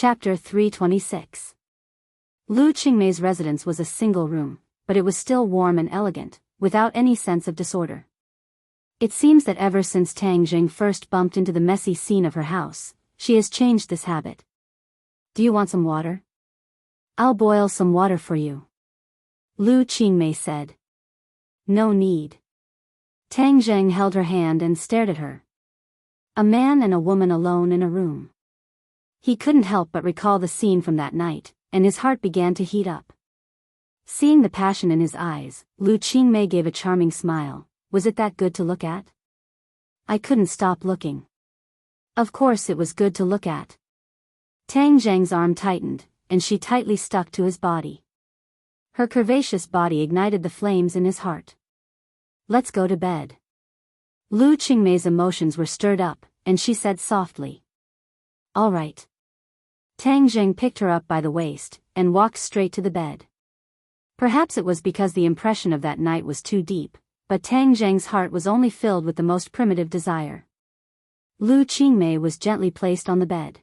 Chapter 326. Lu Qingmei's residence was a single room, but it was still warm and elegant, without any sense of disorder. It seems that ever since Tang Jing first bumped into the messy scene of her house, she has changed this habit. Do you want some water? I'll boil some water for you. Lu Qingmei said. No need. Tang Jing held her hand and stared at her. A man and a woman alone in a room. He couldn't help but recall the scene from that night, and his heart began to heat up. Seeing the passion in his eyes, Lu Qingmei gave a charming smile. Was it that good to look at? I couldn't stop looking. Of course it was good to look at. Tang Jing's arm tightened, and she tightly stuck to his body. Her curvaceous body ignited the flames in his heart. Let's go to bed. Lu Qingmei's emotions were stirred up, and she said softly. All right. Tang Jing picked her up by the waist, and walked straight to the bed. Perhaps it was because the impression of that night was too deep, but Tang Jing's heart was only filled with the most primitive desire. Lu Qingmei was gently placed on the bed.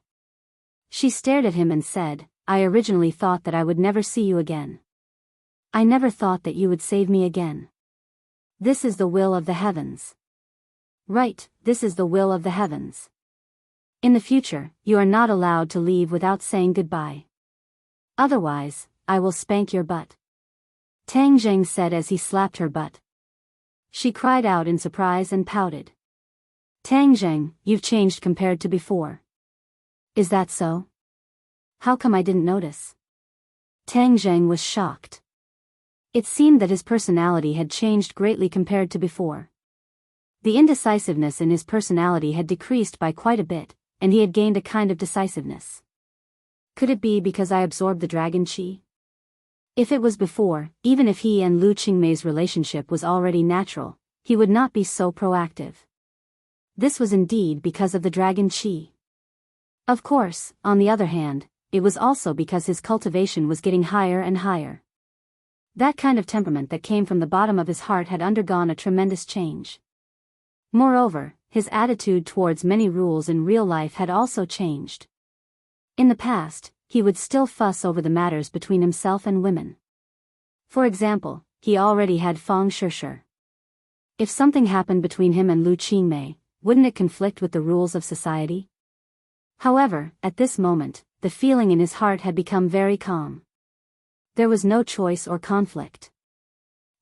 She stared at him and said, I originally thought that I would never see you again. I never thought that you would save me again. This is the will of the heavens. Right, this is the will of the heavens. In the future, you are not allowed to leave without saying goodbye. Otherwise, I will spank your butt. Tang Jing said as he slapped her butt. She cried out in surprise and pouted. Tang Jing, you've changed compared to before. Is that so? How come I didn't notice? Tang Jing was shocked. It seemed that his personality had changed greatly compared to before. The indecisiveness in his personality had decreased by quite a bit, and he had gained a kind of decisiveness. Could it be because I absorbed the dragon qi? If it was before, even if he and Lu Qingmei's relationship was already natural, he would not be so proactive. This was indeed because of the dragon qi. Of course, on the other hand, it was also because his cultivation was getting higher and higher. That kind of temperament that came from the bottom of his heart had undergone a tremendous change. Moreover, his attitude towards many rules in real life had also changed. In the past, he would still fuss over the matters between himself and women. For example, he already had Fang Shishir. If something happened between him and Lu Qingmei, wouldn't it conflict with the rules of society? However, at this moment, the feeling in his heart had become very calm. There was no choice or conflict.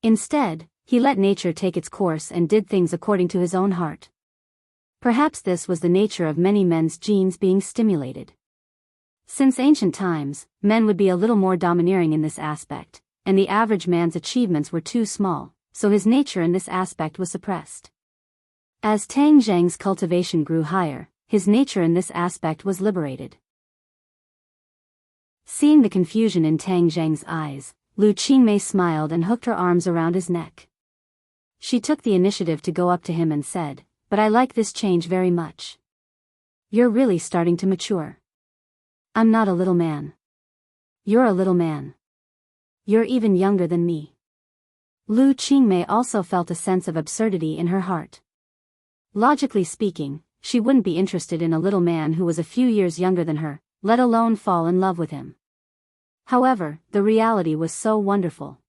Instead, he let nature take its course and did things according to his own heart. Perhaps this was the nature of many men's genes being stimulated. Since ancient times, men would be a little more domineering in this aspect, and the average man's achievements were too small, so his nature in this aspect was suppressed. As Tang Jing's cultivation grew higher, his nature in this aspect was liberated. Seeing the confusion in Tang Jing's eyes, Lu Qingmei smiled and hooked her arms around his neck. She took the initiative to go up to him and said, But I like this change very much. You're really starting to mature. I'm not a little man. You're a little man. You're even younger than me. Lu Qingmei also felt a sense of absurdity in her heart. Logically speaking, she wouldn't be interested in a little man who was a few years younger than her, let alone fall in love with him. However, the reality was so wonderful.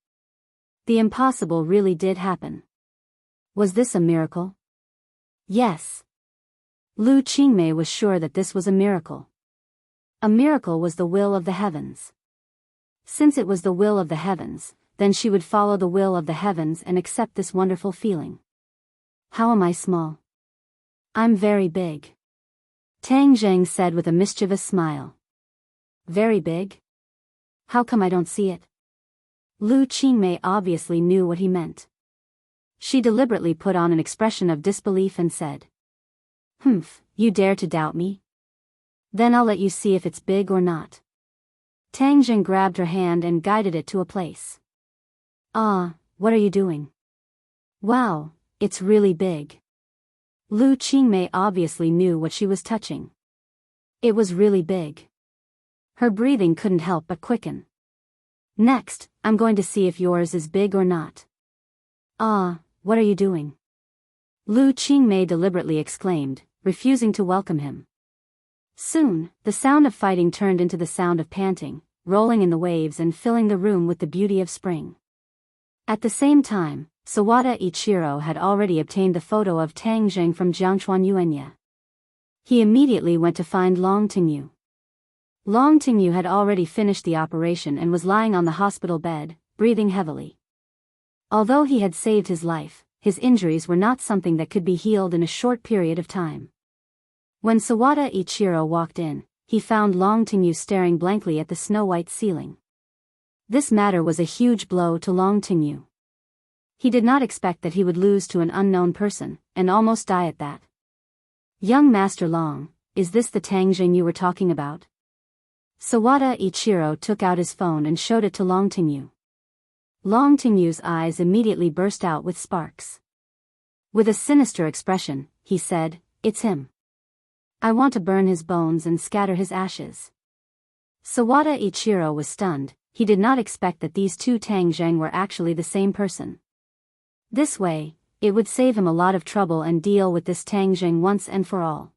The impossible really did happen. Was this a miracle? Yes. Lu Qingmei was sure that this was a miracle. A miracle was the will of the heavens. Since it was the will of the heavens, then she would follow the will of the heavens and accept this wonderful feeling. How am I small? I'm very big. Tang Jing said with a mischievous smile. Very big? How come I don't see it? Lu Qingmei obviously knew what he meant. She deliberately put on an expression of disbelief and said, Humph, you dare to doubt me? Then I'll let you see if it's big or not. Tang Jing grabbed her hand and guided it to a place. Ah, what are you doing? Wow, it's really big. Lu Qingmei obviously knew what she was touching. It was really big. Her breathing couldn't help but quicken. Next, I'm going to see if yours is big or not. Ah, what are you doing? Lu Qingmei deliberately exclaimed, refusing to welcome him. Soon, the sound of fighting turned into the sound of panting, rolling in the waves and filling the room with the beauty of spring. At the same time, Sawada Ichiro had already obtained the photo of Tang Zheng from Jiangchuan Yuanya. He immediately went to find Long Tingyu. Long Tingyu had already finished the operation and was lying on the hospital bed, breathing heavily. Although he had saved his life, his injuries were not something that could be healed in a short period of time. When Sawada Ichiro walked in, he found Long Tingyu staring blankly at the snow-white ceiling. This matter was a huge blow to Long Tingyu. He did not expect that he would lose to an unknown person, and almost die at that. Young Master Long, is this the Tang Zheng you were talking about? Sawada Ichiro took out his phone and showed it to Long Tingyu. Long Tingyu's eyes immediately burst out with sparks. With a sinister expression, he said, "It's him. I want to burn his bones and scatter his ashes." Sawada Ichiro was stunned. He did not expect that these two Tang Zheng were actually the same person. This way, it would save him a lot of trouble and deal with this Tang Zheng once and for all.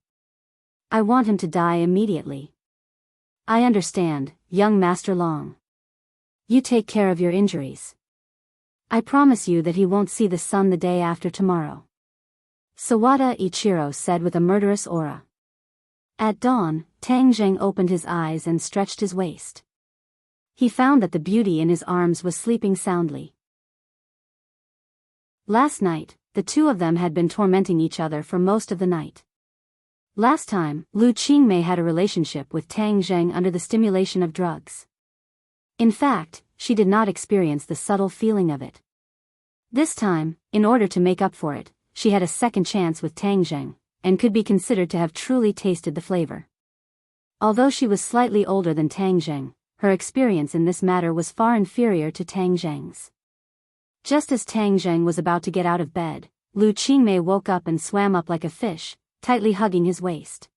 "I want him to die immediately." "I understand, young Master Long. You take care of your injuries. I promise you that he won't see the sun the day after tomorrow," Sawada Ichiro said with a murderous aura. At dawn, Tang Zheng opened his eyes and stretched his waist. He found that the beauty in his arms was sleeping soundly. Last night, the two of them had been tormenting each other for most of the night. Last time, Lu Qingmei had a relationship with Tang Zheng under the stimulation of drugs. In fact, she did not experience the subtle feeling of it. This time, in order to make up for it, she had a second chance with Tang Zheng, and could be considered to have truly tasted the flavor. Although she was slightly older than Tang Zheng, her experience in this matter was far inferior to Tang Zheng's. Just as Tang Zheng was about to get out of bed, Lu Qingmei woke up and swam up like a fish, tightly hugging his waist.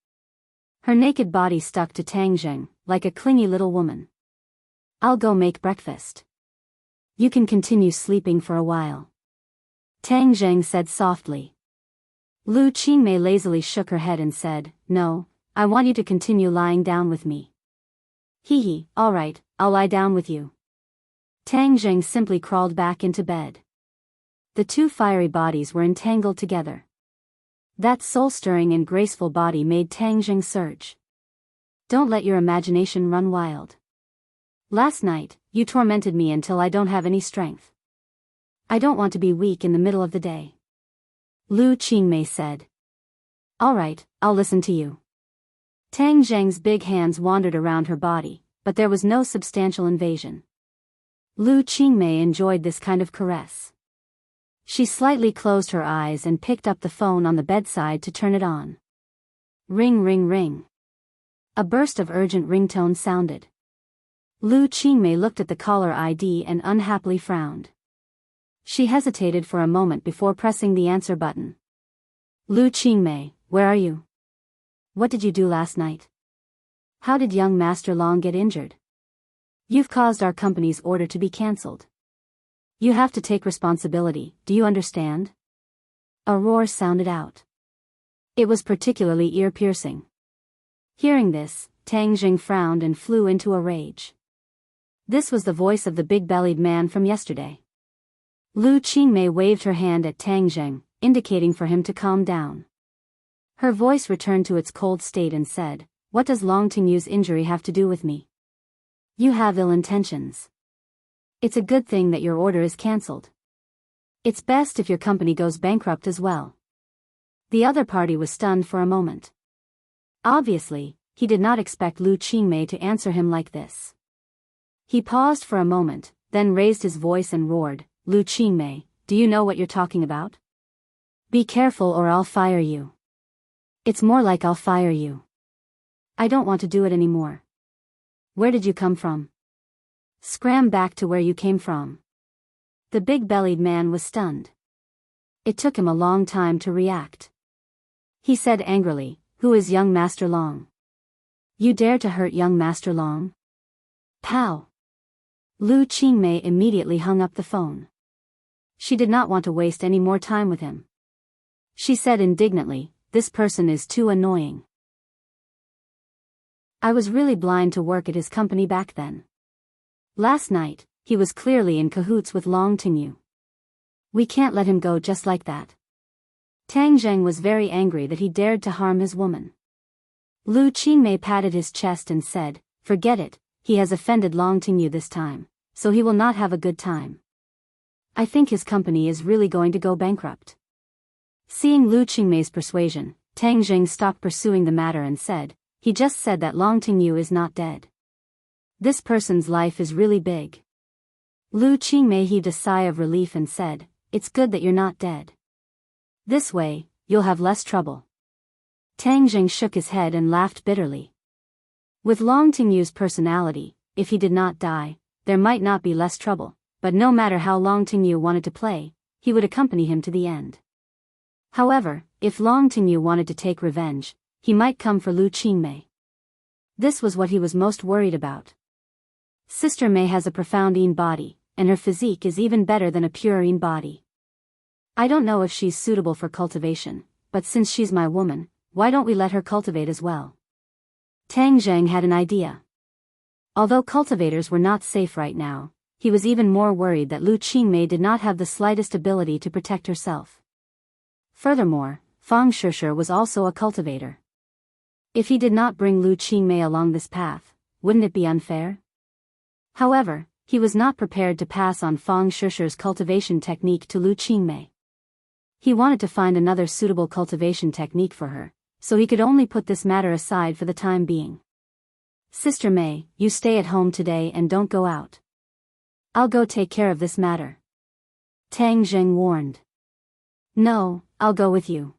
Her naked body stuck to Tang Zheng, like a clingy little woman. "I'll go make breakfast. You can continue sleeping for a while," Tang Zheng said softly. Lu Qingmei lazily shook her head and said, "No, I want you to continue lying down with me." "Hee, all right, I'll lie down with you." Tang Zheng simply crawled back into bed. The two fiery bodies were entangled together. That soul-stirring and graceful body made Tang Zheng surge. "Don't let your imagination run wild. Last night, you tormented me until I don't have any strength. I don't want to be weak in the middle of the day," Lu Qingmei said. "All right, I'll listen to you." Tang Zheng's big hands wandered around her body, but there was no substantial invasion. Lu Qingmei enjoyed this kind of caress. She slightly closed her eyes and picked up the phone on the bedside to turn it on. Ring, ring, ring. A burst of urgent ringtone sounded. Lu Qingmei looked at the caller ID and unhappily frowned. She hesitated for a moment before pressing the answer button. "Lu Qingmei, where are you? What did you do last night? How did young Master Long get injured? You've caused our company's order to be cancelled. You have to take responsibility, do you understand?" A roar sounded out. It was particularly ear-piercing. Hearing this, Tang Zheng frowned and flew into a rage. This was the voice of the big-bellied man from yesterday. Lu Qingmei waved her hand at Tang Zheng, indicating for him to calm down. Her voice returned to its cold state and said, "What does Long Tingyu's injury have to do with me? You have ill intentions. It's a good thing that your order is cancelled. It's best if your company goes bankrupt as well." The other party was stunned for a moment. Obviously, he did not expect Lu Qingmei to answer him like this. He paused for a moment, then raised his voice and roared, "Lu Qingmei, do you know what you're talking about? Be careful or I'll fire you. It's more like I'll fire you. I don't want to do it anymore. Where did you come from? Scram back to where you came from." The big-bellied man was stunned. It took him a long time to react. He said angrily, "Who is young Master Long? You dare to hurt young Master Long?" Pow! Lu Qingmei immediately hung up the phone. She did not want to waste any more time with him. She said indignantly, "This person is too annoying." I was really blind to work at his company back then. Last night, he was clearly in cahoots with Long Tingyu. We can't let him go just like that. Tang Zheng was very angry that he dared to harm his woman. Lu Qingmei patted his chest and said, "Forget it, he has offended Long Tingyu this time, so he will not have a good time. I think his company is really going to go bankrupt." Seeing Lu Qingmei's persuasion, Tang Zheng stopped pursuing the matter and said, "He just said that Long Tingyu is not dead. This person's life is really big." Lu Qingmei heaved a sigh of relief and said, "It's good that you're not dead. This way, you'll have less trouble." Tang Zheng shook his head and laughed bitterly. With Long Tingyu's personality, if he did not die, there might not be less trouble, but no matter how Long Tingyu wanted to play, he would accompany him to the end. However, if Long Tingyu wanted to take revenge, he might come for Lu Qingmei. This was what he was most worried about. Sister Mei has a profound Yin body, and her physique is even better than a pure Yin body. I don't know if she's suitable for cultivation, but since she's my woman, why don't we let her cultivate as well? Tang Zheng had an idea. Although cultivators were not safe right now, he was even more worried that Lu Qingmei did not have the slightest ability to protect herself. Furthermore, Fang Shishir was also a cultivator. If he did not bring Lu Qingmei along this path, wouldn't it be unfair? However, he was not prepared to pass on Fang Shishir's cultivation technique to Lu Qingmei. He wanted to find another suitable cultivation technique for her, so he could only put this matter aside for the time being. "Sister Mei, you stay at home today and don't go out. I'll go take care of this matter," Tang Zheng warned. "No, I'll go with you."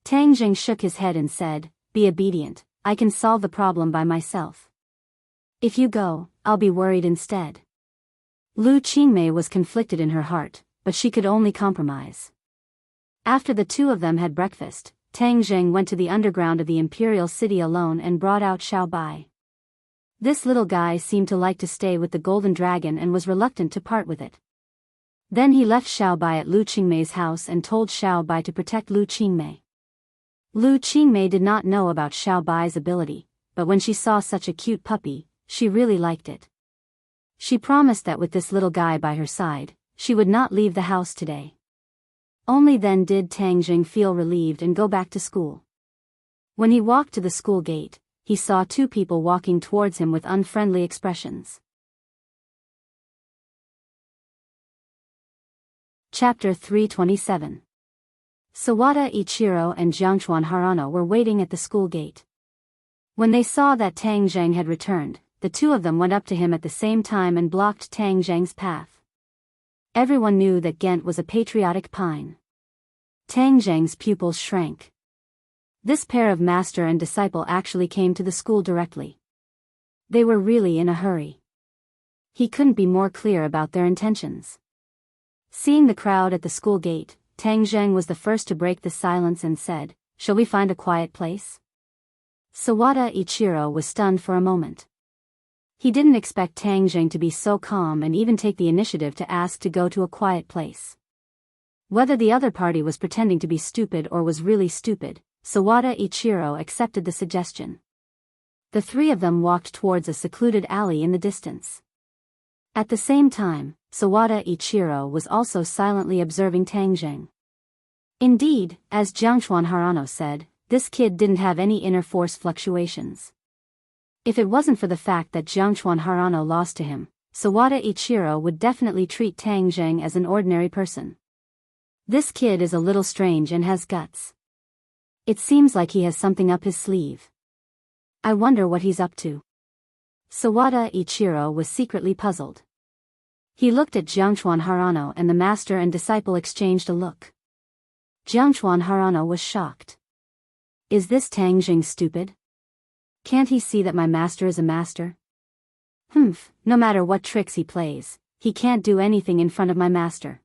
Tang Zheng shook his head and said, "Be obedient, I can solve the problem by myself. If you go, I'll be worried instead." Lu Qingmei was conflicted in her heart, but she could only compromise. After the two of them had breakfast, Tang Zheng went to the underground of the imperial city alone and brought out Xiao Bai. This little guy seemed to like to stay with the golden dragon and was reluctant to part with it. Then he left Xiao Bai at Lu Qingmei's house and told Xiao Bai to protect Lu Qingmei. Lu Qingmei did not know about Xiao Bai's ability, but when she saw such a cute puppy, she really liked it. She promised that with this little guy by her side, she would not leave the house today. Only then did Tang Zheng feel relieved and go back to school. When he walked to the school gate, he saw two people walking towards him with unfriendly expressions. Chapter 327. Sawada Ichiro and Jiangchuan Harano were waiting at the school gate. When they saw that Tang Zheng had returned, the two of them went up to him at the same time and blocked Tang Zheng's path. Everyone knew that Ghent was a patriotic pine. Tang Zheng's pupils shrank. This pair of master and disciple actually came to the school directly. They were really in a hurry. He couldn't be more clear about their intentions. Seeing the crowd at the school gate, Tang Zheng was the first to break the silence and said, "Shall we find a quiet place?" Sawada Ichiro was stunned for a moment. He didn't expect Tang Zheng to be so calm and even take the initiative to ask to go to a quiet place. Whether the other party was pretending to be stupid or was really stupid, Sawada Ichiro accepted the suggestion. The three of them walked towards a secluded alley in the distance. At the same time, Sawada Ichiro was also silently observing Tang Zheng. Indeed, as Jiangchuan Harano said, this kid didn't have any inner force fluctuations. If it wasn't for the fact that Jiangchuan Harano lost to him, Sawada Ichiro would definitely treat Tang Zheng as an ordinary person. This kid is a little strange and has guts. It seems like he has something up his sleeve. I wonder what he's up to. Sawada Ichiro was secretly puzzled. He looked at Jiangchuan Harano and the master and disciple exchanged a look. Jiangchuan Harano was shocked. Is this Tang Zheng stupid? Can't he see that my master is a master? No matter what tricks he plays, he can't do anything in front of my master.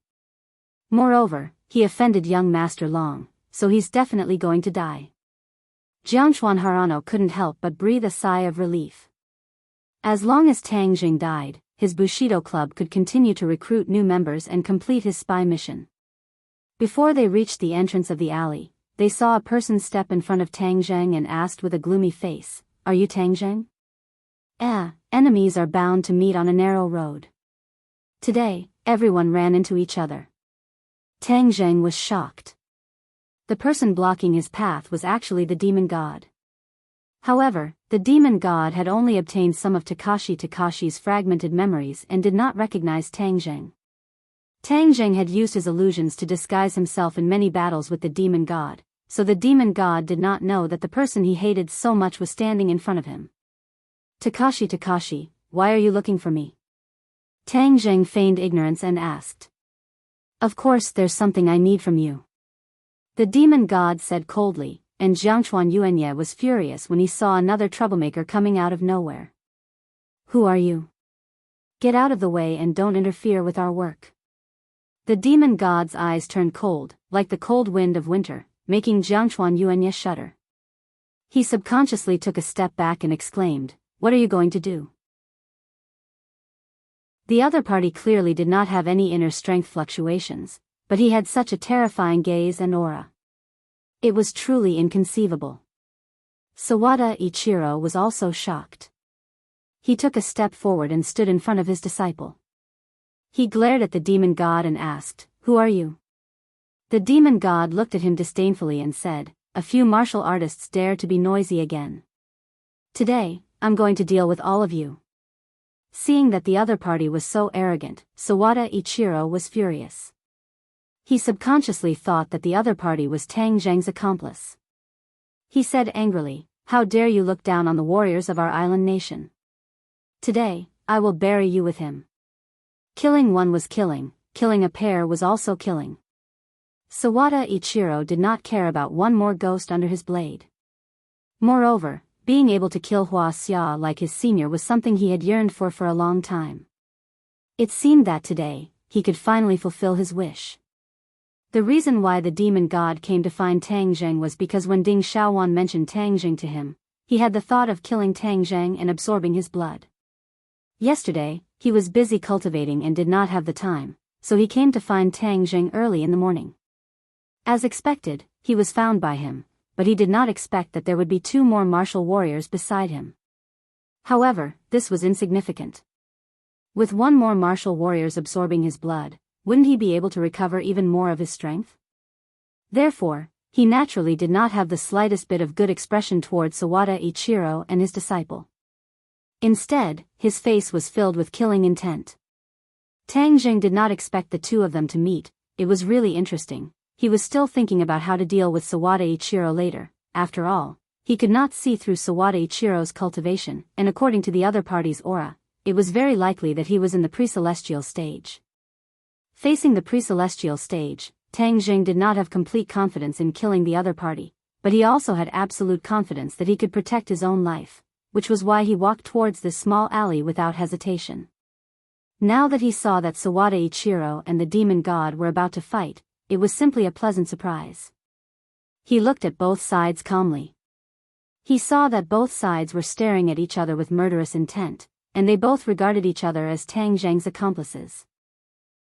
Moreover, he offended young Master Long, so he's definitely going to die. Jiangchuan Harano couldn't help but breathe a sigh of relief. As long as Tang Zheng died, his Bushido club could continue to recruit new members and complete his spy mission. Before they reached the entrance of the alley, they saw a person step in front of Tang Zheng and asked with a gloomy face, are you Tang Zheng? Enemies are bound to meet on a narrow road. Today, everyone ran into each other. Tang Zheng was shocked. The person blocking his path was actually the demon god. However, the demon god had only obtained some of Takashi's fragmented memories and did not recognize Tang Zheng. Tang Zheng had used his illusions to disguise himself in many battles with the demon god, so the demon god did not know that the person he hated so much was standing in front of him. Takashi, why are you looking for me? Tang Zheng feigned ignorance and asked. Of course there's something I need from you. The demon god said coldly, and Jiangchuan Yuanye was furious when he saw another troublemaker coming out of nowhere. Who are you? Get out of the way and don't interfere with our work. The demon god's eyes turned cold, like the cold wind of winter, making Jiangchuan Yuanye shudder. He subconsciously took a step back and exclaimed, what are you going to do? The other party clearly did not have any inner strength fluctuations, but he had such a terrifying gaze and aura. It was truly inconceivable. Sawada Ichiro was also shocked. He took a step forward and stood in front of his disciple. He glared at the demon god and asked, who are you? The demon god looked at him disdainfully and said, a few martial artists dare to be noisy again. Today, I'm going to deal with all of you. Seeing that the other party was so arrogant, Sawada Ichiro was furious. He subconsciously thought that the other party was Tang Zheng's accomplice. He said angrily, how dare you look down on the warriors of our island nation? Today, I will bury you with him. Killing one was killing a pair was also killing. Sawada Ichiro did not care about one more ghost under his blade. Moreover, being able to kill Hua Xia like his senior was something he had yearned for a long time. It seemed that today, he could finally fulfill his wish. The reason why the demon god came to find Tang Zheng was because when Ding Xiaowan mentioned Tang Zheng to him, he had the thought of killing Tang Zheng and absorbing his blood. Yesterday, he was busy cultivating and did not have the time, so he came to find Tang Zheng early in the morning. As expected, he was found by him, but he did not expect that there would be two more martial warriors beside him. However, this was insignificant. With one more martial warriors absorbing his blood, wouldn't he be able to recover even more of his strength? Therefore, he naturally did not have the slightest bit of good expression towards Sawada Ichiro and his disciple. Instead, his face was filled with killing intent. Tang Zheng did not expect the two of them to meet. It was really interesting. He was still thinking about how to deal with Sawada Ichiro later. After all, he could not see through Sawada Ichiro's cultivation, and according to the other party's aura, it was very likely that he was in the pre-celestial stage. Facing the pre-celestial stage, Tang Zheng did not have complete confidence in killing the other party, but he also had absolute confidence that he could protect his own life, which was why he walked towards this small alley without hesitation. Now that he saw that Sawada Ichiro and the demon god were about to fight, it was simply a pleasant surprise. He looked at both sides calmly. He saw that both sides were staring at each other with murderous intent, and they both regarded each other as Tang Zheng's accomplices.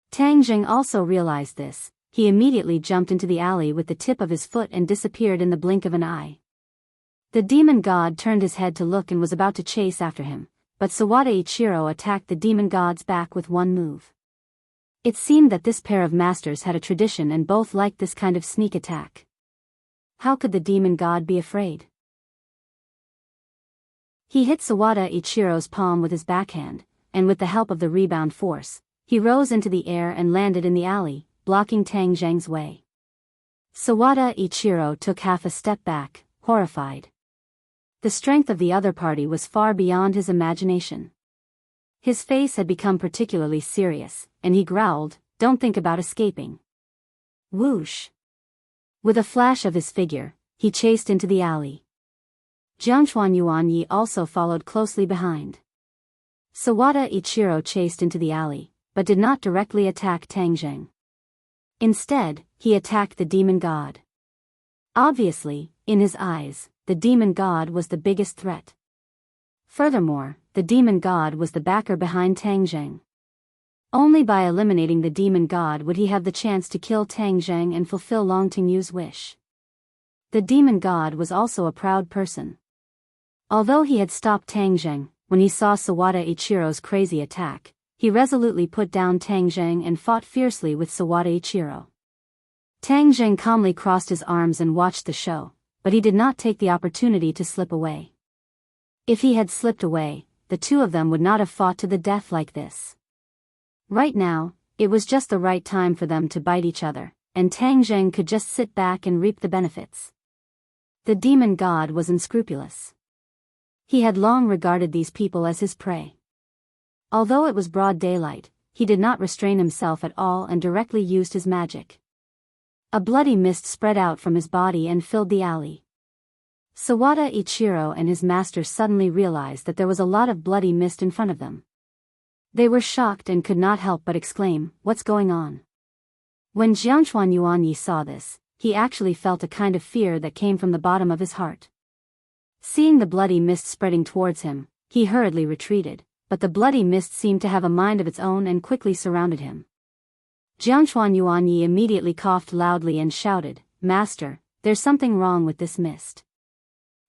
Tang Zheng also realized this. He immediately jumped into the alley with the tip of his foot and disappeared in the blink of an eye. The demon god turned his head to look and was about to chase after him, but Sawada Ichiro attacked the demon god's back with one move. It seemed that this pair of masters had a tradition and both liked this kind of sneak attack. How could the demon god be afraid? He hit Sawada Ichiro's palm with his backhand, and with the help of the rebound force, he rose into the air and landed in the alley, blocking Tang Zheng's way. Sawada Ichiro took half a step back, horrified. The strength of the other party was far beyond his imagination. His face had become particularly serious, and he growled, "Don't think about escaping." Whoosh! With a flash of his figure, he chased into the alley. Jiangchuan Yuanyi also followed closely behind. Sawada Ichiro chased into the alley, but did not directly attack Tang Zheng. Instead, he attacked the demon god. Obviously, in his eyes, the demon god was the biggest threat. Furthermore, the demon god was the backer behind Tang Zheng. Only by eliminating the demon god would he have the chance to kill Tang Zheng and fulfill Long Tingyu's wish. The demon god was also a proud person. Although he had stopped Tang Zheng, when he saw Sawada Ichiro's crazy attack, he resolutely put down Tang Zheng and fought fiercely with Sawada Ichiro. Tang Zheng calmly crossed his arms and watched the show, but he did not take the opportunity to slip away. If he had slipped away, the two of them would not have fought to the death like this. Right now, it was just the right time for them to bite each other, and Tang Zheng could just sit back and reap the benefits. The demon god was unscrupulous. He had long regarded these people as his prey. Although it was broad daylight, he did not restrain himself at all and directly used his magic. A bloody mist spread out from his body and filled the alley. Sawada Ichiro and his master suddenly realized that there was a lot of bloody mist in front of them. They were shocked and could not help but exclaim, "What's going on?" When Jiangchuan Yuanyi saw this, he actually felt a kind of fear that came from the bottom of his heart. Seeing the bloody mist spreading towards him, he hurriedly retreated, but the bloody mist seemed to have a mind of its own and quickly surrounded him. Jiangchuan Yuanyi immediately coughed loudly and shouted, "Master, there's something wrong with this mist.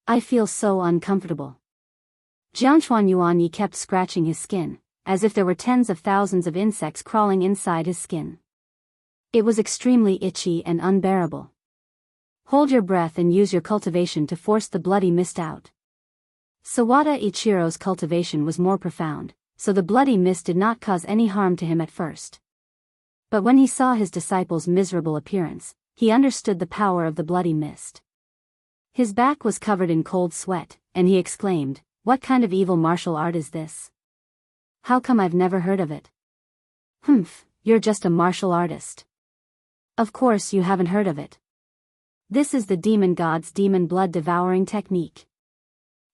I feel so uncomfortable." Jiangchuan Yuanyi kept scratching his skin, as if there were tens of thousands of insects crawling inside his skin. It was extremely itchy and unbearable. "Hold your breath and use your cultivation to force the bloody mist out." Sawada Ichiro's cultivation was more profound, so the bloody mist did not cause any harm to him at first. But when he saw his disciple's miserable appearance, he understood the power of the bloody mist. His back was covered in cold sweat, and he exclaimed, "What kind of evil martial art is this? How come I've never heard of it?" "Humph, you're just a martial artist. Of course you haven't heard of it. This is the demon god's demon blood devouring technique.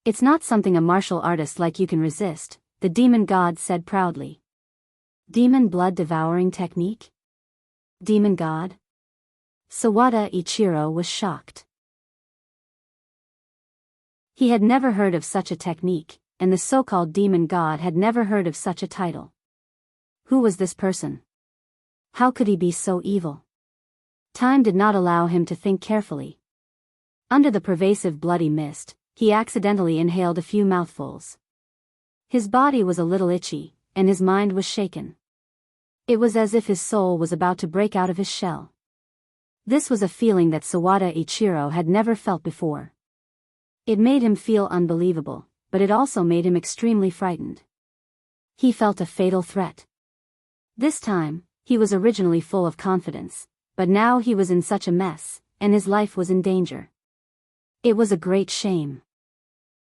It's not something a martial artist like you can resist," the demon god said proudly. Demon blood devouring technique? Demon god? Sawada Ichiro was shocked. He had never heard of such a technique, and the so-called demon god had never heard of such a title. Who was this person? How could he be so evil? Time did not allow him to think carefully. Under the pervasive bloody mist, he accidentally inhaled a few mouthfuls. His body was a little itchy, and his mind was shaken. It was as if his soul was about to break out of his shell. This was a feeling that Sawada Ichiro had never felt before. It made him feel unbelievable, but it also made him extremely frightened. He felt a fatal threat. This time, he was originally full of confidence, but now he was in such a mess, and his life was in danger. It was a great shame.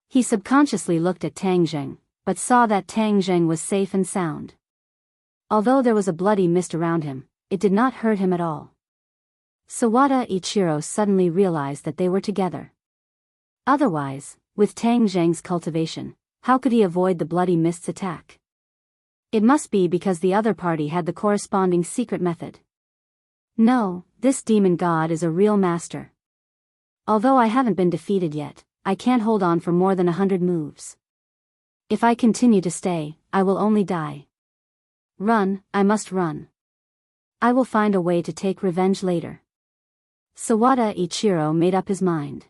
He subconsciously looked at Tang Zheng, but saw that Tang Zheng was safe and sound. Although there was a bloody mist around him, it did not hurt him at all. Sawada Ichiro suddenly realized that they were together. Otherwise, with Tang Zheng's cultivation, how could he avoid the bloody mist's attack? It must be because the other party had the corresponding secret method. No, this demon god is a real master. Although I haven't been defeated yet, I can't hold on for more than 100 moves. If I continue to stay, I will only die. Run, I must run. I will find a way to take revenge later. Sawada Ichiro made up his mind.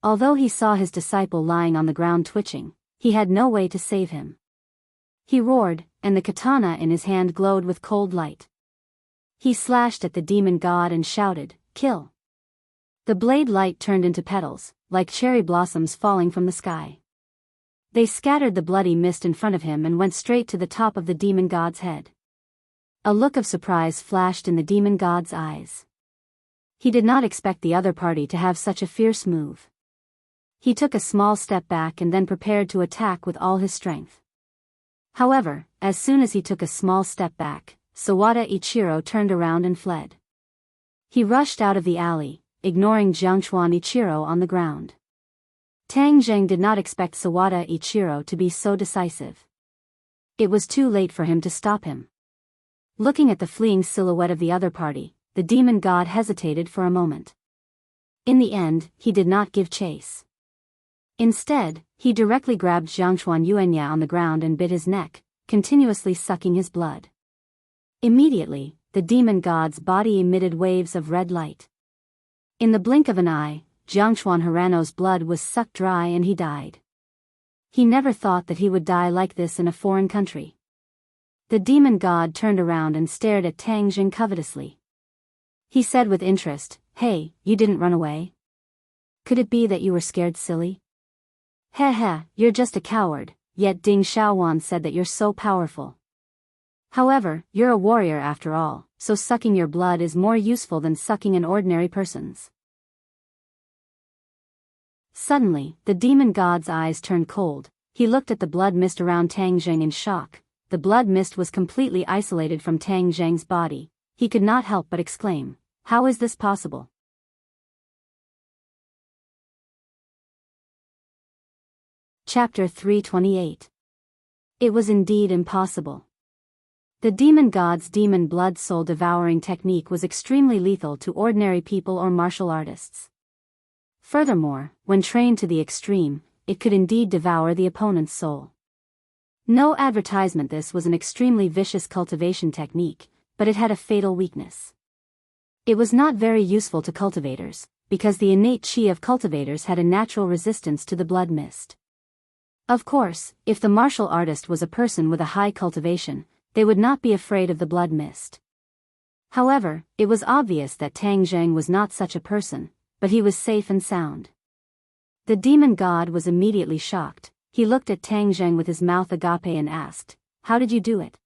Although he saw his disciple lying on the ground twitching, he had no way to save him. He roared, and the katana in his hand glowed with cold light. He slashed at the demon god and shouted, "Kill!" The blade light turned into petals, like cherry blossoms falling from the sky. They scattered the bloody mist in front of him and went straight to the top of the demon god's head. A look of surprise flashed in the demon god's eyes. He did not expect the other party to have such a fierce move. He took a small step back and then prepared to attack with all his strength. However, as soon as he took a small step back, Sawada Ichiro turned around and fled. He rushed out of the alley, ignoring Jiangchuan Ichiro on the ground. Tang Zheng did not expect Sawada Ichiro to be so decisive. It was too late for him to stop him. Looking at the fleeing silhouette of the other party, the demon god hesitated for a moment. In the end, he did not give chase. Instead, he directly grabbed Jiangchuan Yuanya on the ground and bit his neck, continuously sucking his blood. Immediately, the demon god's body emitted waves of red light. In the blink of an eye, Jiangchuan Hirano's blood was sucked dry and he died. He never thought that he would die like this in a foreign country. The demon god turned around and stared at Tang Jing covetously. He said with interest, "Hey, you didn't run away? Could it be that you were scared silly? Heh heh, you're just a coward, yet Ding Xiaowan said that you're so powerful. However, you're a warrior after all, so sucking your blood is more useful than sucking an ordinary person's." Suddenly, the demon god's eyes turned cold. He looked at the blood mist around Tang Jing in shock. The blood mist was completely isolated from Tang Jing's body. He could not help but exclaim, "How is this possible?" Chapter 328. It was indeed impossible. The demon god's demon blood soul devouring technique was extremely lethal to ordinary people or martial artists. Furthermore, when trained to the extreme, it could indeed devour the opponent's soul. No advertisement, this was an extremely vicious cultivation technique, but it had a fatal weakness. It was not very useful to cultivators, because the innate chi of cultivators had a natural resistance to the blood mist. Of course, if the martial artist was a person with a high cultivation, they would not be afraid of the blood mist. However, it was obvious that Tang Jing was not such a person, but he was safe and sound. The demon god was immediately shocked. He looked at Tang Jing with his mouth agape and asked, "How did you do it?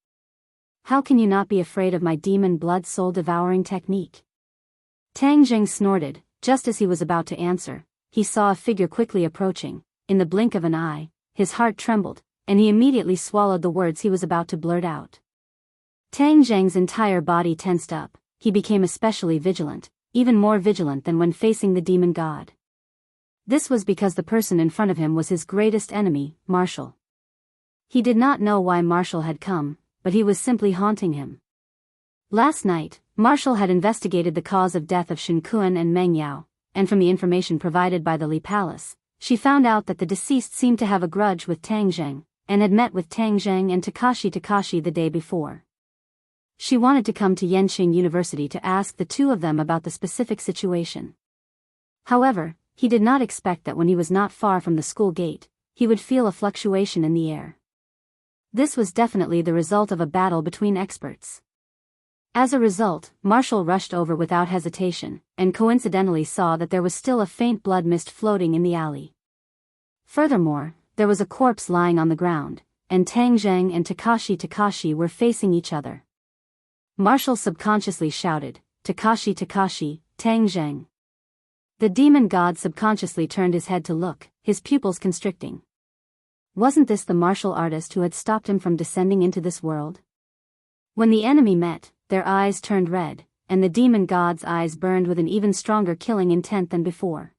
How can you not be afraid of my demon blood soul devouring technique?" Tang Jing snorted. Just as he was about to answer, he saw a figure quickly approaching. In the blink of an eye, his heart trembled, and he immediately swallowed the words he was about to blurt out. Tang Jing's entire body tensed up. He became especially vigilant, even more vigilant than when facing the demon god. This was because the person in front of him was his greatest enemy, Marshall. He did not know why Marshall had come, but he was simply haunting him. Last night, Marshall had investigated the cause of death of Shen Kuan and Meng Yao, and from the information provided by the Li Palace, she found out that the deceased seemed to have a grudge with Tang Jing, and had met with Tang Jing and Takashi the day before. She wanted to come to Yenqing University to ask the two of them about the specific situation. However, he did not expect that when he was not far from the school gate, he would feel a fluctuation in the air. This was definitely the result of a battle between experts. As a result, Marshall rushed over without hesitation, and coincidentally saw that there was still a faint blood mist floating in the alley. Furthermore, there was a corpse lying on the ground, and Tang Jing and Takashi were facing each other. Marshall subconsciously shouted, Takashi, Tang Jing." The demon god subconsciously turned his head to look, his pupils constricting. Wasn't this the martial artist who had stopped him from descending into this world? When the enemy met, their eyes turned red, and the demon god's eyes burned with an even stronger killing intent than before.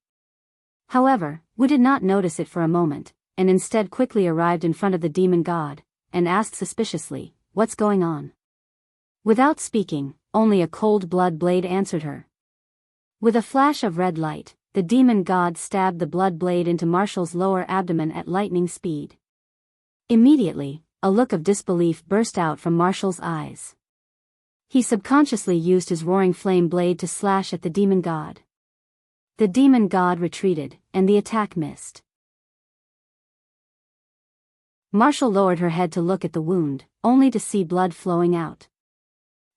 However, Wu did not notice it for a moment, and instead quickly arrived in front of the demon god, and asked suspiciously, "What's going on?" Without speaking, only a cold blood blade answered her. With a flash of red light, the demon god stabbed the blood blade into Marshall's lower abdomen at lightning speed. Immediately, a look of disbelief burst out from Marshall's eyes. He subconsciously used his roaring flame blade to slash at the demon god. The demon god retreated, and the attack missed. Marshall lowered her head to look at the wound, only to see blood flowing out.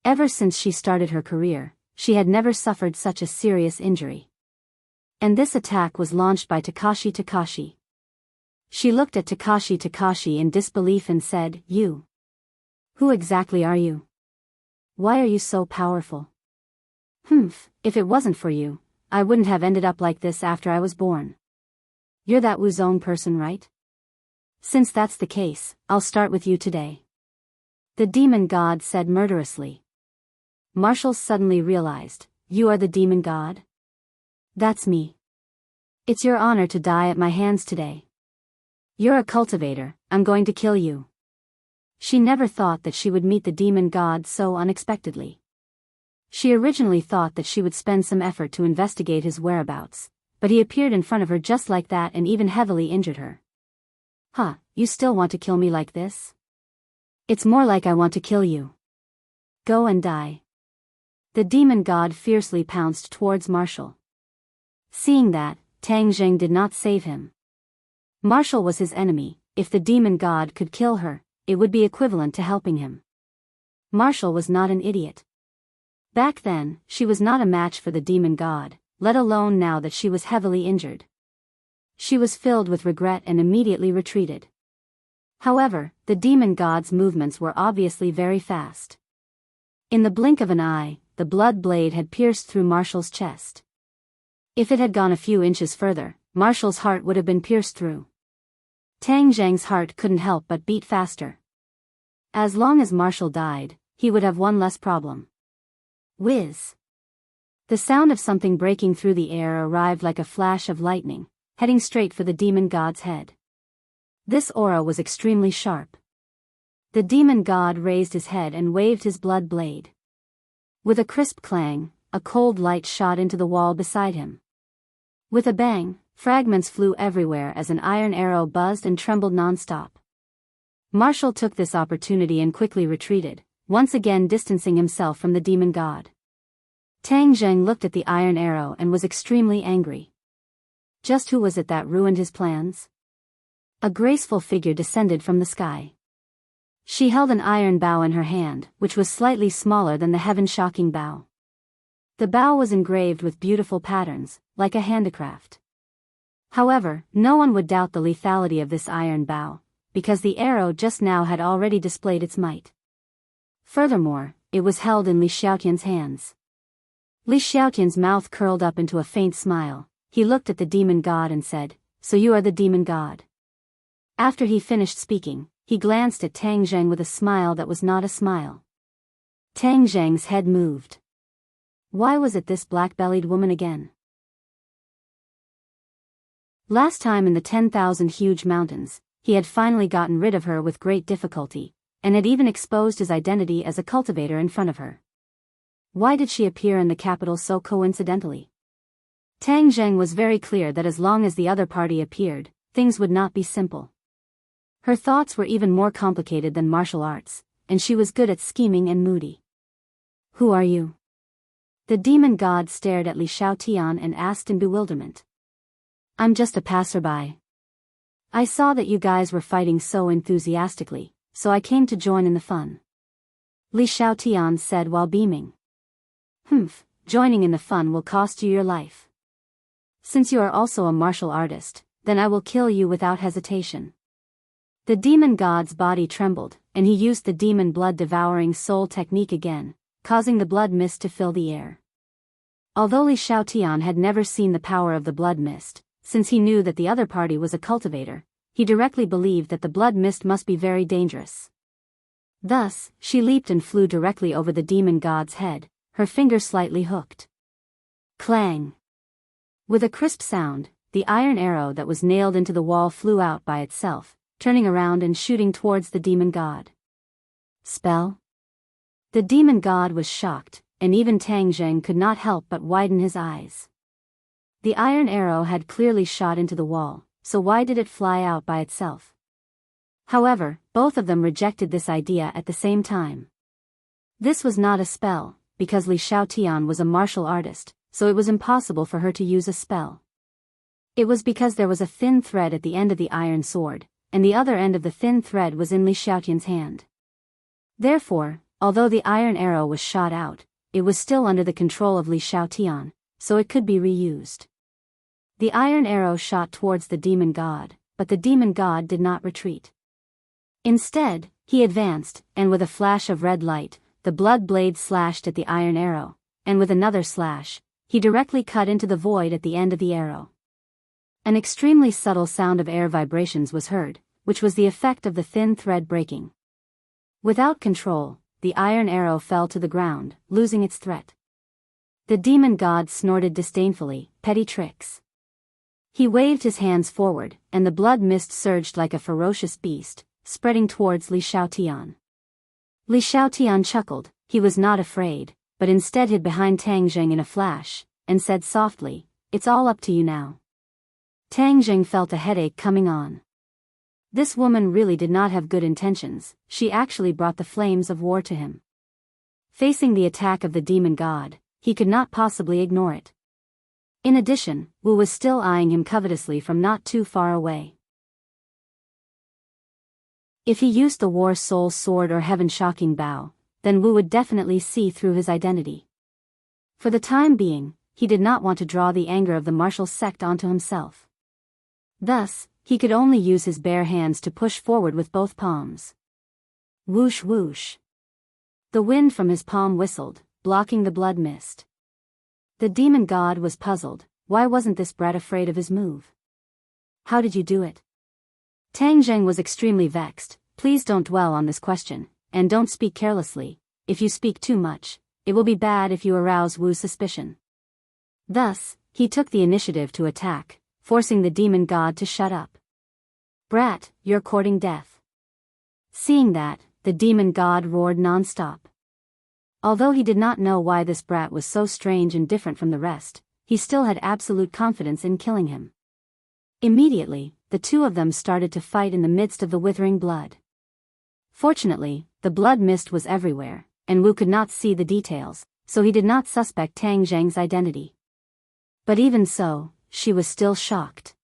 Ever since she started her career, she had never suffered such a serious injury. And this attack was launched by Takashi. She looked at Takashi in disbelief and said, "You? Who exactly are you? Why are you so powerful?" If it wasn't for you, I wouldn't have ended up like this after I was born." "You're that Wu Zong person, right? Since that's the case, I'll start with you today," the demon god said murderously. Marshall suddenly realized, "You are the demon god?" "That's me. It's your honor to die at my hands today. You're a cultivator, I'm going to kill you." She never thought that she would meet the demon god so unexpectedly. She originally thought that she would spend some effort to investigate his whereabouts, but he appeared in front of her just like that and even heavily injured her. You still want to kill me like this? It's more like I want to kill you. Go and die." The demon god fiercely pounced towards Marshall. Seeing that, Tang Jing did not save him. Marshall was his enemy. If the demon god could kill her, it would be equivalent to helping him. Marshall was not an idiot. Back then, she was not a match for the demon god, let alone now that she was heavily injured. She was filled with regret and immediately retreated. However, the demon god's movements were obviously very fast. In the blink of an eye, the blood blade had pierced through Marshall's chest. If it had gone a few inches further, Marshall's heart would have been pierced through. Tang Zhang's heart couldn't help but beat faster. As long as Marshall died, he would have one less problem. Whiz! The sound of something breaking through the air arrived like a flash of lightning, heading straight for the demon god's head. This aura was extremely sharp. The demon god raised his head and waved his blood blade. With a crisp clang, a cold light shot into the wall beside him. With a bang, fragments flew everywhere as an iron arrow buzzed and trembled non-stop. Marshall took this opportunity and quickly retreated, once again distancing himself from the demon god. Tang Zheng looked at the iron arrow and was extremely angry. Just who was it that ruined his plans? A graceful figure descended from the sky. She held an iron bow in her hand, which was slightly smaller than the heaven-shocking bow. The bow was engraved with beautiful patterns, like a handicraft. However, no one would doubt the lethality of this iron bow, because the arrow just now had already displayed its might. Furthermore, it was held in Li Xiaotian's hands. Li Xiaotian's mouth curled up into a faint smile. He looked at the demon god and said, "So you are the demon god." After he finished speaking, he glanced at Tang Zheng with a smile that was not a smile. Tang Zheng's head moved. Why was it this black-bellied woman again? Last time in the 10,000 huge mountains, he had finally gotten rid of her with great difficulty, and had even exposed his identity as a cultivator in front of her. Why did she appear in the capital so coincidentally? Tang Zheng was very clear that as long as the other party appeared, things would not be simple. Her thoughts were even more complicated than martial arts, and she was good at scheming and moody. Who are you? The demon god stared at Li Xiaotian and asked in bewilderment. I'm just a passerby. I saw that you guys were fighting so enthusiastically, so I came to join in the fun. Li Xiaotian said while beaming. Joining in the fun will cost you your life. Since you are also a martial artist, then I will kill you without hesitation. The demon god's body trembled, and he used the demon blood-devouring soul technique again, causing the blood mist to fill the air. Although Li Xiaotian had never seen the power of the blood mist, since he knew that the other party was a cultivator, he directly believed that the blood mist must be very dangerous. Thus, she leaped and flew directly over the demon god's head, her finger slightly hooked. Clang! With a crisp sound, the iron arrow that was nailed into the wall flew out by itself, turning around and shooting towards the demon god. Spell? The demon god was shocked, and even Tang Zheng could not help but widen his eyes. The iron arrow had clearly shot into the wall, so why did it fly out by itself? However, both of them rejected this idea at the same time. This was not a spell, because Li Xiaotian was a martial artist, so it was impossible for her to use a spell. It was because there was a thin thread at the end of the iron sword, and the other end of the thin thread was in Li Xiaotian's hand. Therefore, although the iron arrow was shot out, it was still under the control of Li Xiaotian, so it could be reused. The iron arrow shot towards the demon god, but the demon god did not retreat. Instead, he advanced, and with a flash of red light, the blood blade slashed at the iron arrow, and with another slash, he directly cut into the void at the end of the arrow. An extremely subtle sound of air vibrations was heard, which was the effect of the thin thread breaking. Without control, the iron arrow fell to the ground, losing its threat. The demon god snorted disdainfully, petty tricks. He waved his hands forward, and the blood mist surged like a ferocious beast, spreading towards Li Xiaotian. Li Xiaotian chuckled. He was not afraid, but instead hid behind Tang Zheng in a flash, and said softly, "It's all up to you now." Tang Zheng felt a headache coming on. This woman really did not have good intentions, she actually brought the flames of war to him. Facing the attack of the demon god, he could not possibly ignore it. In addition, Wu was still eyeing him covetously from not too far away. If he used the War Soul Sword or Heaven-Shocking Bow, then Wu would definitely see through his identity. For the time being, he did not want to draw the anger of the martial sect onto himself. Thus, he could only use his bare hands to push forward with both palms. Whoosh whoosh. The wind from his palm whistled, blocking the blood mist. The demon god was puzzled. Why wasn't this brat afraid of his move? How did you do it? Tang Zheng was extremely vexed. Please don't dwell on this question, and don't speak carelessly. If you speak too much, it will be bad if you arouse Wu's suspicion. Thus, he took the initiative to attack, forcing the demon god to shut up. Brat, you're courting death. Seeing that, the demon god roared non-stop. Although he did not know why this brat was so strange and different from the rest, he still had absolute confidence in killing him. Immediately, the two of them started to fight in the midst of the withering blood. Fortunately, the blood mist was everywhere, and Wu could not see the details, so he did not suspect Tang Zheng's identity. But even so, she was still shocked.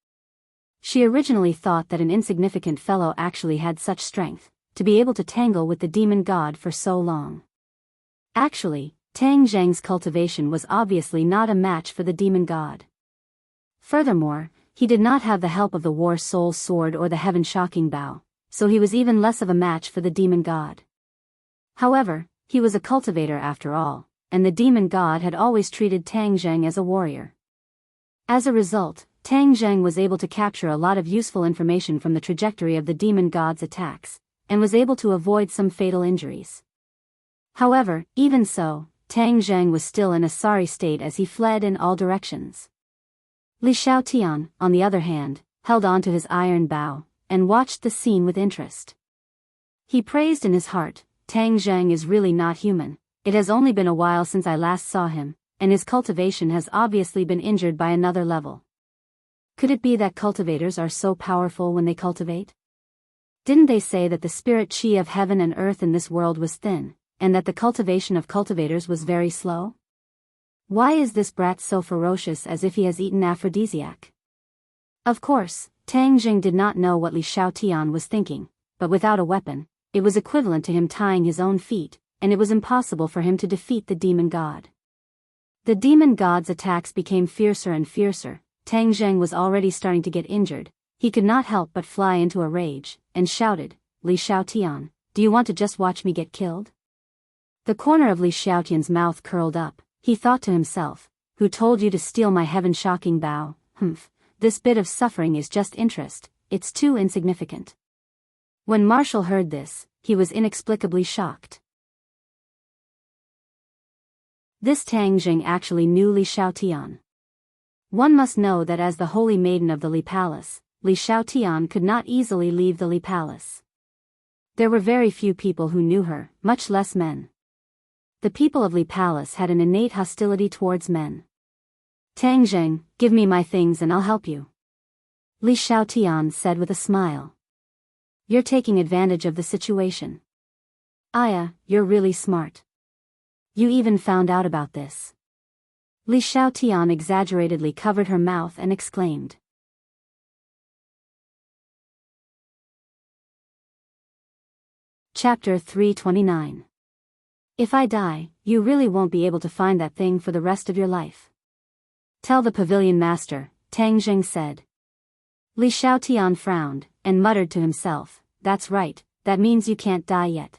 She originally thought that an insignificant fellow actually had such strength, to be able to tangle with the demon god for so long. Actually, Tang Zheng's cultivation was obviously not a match for the demon god. Furthermore, he did not have the help of the War Soul Sword or the Heaven-Shocking Bow, so he was even less of a match for the demon god. However, he was a cultivator after all, and the demon god had always treated Tang Zheng as a warrior. As a result, Tang Zheng was able to capture a lot of useful information from the trajectory of the demon god's attacks, and was able to avoid some fatal injuries. However, even so, Tang Zheng was still in a sorry state as he fled in all directions. Li Xiaotian, on the other hand, held on to his iron bow, and watched the scene with interest. He praised in his heart, Tang Zheng is really not human. It has only been a while since I last saw him, and his cultivation has obviously been injured by another level. Could it be that cultivators are so powerful when they cultivate? Didn't they say that the spirit chi of heaven and earth in this world was thin, and that the cultivation of cultivators was very slow? Why is this brat so ferocious as if he has eaten aphrodisiac? Of course, Tang Zheng did not know what Li Xiaotian was thinking, but without a weapon, it was equivalent to him tying his own feet, and it was impossible for him to defeat the demon god. The demon god's attacks became fiercer and fiercer. Tang Zheng was already starting to get injured. He could not help but fly into a rage, and shouted, Li Xiaotian, do you want to just watch me get killed? The corner of Li Xiaotian's mouth curled up. He thought to himself, who told you to steal my heaven-shocking bow? This bit of suffering is just interest, it's too insignificant. When Marshall heard this, he was inexplicably shocked. This Tang Zheng actually knew Li Xiaotian. One must know that as the holy maiden of the Li Palace, Li Xiaotian could not easily leave the Li Palace. There were very few people who knew her, much less men. The people of Li Palace had an innate hostility towards men. Tang Zheng, give me my things and I'll help you. Li Xiaotian said with a smile. You're taking advantage of the situation. Aya, you're really smart. You even found out about this. Li Xiaotian exaggeratedly covered her mouth and exclaimed. Chapter 329. If I die, you really won't be able to find that thing for the rest of your life. Tell the pavilion master, Tang Zheng said. Li Xiaotian frowned, and muttered to himself, that's right, that means you can't die yet.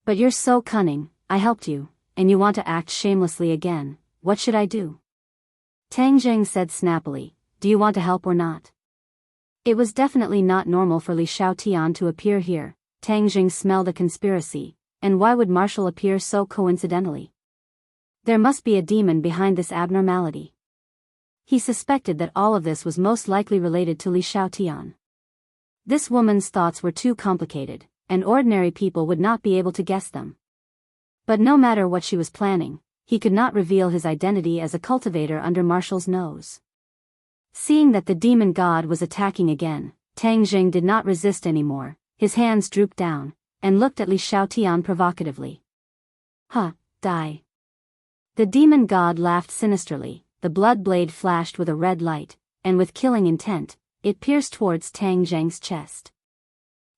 But you're so cunning, I helped you, and you want to act shamelessly again, what should I do? Tang Zheng said snappily, do you want to help or not? It was definitely not normal for Li Xiaotian to appear here. Tang Zheng smelled a conspiracy, and why would Marshall appear so coincidentally? There must be a demon behind this abnormality. He suspected that all of this was most likely related to Li Xiaotian. This woman's thoughts were too complicated, and ordinary people would not be able to guess them. But no matter what she was planning, he could not reveal his identity as a cultivator under Marshall's nose. Seeing that the demon god was attacking again, Tang Zheng did not resist anymore. His hands drooped down, and looked at Li Xiaotian provocatively. Die. The demon god laughed sinisterly, the blood blade flashed with a red light, and with killing intent, it pierced towards Tang Zheng's chest.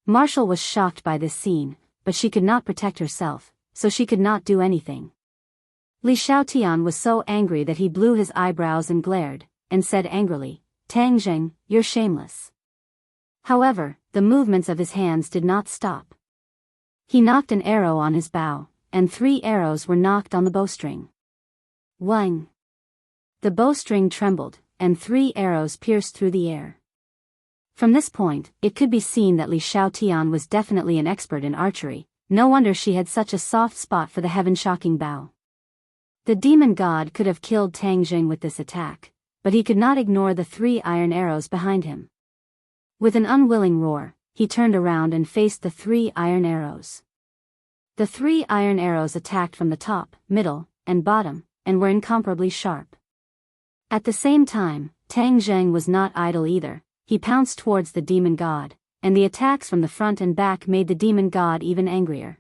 Marshall was shocked by this scene, but she could not protect herself, so she could not do anything. Li Xiaotian was so angry that he blew his eyebrows and glared, and said angrily, "Tang Zheng, you're shameless." However, the movements of his hands did not stop. He knocked an arrow on his bow, and 3 arrows were knocked on the bowstring. Wang! The bowstring trembled, and 3 arrows pierced through the air. From this point, it could be seen that Li Xiaotian was definitely an expert in archery. No wonder she had such a soft spot for the heaven-shocking bow. The demon god could have killed Tang Jing with this attack, but he could not ignore the 3 iron arrows behind him. With an unwilling roar, he turned around and faced the 3 iron arrows. The 3 iron arrows attacked from the top, middle, and bottom, and were incomparably sharp. At the same time, Tang Zheng was not idle either. He pounced towards the demon god, and the attacks from the front and back made the demon god even angrier.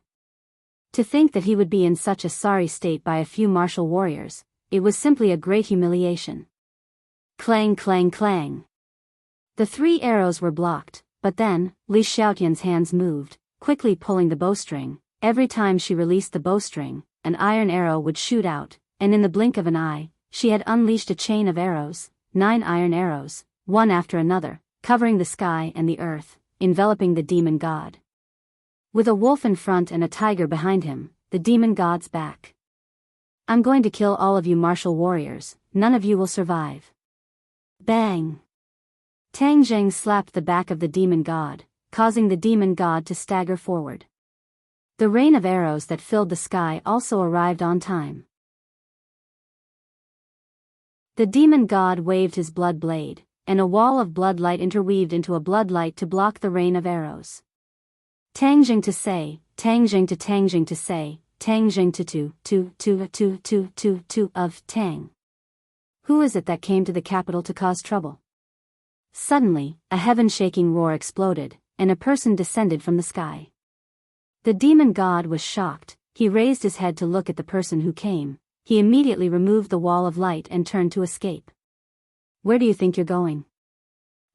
To think that he would be in such a sorry state by a few martial warriors, it was simply a great humiliation. Clang clang clang. The 3 arrows were blocked, but then, Li Xiaotian's hands moved, quickly pulling the bowstring. Every time she released the bowstring, an iron arrow would shoot out, and in the blink of an eye, she had unleashed a chain of arrows, 9 iron arrows, one after another, covering the sky and the earth, enveloping the demon god. With a wolf in front and a tiger behind him, the demon god's back. "I'm going to kill all of you martial warriors, none of you will survive." Bang! Tang Zheng slapped the back of the demon god, causing the demon god to stagger forward. The rain of arrows that filled the sky also arrived on time. The demon god waved his blood blade, and a wall of blood light interweaved into a blood light to block the rain of arrows. Tang Jing to say, Tang Jing to Tang Jing to say, Tang Jing to of Tang. Who is it that came to the capital to cause trouble? Suddenly, a heaven-shaking roar exploded, and a person descended from the sky. The demon god was shocked. He raised his head to look at the person who came. He immediately removed the wall of light and turned to escape. "Where do you think you're going?"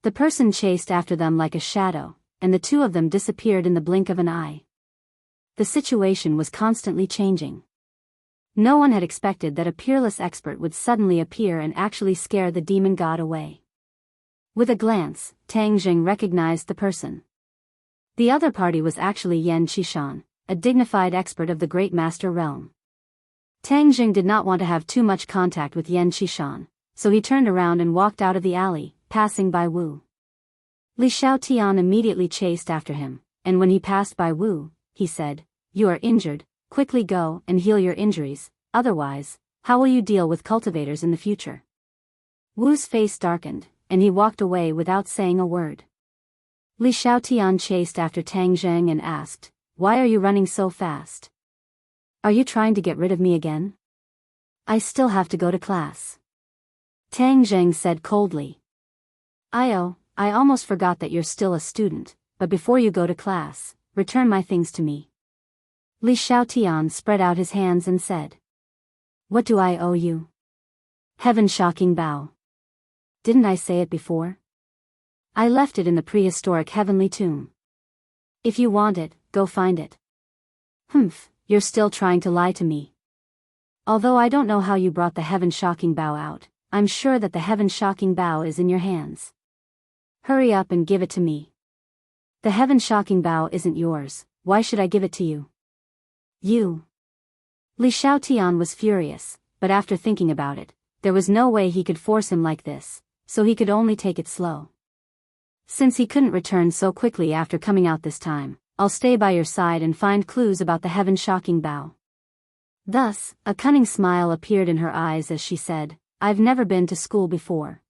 The person chased after them like a shadow, and the 2 of them disappeared in the blink of an eye. The situation was constantly changing. No one had expected that a peerless expert would suddenly appear and actually scare the demon god away. With a glance, Tang Jing recognized the person. The other party was actually Yan Qishan, a dignified expert of the Great Master Realm. Tang Jing did not want to have too much contact with Yan Qishan, so he turned around and walked out of the alley, passing by Wu. Li Xiaotian immediately chased after him, and when he passed by Wu, he said, "You are injured, quickly go and heal your injuries, otherwise, how will you deal with cultivators in the future?" Wu's face darkened, and he walked away without saying a word. Li Xiaotian chased after Tang Zheng and asked, "Why are you running so fast? Are you trying to get rid of me again?" "I still have to go to class." Tang Zheng said coldly. I almost forgot that you're still a student, but before you go to class, return my things to me." Li Xiaotian spread out his hands and said, "What do I owe you?" Heaven-shocking bow. Didn't I say it before? I left it in the prehistoric heavenly tomb. If you want it, go find it. Humph, you're still trying to lie to me. Although I don't know how you brought the heaven-shocking bow out, I'm sure that the heaven-shocking bow is in your hands. Hurry up and give it to me. The heaven-shocking bow isn't yours, why should I give it to you? You. Li Xiaotian was furious, but after thinking about it, there was no way he could force him like this, so he could only take it slow. "Since he couldn't return so quickly after coming out this time, I'll stay by your side and find clues about the heaven-shocking bow." Thus, a cunning smile appeared in her eyes as she said, "I've never been to school before.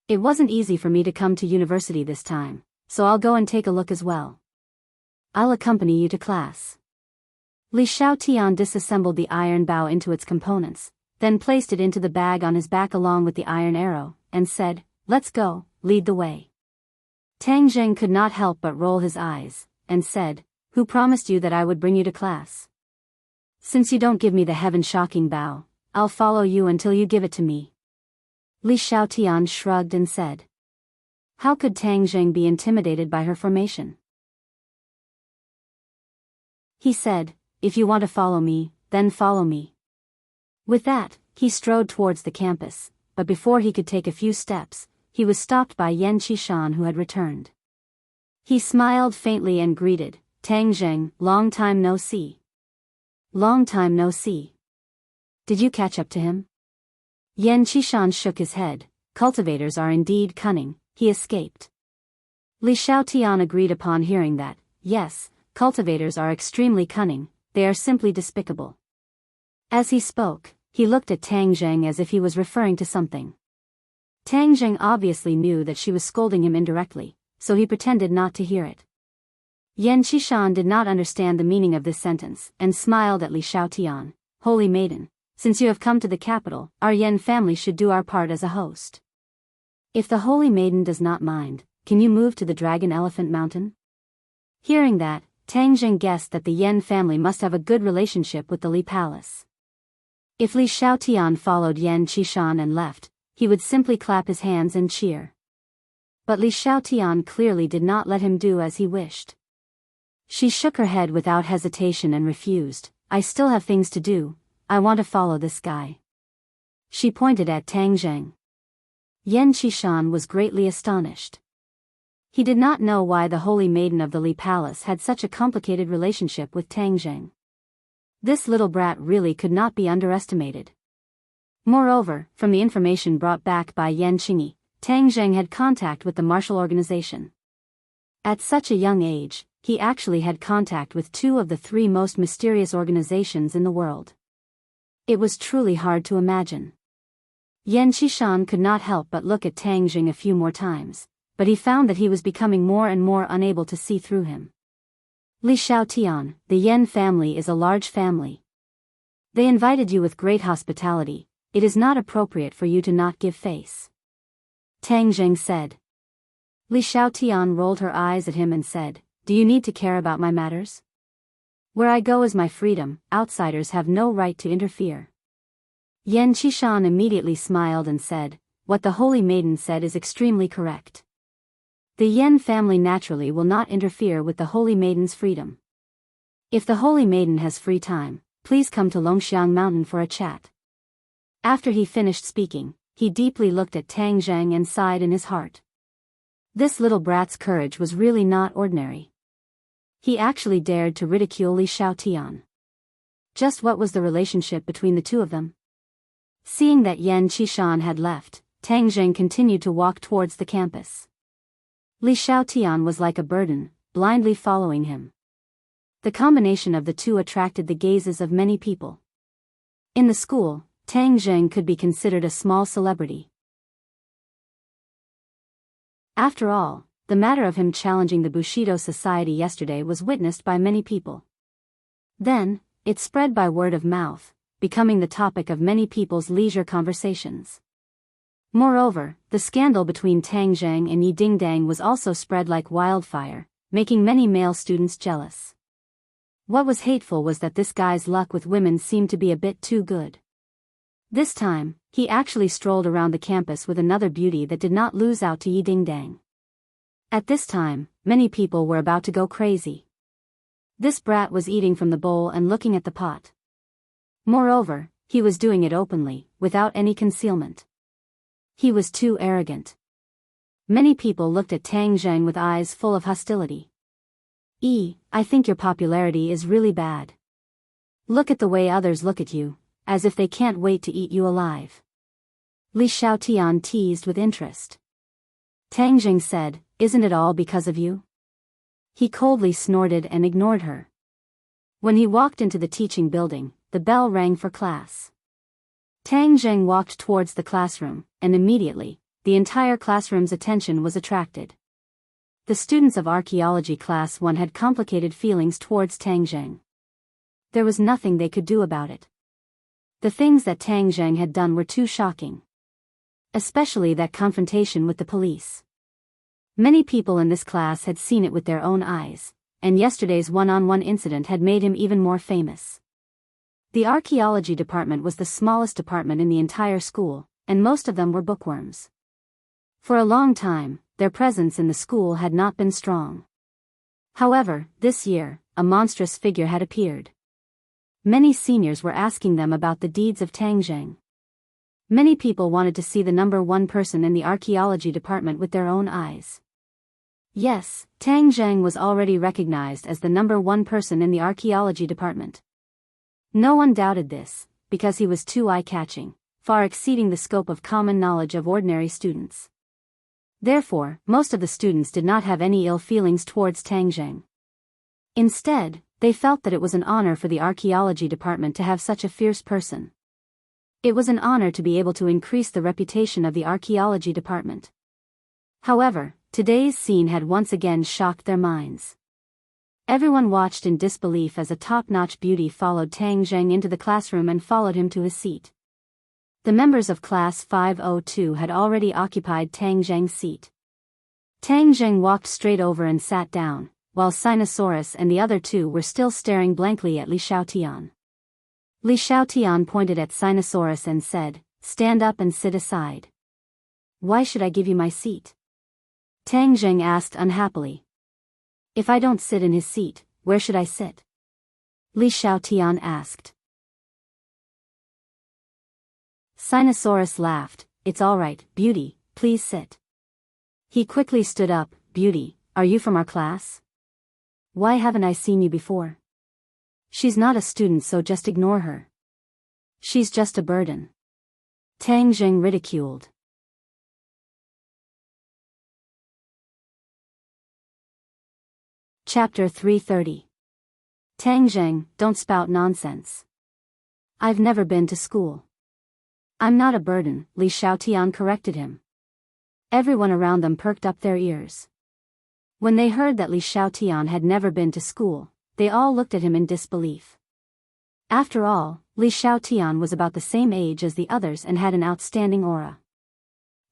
It wasn't easy for me to come to university this time, so I'll go and take a look as well. I'll accompany you to class." Li Xiaotian disassembled the iron bow into its components, then placed it into the bag on his back along with the iron arrow, and said, "Let's go, lead the way." Tang Zheng could not help but roll his eyes, and said, "Who promised you that I would bring you to class? Since you don't give me the heaven-shocking bow, I'll follow you until you give it to me." Li Xiaotian shrugged and said. How could Tang Zheng be intimidated by her formation? He said, "If you want to follow me, then follow me." With that, he strode towards the campus, but before he could take a few steps, he was stopped by Yan Qishan, who had returned. He smiled faintly and greeted, "Tang Zheng, long time no see." "Long time no see. Did you catch up to him?" Yan Qishan shook his head. "Cultivators are indeed cunning," he escaped. Li Xiaotian agreed upon hearing that. "Yes, cultivators are extremely cunning, they are simply despicable." As he spoke, he looked at Tang Zheng as if he was referring to something. Tang Zheng obviously knew that she was scolding him indirectly, so he pretended not to hear it. Yan Qishan did not understand the meaning of this sentence, and smiled at Li Xiaotian. "Holy maiden, since you have come to the capital, our Yan family should do our part as a host. If the holy maiden does not mind, can you move to the Dragon Elephant Mountain?" Hearing that, Tang Zheng guessed that the Yan family must have a good relationship with the Li Palace. If Li Xiaotian followed Yan Qishan and left, he would simply clap his hands and cheer. But Li Xiaotian clearly did not let him do as he wished. She shook her head without hesitation and refused. "I still have things to do, I want to follow this guy." She pointed at Tang Zheng. Yan Qishan was greatly astonished. He did not know why the holy maiden of the Li Palace had such a complicated relationship with Tang Zheng. This little brat really could not be underestimated. Moreover, from the information brought back by Yan Qingyi, Tang Zheng had contact with the martial organization. At such a young age, he actually had contact with two of the three most mysterious organizations in the world. It was truly hard to imagine. Yan Qishan could not help but look at Tang Zheng a few more times, but he found that he was becoming more and more unable to see through him. "Li Xiaotian, the Yan family is a large family. They invited you with great hospitality, it is not appropriate for you to not give face," Tang Zheng said. Li Xiaotian rolled her eyes at him and said, "Do you need to care about my matters? Where I go is my freedom, outsiders have no right to interfere." Yan Qishan immediately smiled and said, "What the holy maiden said is extremely correct. The Yan family naturally will not interfere with the holy maiden's freedom. If the holy maiden has free time, please come to Longxiang Mountain for a chat." After he finished speaking, he deeply looked at Tang Zheng and sighed in his heart. This little brat's courage was really not ordinary. He actually dared to ridicule Li Xiaotian. Just what was the relationship between the two of them? Seeing that Yan Qishan had left, Tang Zheng continued to walk towards the campus. Li Xiaotian was like a burden, blindly following him. The combination of the two attracted the gazes of many people. In the school, Tang Zheng could be considered a small celebrity. After all, the matter of him challenging the Bushido Society yesterday was witnessed by many people. Then, it spread by word of mouth, becoming the topic of many people's leisure conversations. Moreover, the scandal between Tang Zheng and Yi Dingdang was also spread like wildfire, making many male students jealous. What was hateful was that this guy's luck with women seemed to be a bit too good. This time, he actually strolled around the campus with another beauty that did not lose out to Yi Dingdang. At this time, many people were about to go crazy. This brat was eating from the bowl and looking at the pot. Moreover, he was doing it openly, without any concealment. He was too arrogant. Many people looked at Tang Zheng with eyes full of hostility. I think your popularity is really bad. Look at the way others look at you, as if they can't wait to eat you alive." Li Xiaotian teased with interest. Tang Zheng said, "Isn't it all because of you?" He coldly snorted and ignored her. When he walked into the teaching building, the bell rang for class. Tang Zheng walked towards the classroom, and immediately, the entire classroom's attention was attracted. The students of Archaeology Class 1 had complicated feelings towards Tang Zheng. There was nothing they could do about it. The things that Tang Zheng had done were too shocking. Especially that confrontation with the police. Many people in this class had seen it with their own eyes, and yesterday's one-on-one incident had made him even more famous. The archaeology department was the smallest department in the entire school, and most of them were bookworms. For a long time, their presence in the school had not been strong. However, this year, a monstrous figure had appeared. Many seniors were asking them about the deeds of Tang Zheng. Many people wanted to see the number one person in the archaeology department with their own eyes. Yes, Tang Zheng was already recognized as the number one person in the archaeology department. No one doubted this, because he was too eye-catching, far exceeding the scope of common knowledge of ordinary students. Therefore, most of the students did not have any ill feelings towards Tang Zheng. Instead, they felt that it was an honor for the archaeology department to have such a fierce person. It was an honor to be able to increase the reputation of the archaeology department. However, today's scene had once again shocked their minds. Everyone watched in disbelief as a top-notch beauty followed Tang Zheng into the classroom and followed him to his seat. The members of Class 502 had already occupied Tang Zheng's seat. Tang Zheng walked straight over and sat down, while Sinosaurus and the other two were still staring blankly at Li Xiaotian. Li Xiaotian pointed at Sinosaurus and said, "Stand up and sit aside." "Why should I give you my seat?" Tang Zheng asked unhappily. "If I don't sit in his seat, where should I sit?" Li Xiaotian asked. Sinosaurus laughed. "It's all right, Beauty, please sit." He quickly stood up. "Beauty, are you from our class? Why haven't I seen you before?" "She's not a student, so just ignore her. She's just a burden." Tang Zheng ridiculed. Chapter 330. Tang Zheng, don't spout nonsense. I've never been to school. I'm not a burden, Li Xiaotian corrected him. Everyone around them perked up their ears. When they heard that Li Xiaotian had never been to school, they all looked at him in disbelief. After all, Li Xiaotian was about the same age as the others and had an outstanding aura.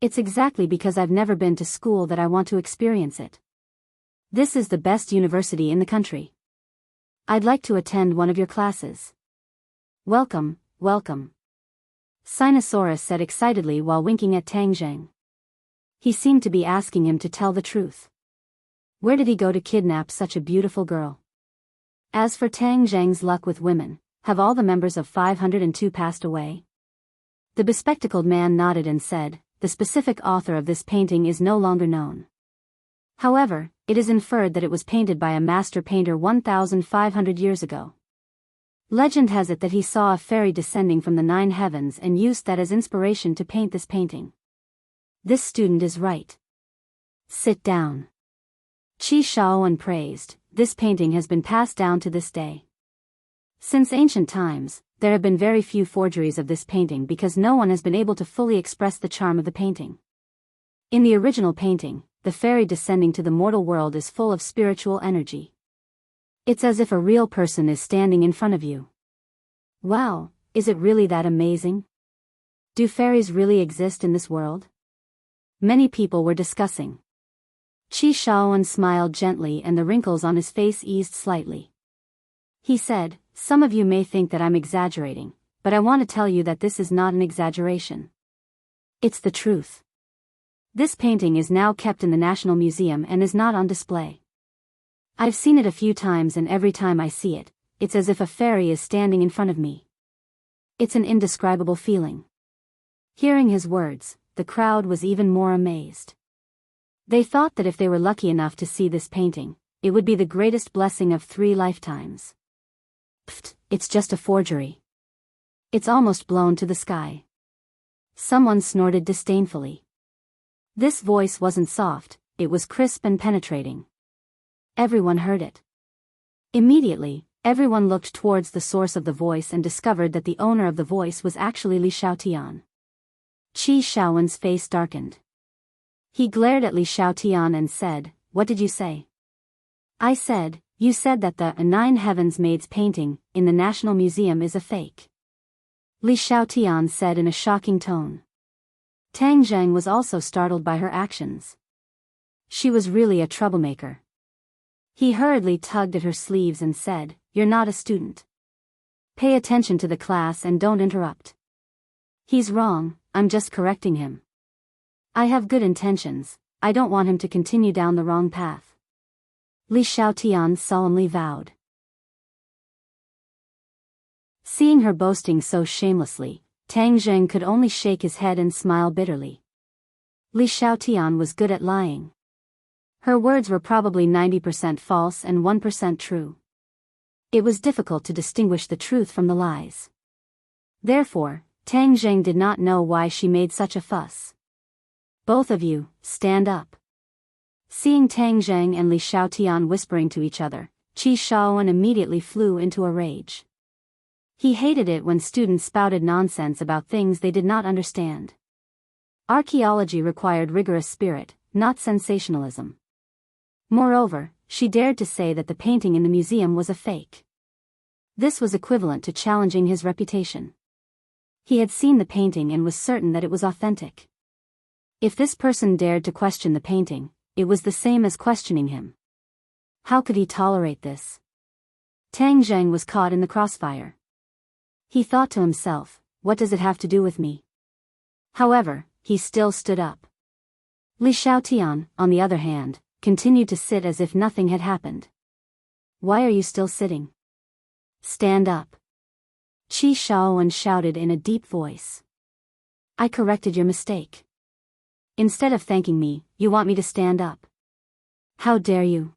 "It's exactly because I've never been to school that I want to experience it. This is the best university in the country. I'd like to attend one of your classes." "Welcome, welcome," Sinosaurus said excitedly while winking at Tang Zheng. He seemed to be asking him to tell the truth. Where did he go to kidnap such a beautiful girl? As for Tang Zheng's luck with women, have all the members of 502 passed away? The bespectacled man nodded and said, "The specific author of this painting is no longer known. However, it is inferred that it was painted by a master painter 1,500 years ago. Legend has it that he saw a fairy descending from the 9 heavens and used that as inspiration to paint this painting. This student is right. Sit down." Qi Shaoan praised, "This painting has been passed down to this day. Since ancient times, there have been very few forgeries of this painting because no one has been able to fully express the charm of the painting. In the original painting, the fairy descending to the mortal world is full of spiritual energy. It's as if a real person is standing in front of you. Wow, is it really that amazing? Do fairies really exist in this world?" Many people were discussing. Qi Shaoan smiled gently and the wrinkles on his face eased slightly. He said, "Some of you may think that I'm exaggerating, but I want to tell you that this is not an exaggeration. It's the truth. This painting is now kept in the National Museum and is not on display. I've seen it a few times and every time I see it, it's as if a fairy is standing in front of me. It's an indescribable feeling." Hearing his words, the crowd was even more amazed. They thought that if they were lucky enough to see this painting, it would be the greatest blessing of 3 lifetimes. "Pfft, it's just a forgery. It's almost blown to the sky." Someone snorted disdainfully. This voice wasn't soft, it was crisp and penetrating. Everyone heard it. Immediately, everyone looked towards the source of the voice and discovered that the owner of the voice was actually Li Xiaotian. Qi Shaoan's face darkened. He glared at Li Xiaotian and said, "What did you say?" "I said, you said that the 9 Heavens Maids painting in the National Museum is a fake," Li Xiaotian said in a shocking tone. Tang Zheng was also startled by her actions. She was really a troublemaker. He hurriedly tugged at her sleeves and said, "You're not a student. Pay attention to the class and don't interrupt." "He's wrong, I'm just correcting him. I have good intentions, I don't want him to continue down the wrong path," Li Xiaotian solemnly vowed. Seeing her boasting so shamelessly, Tang Zheng could only shake his head and smile bitterly. Li Xiaotian was good at lying. Her words were probably 90% false and 1% true. It was difficult to distinguish the truth from the lies. Therefore, Tang Zheng did not know why she made such a fuss. Both of you, stand up. Seeing Tang Zheng and Li Xiaotian whispering to each other, Qi Shaoan immediately flew into a rage. He hated it when students spouted nonsense about things they did not understand. Archaeology required rigorous spirit, not sensationalism. Moreover, she dared to say that the painting in the museum was a fake. This was equivalent to challenging his reputation. He had seen the painting and was certain that it was authentic. If this person dared to question the painting, it was the same as questioning him. How could he tolerate this? Tang Zheng was caught in the crossfire. He thought to himself, what does it have to do with me? However, he still stood up. Li Xiaotian, on the other hand, continued to sit as if nothing had happened. Why are you still sitting? Stand up. Qi Shaoan shouted in a deep voice. I corrected your mistake. Instead of thanking me, you want me to stand up. How dare you?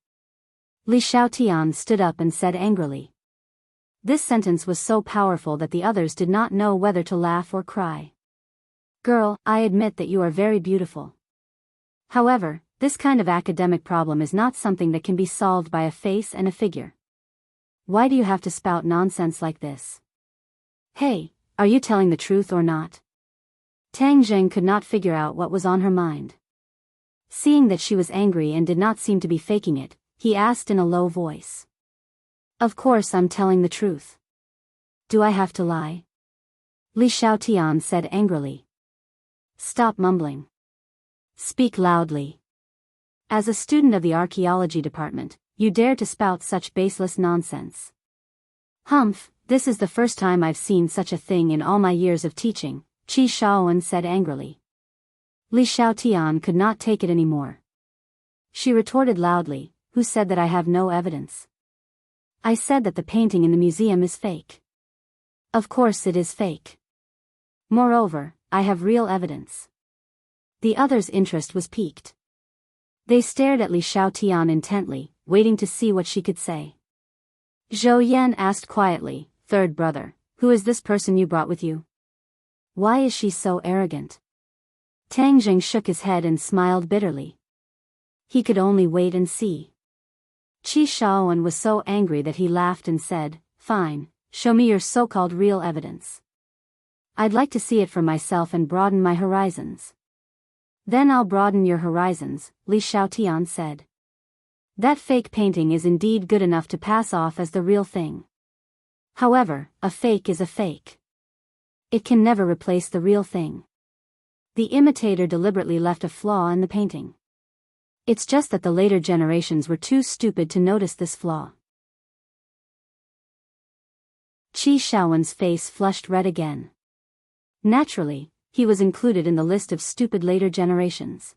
Li Xiaotian stood up and said angrily. This sentence was so powerful that the others did not know whether to laugh or cry. Girl, I admit that you are very beautiful. However, this kind of academic problem is not something that can be solved by a face and a figure. Why do you have to spout nonsense like this? Hey, are you telling the truth or not? Tang Zheng could not figure out what was on her mind. Seeing that she was angry and did not seem to be faking it, he asked in a low voice. Of course I'm telling the truth. Do I have to lie? Li Xiaotian said angrily. Stop mumbling. Speak loudly. As a student of the archaeology department, you dare to spout such baseless nonsense. Humph, this is the first time I've seen such a thing in all my years of teaching, Qi Shaoan said angrily. Li Xiaotian could not take it anymore. She retorted loudly, who said that I have no evidence? I said that the painting in the museum is fake. Of course it is fake. Moreover, I have real evidence. The others' interest was piqued. They stared at Li Xiaotian intently, waiting to see what she could say. Zhou Yan asked quietly, Third brother, who is this person you brought with you? Why is she so arrogant? Tang Zheng shook his head and smiled bitterly. He could only wait and see. Qi Shaoan was so angry that he laughed and said, Fine, show me your so-called real evidence. I'd like to see it for myself and broaden my horizons. Then I'll broaden your horizons, Li Xiaotian said. That fake painting is indeed good enough to pass off as the real thing. However, a fake is a fake. It can never replace the real thing. The imitator deliberately left a flaw in the painting. It's just that the later generations were too stupid to notice this flaw. Qi Shaoan's face flushed red again. Naturally, he was included in the list of stupid later generations.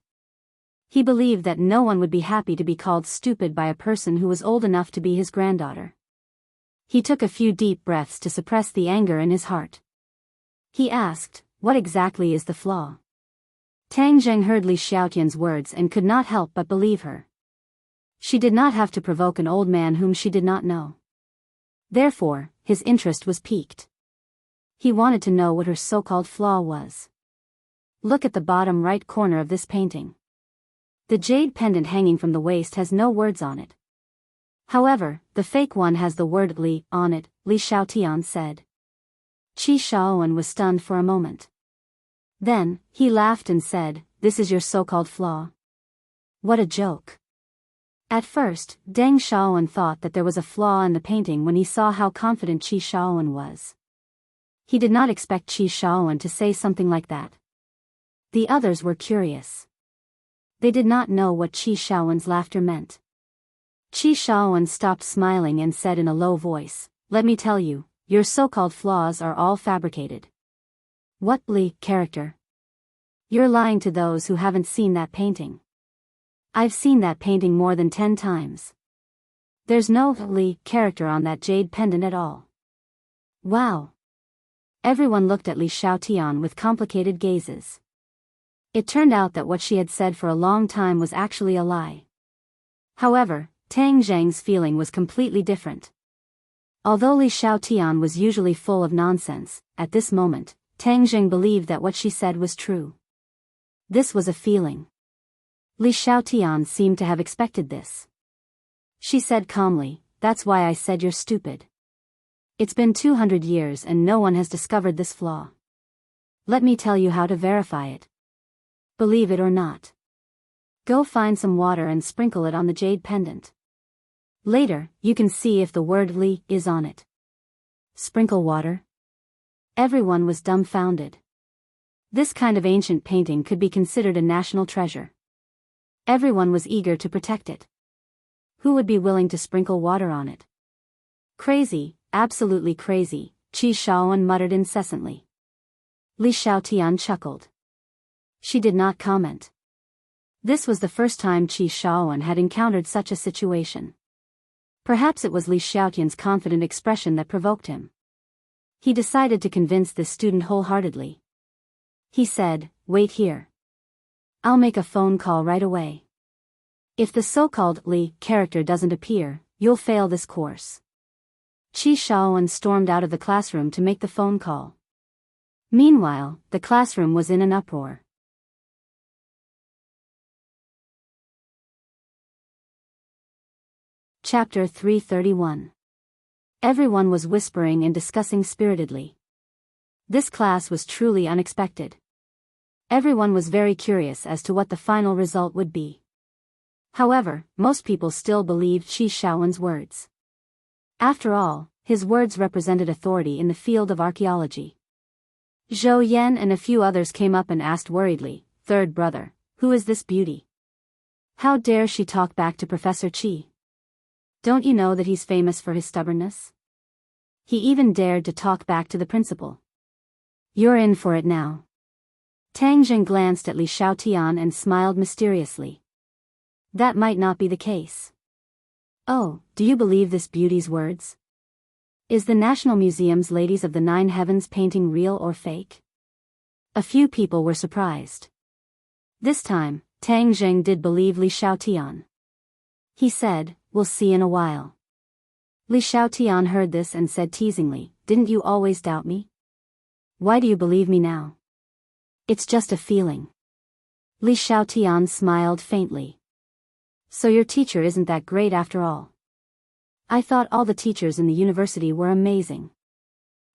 He believed that no one would be happy to be called stupid by a person who was old enough to be his granddaughter. He took a few deep breaths to suppress the anger in his heart. He asked, what exactly is the flaw? Tang Zheng heard Li Xiaotian's words and could not help but believe her. She did not have to provoke an old man whom she did not know. Therefore, his interest was piqued. He wanted to know what her so-called flaw was. Look at the bottom right corner of this painting. The jade pendant hanging from the waist has no words on it. However, the fake one has the word Li on it, Li Xiaotian said. Qi Shaoan was stunned for a moment. Then, he laughed and said, This is your so-called flaw. What a joke. At first, Deng Shaoan thought that there was a flaw in the painting when he saw how confident Qi Shaoan was. He did not expect Qi Shaoan to say something like that. The others were curious. They did not know what Qi Shaoan's laughter meant. Qi Shaoan stopped smiling and said in a low voice, Let me tell you, your so-called flaws are all fabricated. What Li character? You're lying to those who haven't seen that painting. I've seen that painting more than 10 times. There's no Li character on that jade pendant at all. Wow. Everyone looked at Li Xiaotian with complicated gazes. It turned out that what she had said for a long time was actually a lie. However, Tang Zheng's feeling was completely different. Although Li Xiaotian was usually full of nonsense, at this moment, Tang Zheng believed that what she said was true. This was a feeling. Li Xiaotian seemed to have expected this. She said calmly, "That's why I said you're stupid. It's been 200 years and no one has discovered this flaw. Let me tell you how to verify it. Believe it or not. Go find some water and sprinkle it on the jade pendant. Later, you can see if the word Li is on it." Sprinkle water? Everyone was dumbfounded. This kind of ancient painting could be considered a national treasure. Everyone was eager to protect it. Who would be willing to sprinkle water on it? Crazy, absolutely crazy, Qi Shaoan muttered incessantly. Li Xiaotian chuckled. She did not comment. This was the first time Qi Shaoan had encountered such a situation. Perhaps it was Li Xiaotian's confident expression that provoked him. He decided to convince this student wholeheartedly. He said, "Wait here. I'll make a phone call right away. If the so-called Li character doesn't appear, you'll fail this course." Qi Shaoan stormed out of the classroom to make the phone call. Meanwhile, the classroom was in an uproar. Chapter 331. Everyone was whispering and discussing spiritedly. This class was truly unexpected. Everyone was very curious as to what the final result would be. However, most people still believed Qi Shaoan's words. After all, his words represented authority in the field of archaeology. Zhou Yan and a few others came up and asked worriedly, "Third brother, who is this beauty? How dare she talk back to Professor Qi? Don't you know that he's famous for his stubbornness? He even dared to talk back to the principal. You're in for it now." Tang Zheng glanced at Li Xiaotian and smiled mysteriously. That might not be the case. "Oh, do you believe this beauty's words? Is the National Museum's Ladies of the Nine Heavens painting real or fake?" A few people were surprised. This time, Tang Zheng did believe Li Xiaotian. He said, "We'll see in a while." Li Xiaotian heard this and said teasingly, "Didn't you always doubt me? Why do you believe me now?" "It's just a feeling." Li Xiaotian smiled faintly. "So your teacher isn't that great after all? I thought all the teachers in the university were amazing.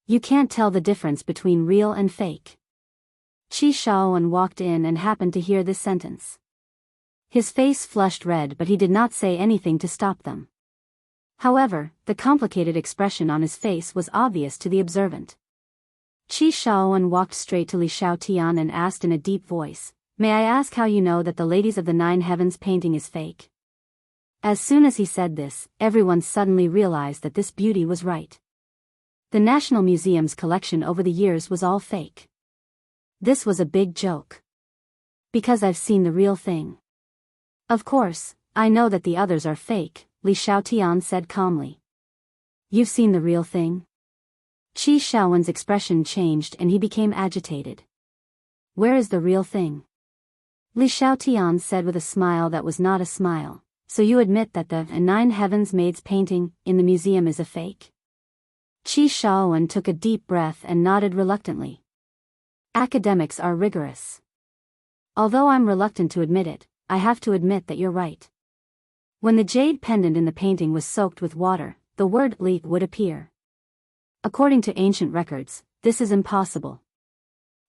You can't tell the difference between real and fake." Qi Shaoan walked in and happened to hear this sentence. His face flushed red, but he did not say anything to stop them. However, the complicated expression on his face was obvious to the observant. Qi Shaoan walked straight to Li Xiaotian and asked in a deep voice, "May I ask how you know that the Ladies of the Nine Heavens painting is fake?" As soon as he said this, everyone suddenly realized that this beauty was right. The National Museum's collection over the years was all fake. This was a big joke. "Because I've seen the real thing." "Of course, I know that the others are fake," Li Xiaotian said calmly. "You've seen the real thing?" Qi Shaoan's expression changed and he became agitated. "Where is the real thing?" Li Xiaotian said with a smile that was not a smile, "So you admit that the Nine Heavens Maids painting in the museum is a fake?" Qi Shaoan took a deep breath and nodded reluctantly. "Academics are rigorous. Although I'm reluctant to admit it, I have to admit that you're right. When the jade pendant in the painting was soaked with water, the word Li would appear. According to ancient records, this is impossible.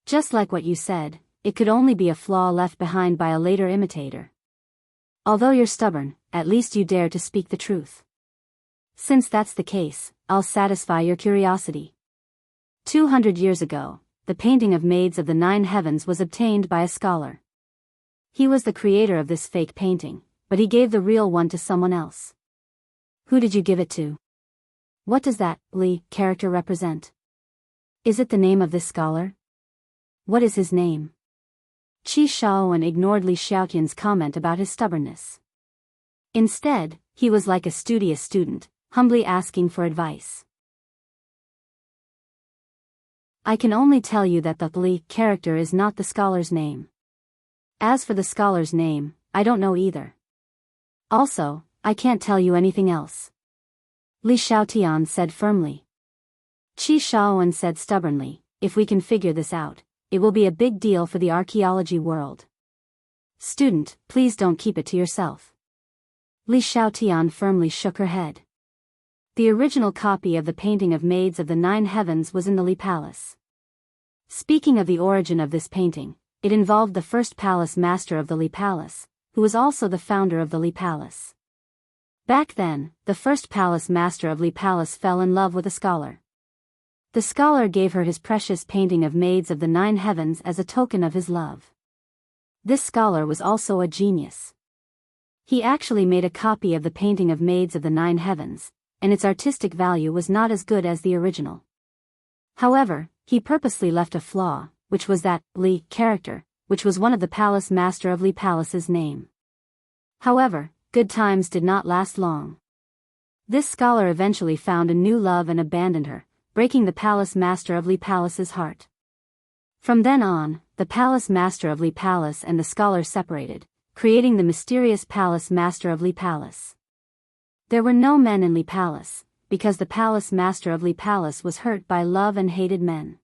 Just like what you said, it could only be a flaw left behind by a later imitator. Although you're stubborn, at least you dare to speak the truth. Since that's the case, I'll satisfy your curiosity. 200 years ago, the painting of Maids of the Nine Heavens was obtained by a scholar. He was the creator of this fake painting, but he gave the real one to someone else. Who did you give it to? What does that Li character represent? Is it the name of this scholar? What is his name?" Qi Shaoan ignored Li Xiaotian's comment about his stubbornness. Instead, he was like a studious student, humbly asking for advice. I can only tell you that the Li character is not the scholar's name. As for the scholar's name, I don't know either. Also, I can't tell you anything else. Li Xiaotian said firmly. Qi Shaowen said stubbornly, if we can figure this out, it will be a big deal for the archaeology world. Student, please don't keep it to yourself. Li Xiaotian firmly shook her head. The original copy of the painting of Maids of the Nine Heavens was in the Li Palace. Speaking of the origin of this painting, it involved the first palace master of the Li Palace, who was also the founder of the Li Palace. Back then, the first palace master of Li Palace fell in love with a scholar. The scholar gave her his precious painting of Maids of the Nine Heavens as a token of his love. This scholar was also a genius. He actually made a copy of the painting of Maids of the Nine Heavens, and its artistic value was not as good as the original. However, he purposely left a flaw, which was that Li character, which was one of the palace master of Li Palace's name. However, good times did not last long. This scholar eventually found a new love and abandoned her, breaking the palace master of Li Palace's heart. From then on, the palace master of Li Palace and the scholar separated, creating the mysterious palace master of Li Palace. There were no men in Li Palace, because the palace master of Li Palace was hurt by love and hated men.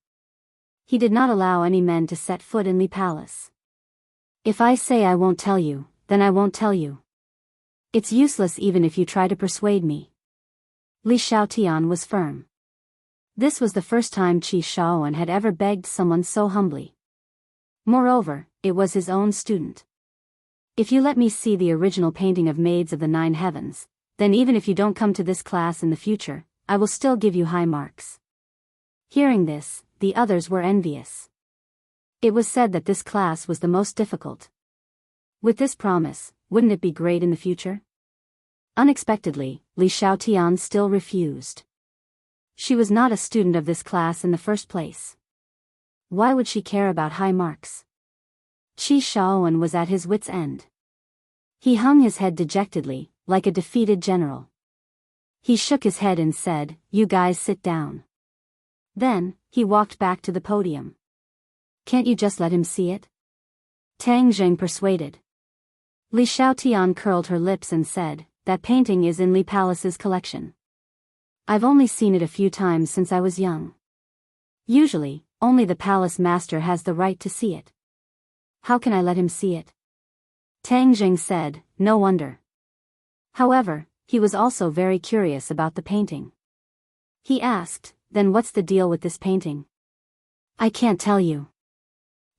He did not allow any men to set foot in Li Palace. If I say I won't tell you, then I won't tell you. It's useless even if you try to persuade me. Li Xiaotian was firm. This was the first time Qi Shaowen had ever begged someone so humbly. Moreover, it was his own student. If you let me see the original painting of Maids of the Nine Heavens, then even if you don't come to this class in the future, I will still give you high marks. Hearing this, the others were envious. It was said that this class was the most difficult. With this promise, wouldn't it be great in the future? Unexpectedly, Li Xiaotian still refused. She was not a student of this class in the first place. Why would she care about high marks? Qi Shaowen was at his wit's end. He hung his head dejectedly, like a defeated general. He shook his head and said, "You guys sit down." Then, he walked back to the podium. "Can't you just let him see it?" Tang Zheng persuaded. Li Xiaotian curled her lips and said, "That painting is in Li Palace's collection. I've only seen it a few times since I was young. Usually, only the palace master has the right to see it. How can I let him see it?" Tang Zheng said, "No wonder." However, he was also very curious about the painting. He asked, "Then what's the deal with this painting?" "I can't tell you."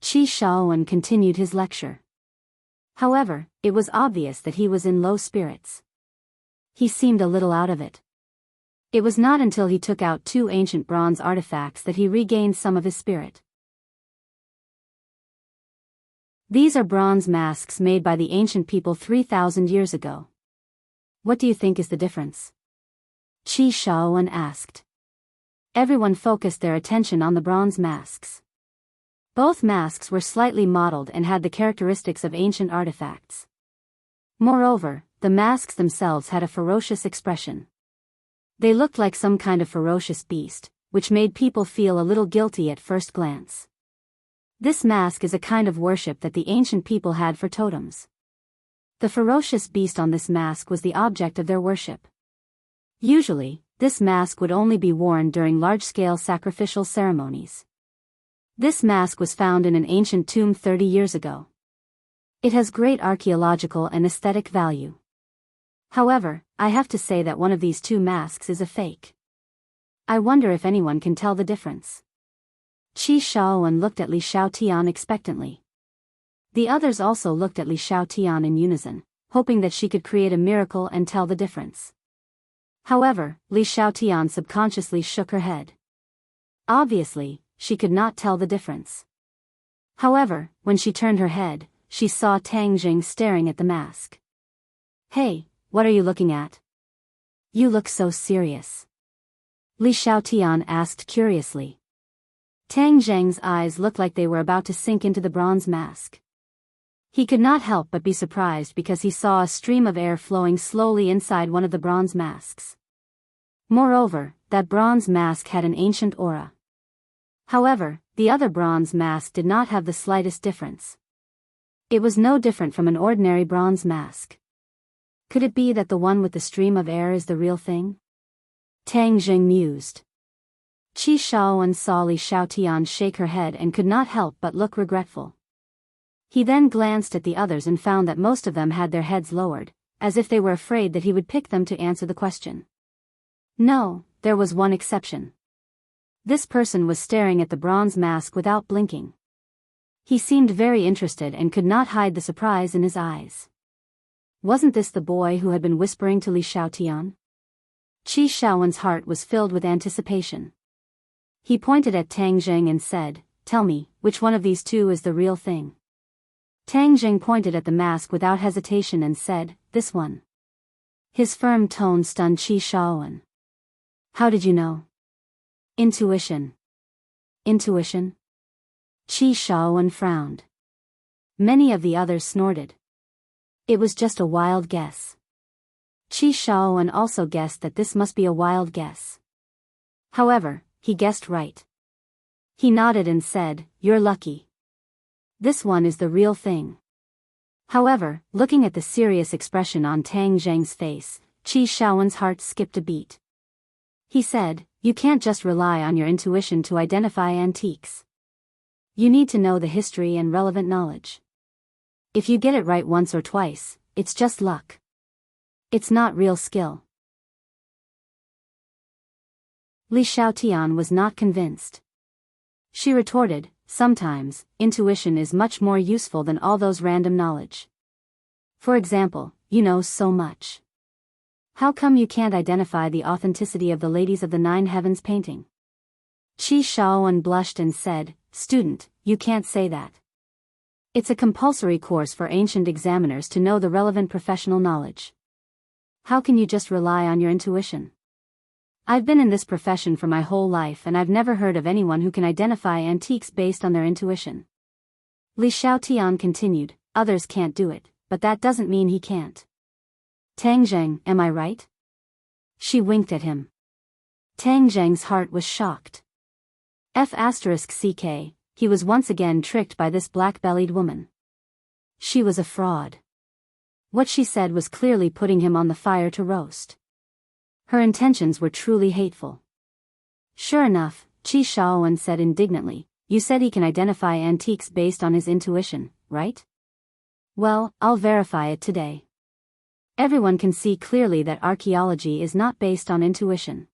Qi Shaowen continued his lecture. However, it was obvious that he was in low spirits. He seemed a little out of it. It was not until he took out 2 ancient bronze artifacts that he regained some of his spirit. These are bronze masks made by the ancient people 3,000 years ago. What do you think is the difference? Qi Shaowen asked. Everyone focused their attention on the bronze masks. Both masks were slightly modeled and had the characteristics of ancient artifacts. Moreover, the masks themselves had a ferocious expression. They looked like some kind of ferocious beast, which made people feel a little guilty at first glance. This mask is a kind of worship that the ancient people had for totems. The ferocious beast on this mask was the object of their worship. Usually, this mask would only be worn during large-scale sacrificial ceremonies. This mask was found in an ancient tomb 30 years ago. It has great archaeological and aesthetic value. However, I have to say that one of these 2 masks is a fake. I wonder if anyone can tell the difference. Qi Shaowen looked at Li Xiaotian expectantly. The others also looked at Li Xiaotian in unison, hoping that she could create a miracle and tell the difference. However, Li Xiaotian subconsciously shook her head. Obviously, she could not tell the difference. However, when she turned her head, she saw Tang Jing staring at the mask. "Hey, what are you looking at? You look so serious." Li Xiaotian asked curiously. Tang Zheng's eyes looked like they were about to sink into the bronze mask. He could not help but be surprised because he saw a stream of air flowing slowly inside one of the bronze masks. Moreover, that bronze mask had an ancient aura. However, the other bronze mask did not have the slightest difference. It was no different from an ordinary bronze mask. Could it be that the one with the stream of air is the real thing? Tang Jing mused. Qi Shaowen saw Li Xiaotian shake her head and could not help but look regretful. He then glanced at the others and found that most of them had their heads lowered, as if they were afraid that he would pick them to answer the question. No, there was one exception. This person was staring at the bronze mask without blinking. He seemed very interested and could not hide the surprise in his eyes. Wasn't this the boy who had been whispering to Li Xiaotian? Qi Shaowen's heart was filled with anticipation. He pointed at Tang Jing and said, "Tell me, which one of these two is the real thing?" Tang Jing pointed at the mask without hesitation and said, "This one." His firm tone stunned Qi Shaowen. "How did you know?" "Intuition." "Intuition?" Qi Shaowen frowned. Many of the others snorted. It was just a wild guess. Qi Shaowen also guessed that this must be a wild guess. However, he guessed right. He nodded and said, "You're lucky. This one is the real thing." However, looking at the serious expression on Tang Zheng's face, Qi Shaowen's heart skipped a beat. He said, "You can't just rely on your intuition to identify antiques. You need to know the history and relevant knowledge. If you get it right once or twice, it's just luck. It's not real skill." Li Xiaotian was not convinced. She retorted, "Sometimes, intuition is much more useful than all those random knowledge. For example, you know so much. How come you can't identify the authenticity of the Ladies of the Nine Heavens painting?" Qi Shaowen blushed and said, "Student, you can't say that. It's a compulsory course for ancient examiners to know the relevant professional knowledge. How can you just rely on your intuition? I've been in this profession for my whole life and I've never heard of anyone who can identify antiques based on their intuition." Li Xiaotian continued, "Others can't do it, but that doesn't mean he can't. Tang Zheng, am I right?" She winked at him. Tang Zheng's heart was shocked. *CK, he was once again tricked by this black-bellied woman. She was a fraud. What she said was clearly putting him on the fire to roast. Her intentions were truly hateful. "Sure enough," Qi Shaowen said indignantly, "you said he can identify antiques based on his intuition, right? Well, I'll verify it today. Everyone can see clearly that archaeology is not based on intuition.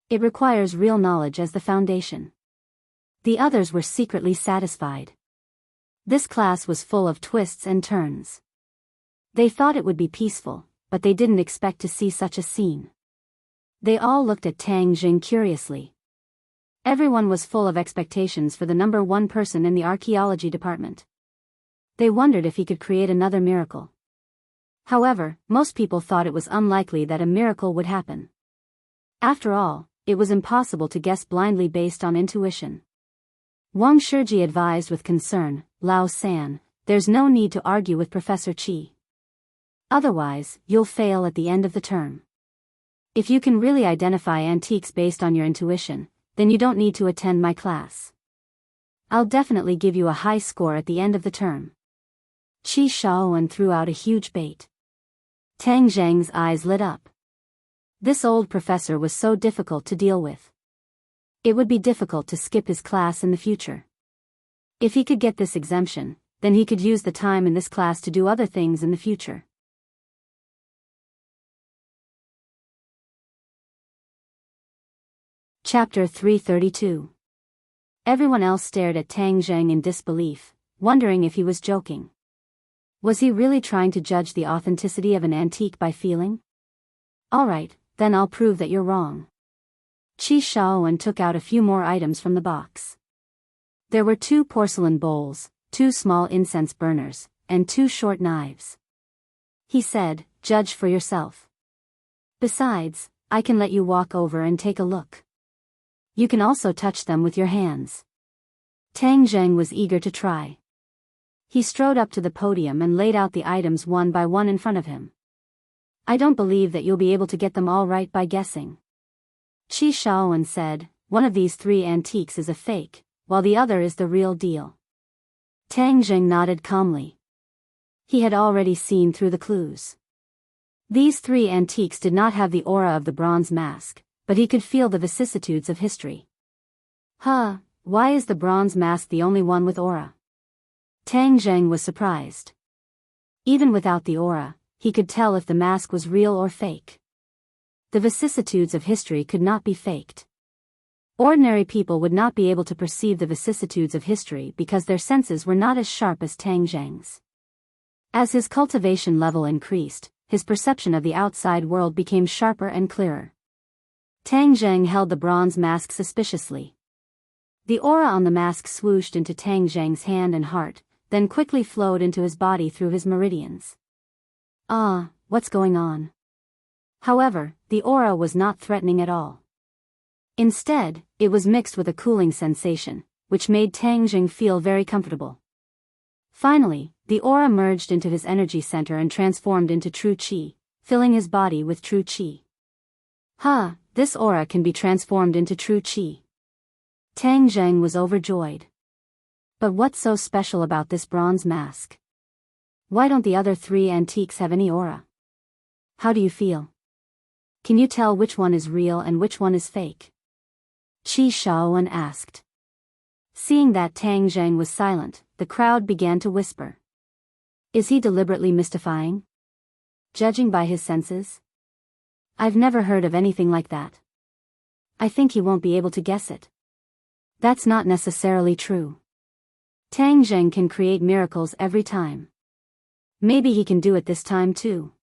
It requires real knowledge as the foundation." The others were secretly satisfied. This class was full of twists and turns. They thought it would be peaceful, but they didn't expect to see such a scene. They all looked at Tang Jing curiously. Everyone was full of expectations for the number one person in the archaeology department. They wondered if he could create another miracle. However, most people thought it was unlikely that a miracle would happen. After all, it was impossible to guess blindly based on intuition. Wang Shiji advised with concern, "Lao San, there's no need to argue with Professor Qi. Otherwise, you'll fail at the end of the term. If you can really identify antiques based on your intuition, then you don't need to attend my class. I'll definitely give you a high score at the end of the term." Qi Shaowen threw out a huge bait. Tang Zheng's eyes lit up. This old professor was so difficult to deal with. It would be difficult to skip his class in the future. If he could get this exemption, then he could use the time in this class to do other things in the future. Chapter 332. Everyone else stared at Tang Zheng in disbelief, wondering if he was joking. Was he really trying to judge the authenticity of an antique by feeling? "Alright, then I'll prove that you're wrong." Qi Shaowen took out a few more items from the box. There were 2 porcelain bowls, 2 small incense burners, and 2 short knives. He said, "Judge for yourself. Besides, I can let you walk over and take a look. You can also touch them with your hands." Tang Zheng was eager to try. He strode up to the podium and laid out the items one by one in front of him. "I don't believe that you'll be able to get them all right by guessing." Qi Shaowen said, one of these three antiques is a fake, while the other is the real deal. Tang Jing nodded calmly. He had already seen through the clues. These three antiques did not have the aura of the bronze mask, but he could feel the vicissitudes of history. Why is the bronze mask the only one with aura? Tang Jing was surprised. Even without the aura, he could tell if the mask was real or fake. The vicissitudes of history could not be faked. Ordinary people would not be able to perceive the vicissitudes of history because their senses were not as sharp as Tang Jing's. As his cultivation level increased, his perception of the outside world became sharper and clearer. Tang Jing held the bronze mask suspiciously. The aura on the mask swooshed into Tang Jing's hand and heart, then quickly flowed into his body through his meridians. What's going on? However, the aura was not threatening at all. Instead, it was mixed with a cooling sensation, which made Tang Jing feel very comfortable. Finally, the aura merged into his energy center and transformed into true qi, filling his body with true qi. This aura can be transformed into true qi. Tang Jing was overjoyed. But what's so special about this bronze mask? Why don't the other three antiques have any aura? How do you feel? Can you tell which one is real and which one is fake? Qi Shaowen asked. Seeing that Tang Jing was silent, the crowd began to whisper. Is he deliberately mystifying? Judging by his senses? I've never heard of anything like that. I think he won't be able to guess it. That's not necessarily true. Tang Jing can create miracles every time. Maybe he can do it this time too.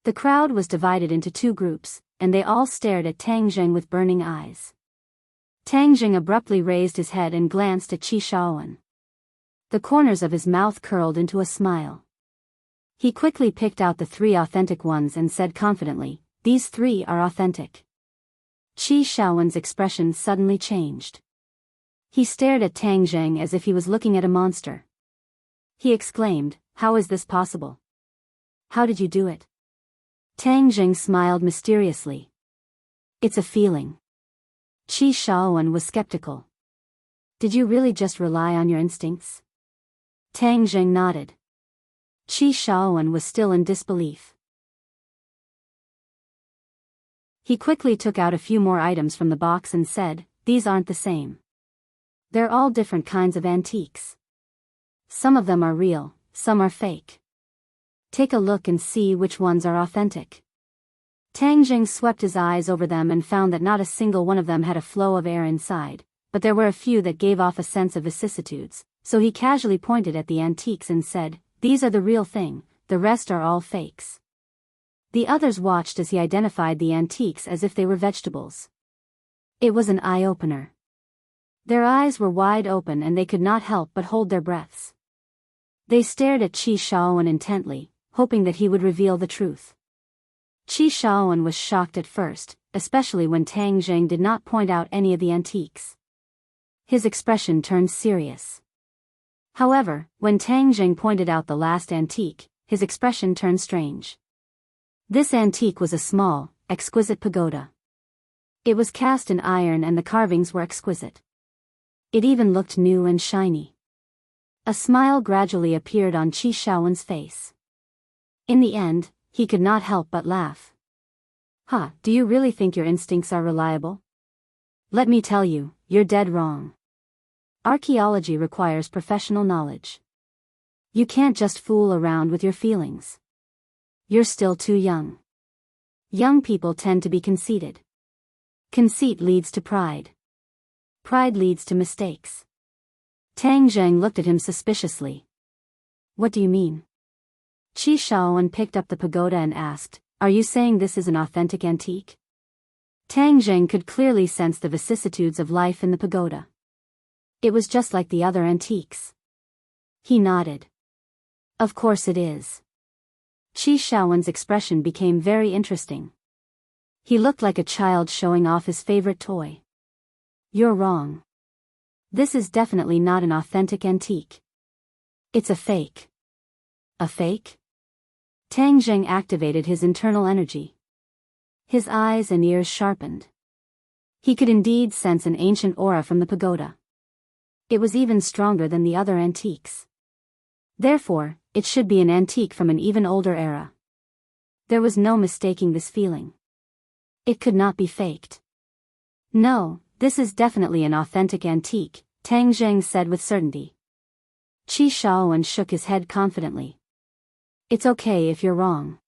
The crowd was divided into two groups, and they all stared at Tang Jing with burning eyes. Tang Jing abruptly raised his head and glanced at Qi Shaowen. The corners of his mouth curled into a smile. He quickly picked out the three authentic ones and said confidently, "These three are authentic." Qi Shaowen's expression suddenly changed. He stared at Tang Jing as if he was looking at a monster. He exclaimed, "How is this possible? How did you do it?" Tang Jing smiled mysteriously. "It's a feeling." Qi Shaowen was skeptical. "Did you really just rely on your instincts?" Tang Jing nodded. Qi Shaowen was still in disbelief. He quickly took out a few more items from the box and said, "These aren't the same. They're all different kinds of antiques. Some of them are real, some are fake. Take a look and see which ones are authentic." Tang Jing swept his eyes over them and found that not a single one of them had a flow of air inside, but there were a few that gave off a sense of vicissitudes, so he casually pointed at the antiques and said, "These are the real thing, the rest are all fakes." The others watched as he identified the antiques as if they were vegetables. It was an eye-opener. Their eyes were wide open and they could not help but hold their breaths. They stared at Qi Shaowen intently, hoping that he would reveal the truth. Qi Shaowen was shocked at first, especially when Tang Jing did not point out any of the antiques. His expression turned serious. However, when Tang Jing pointed out the last antique, his expression turned strange. This antique was a small, exquisite pagoda. It was cast in iron and the carvings were exquisite. It even looked new and shiny. A smile gradually appeared on Qi Shaowen's face. In the end, he could not help but laugh. Do you really think your instincts are reliable? Let me tell you, you're dead wrong. Archaeology requires professional knowledge. You can't just fool around with your feelings. You're still too young. Young people tend to be conceited. Conceit leads to pride. Pride leads to mistakes. Tang Jing looked at him suspiciously. What do you mean? Qi Shaowen picked up the pagoda and asked, "Are you saying this is an authentic antique?" Tang Jing could clearly sense the vicissitudes of life in the pagoda. It was just like the other antiques. He nodded. Of course it is. Qi Shaowen's expression became very interesting. He looked like a child showing off his favorite toy. You're wrong. This is definitely not an authentic antique. It's a fake. A fake? Tang Jing activated his internal energy. His eyes and ears sharpened. He could indeed sense an ancient aura from the pagoda. It was even stronger than the other antiques. Therefore, it should be an antique from an even older era. There was no mistaking this feeling. It could not be faked. No, this is definitely an authentic antique, Tang Zheng said with certainty. Qi Shaowen shook his head confidently. It's okay if you're wrong.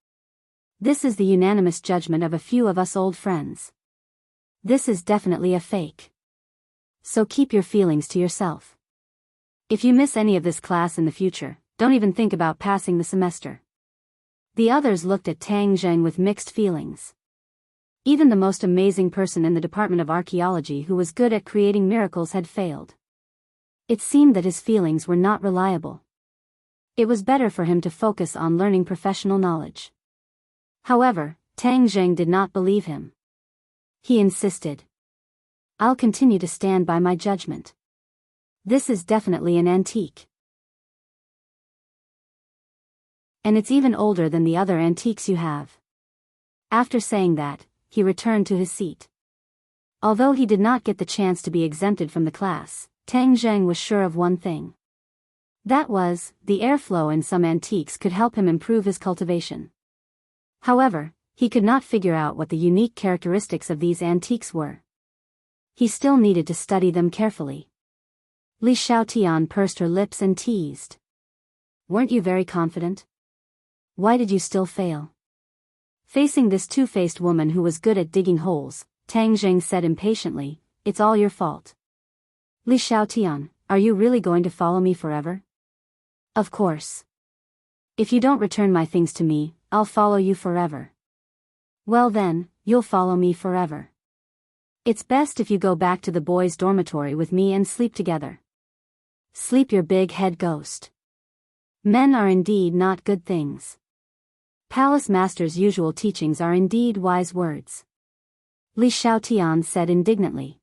This is the unanimous judgment of a few of us old friends. This is definitely a fake. So keep your feelings to yourself. If you miss any of this class in the future, don't even think about passing the semester. The others looked at Tang Zheng with mixed feelings. Even the most amazing person in the Department of Archaeology who was good at creating miracles had failed. It seemed that his feelings were not reliable. It was better for him to focus on learning professional knowledge. However, Tang Zheng did not believe him. He insisted. I'll continue to stand by my judgment. This is definitely an antique. And it's even older than the other antiques you have. After saying that, he returned to his seat. Although he did not get the chance to be exempted from the class, Tang Zheng was sure of one thing. That was, the airflow in some antiques could help him improve his cultivation. However, he could not figure out what the unique characteristics of these antiques were. He still needed to study them carefully. Li Xiaotian pursed her lips and teased. Weren't you very confident? Why did you still fail? Facing this two-faced woman who was good at digging holes, Tang Zheng said impatiently, it's all your fault. Li Xiaotian, are you really going to follow me forever? Of course. If you don't return my things to me, I'll follow you forever. Well then, you'll follow me forever. It's best if you go back to the boys' dormitory with me and sleep together. Sleep your big head ghost. Men are indeed not good things. Palace Master's usual teachings are indeed wise words. Li Xiaotian said indignantly.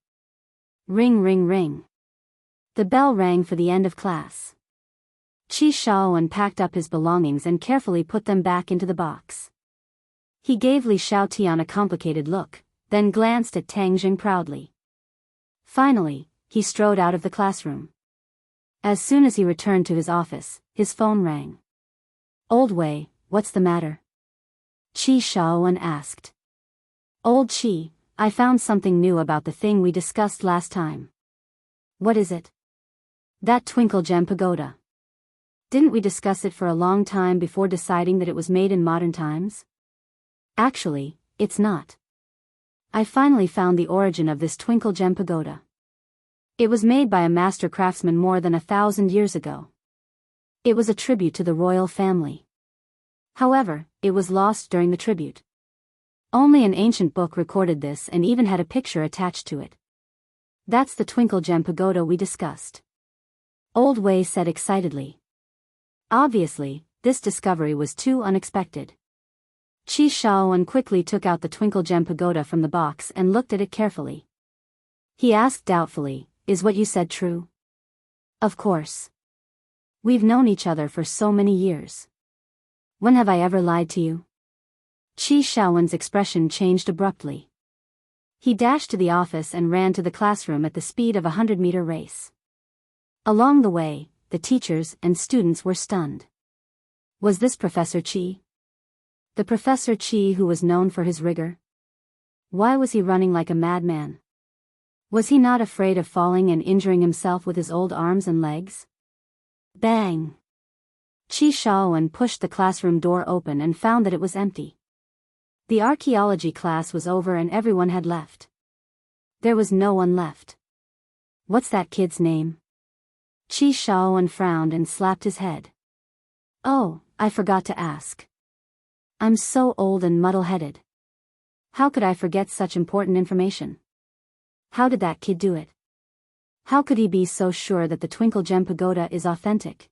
Ring ring ring. The bell rang for the end of class. Qi Shaowen packed up his belongings and carefully put them back into the box. He gave Li Xiaotian a complicated look, then glanced at Tang Zheng proudly. Finally, he strode out of the classroom. As soon as he returned to his office, his phone rang. Old Wei, what's the matter? Qi Shaowen asked. Old Qi, I found something new about the thing we discussed last time. What is it? That twinkle gem pagoda. Didn't we discuss it for a long time before deciding that it was made in modern times? Actually, it's not. I finally found the origin of this twinkle gem pagoda. It was made by a master craftsman more than 1,000 years ago. It was a tribute to the royal family. However, it was lost during the tribute. Only an ancient book recorded this and even had a picture attached to it. That's the twinkle gem pagoda we discussed. Old Wei said excitedly. Obviously, this discovery was too unexpected. Qi Shaowen quickly took out the twinkle gem pagoda from the box and looked at it carefully. He asked doubtfully, is what you said true? Of course. We've known each other for so many years. When have I ever lied to you? Qi Shaowen's expression changed abruptly. He dashed to the office and ran to the classroom at the speed of a 100-meter race. Along the way, the teachers and students were stunned. Was this Professor Qi? The Professor Qi who was known for his rigor? Why was he running like a madman? Was he not afraid of falling and injuring himself with his old arms and legs? Bang! Qi Shaowen pushed the classroom door open and found that it was empty. The archaeology class was over and everyone had left. There was no one left. What's that kid's name? Qi Shaowen frowned and slapped his head. Oh, I forgot to ask. I'm so old and muddle-headed. How could I forget such important information? How did that kid do it? How could he be so sure that the Twinkle Gem Pagoda is authentic?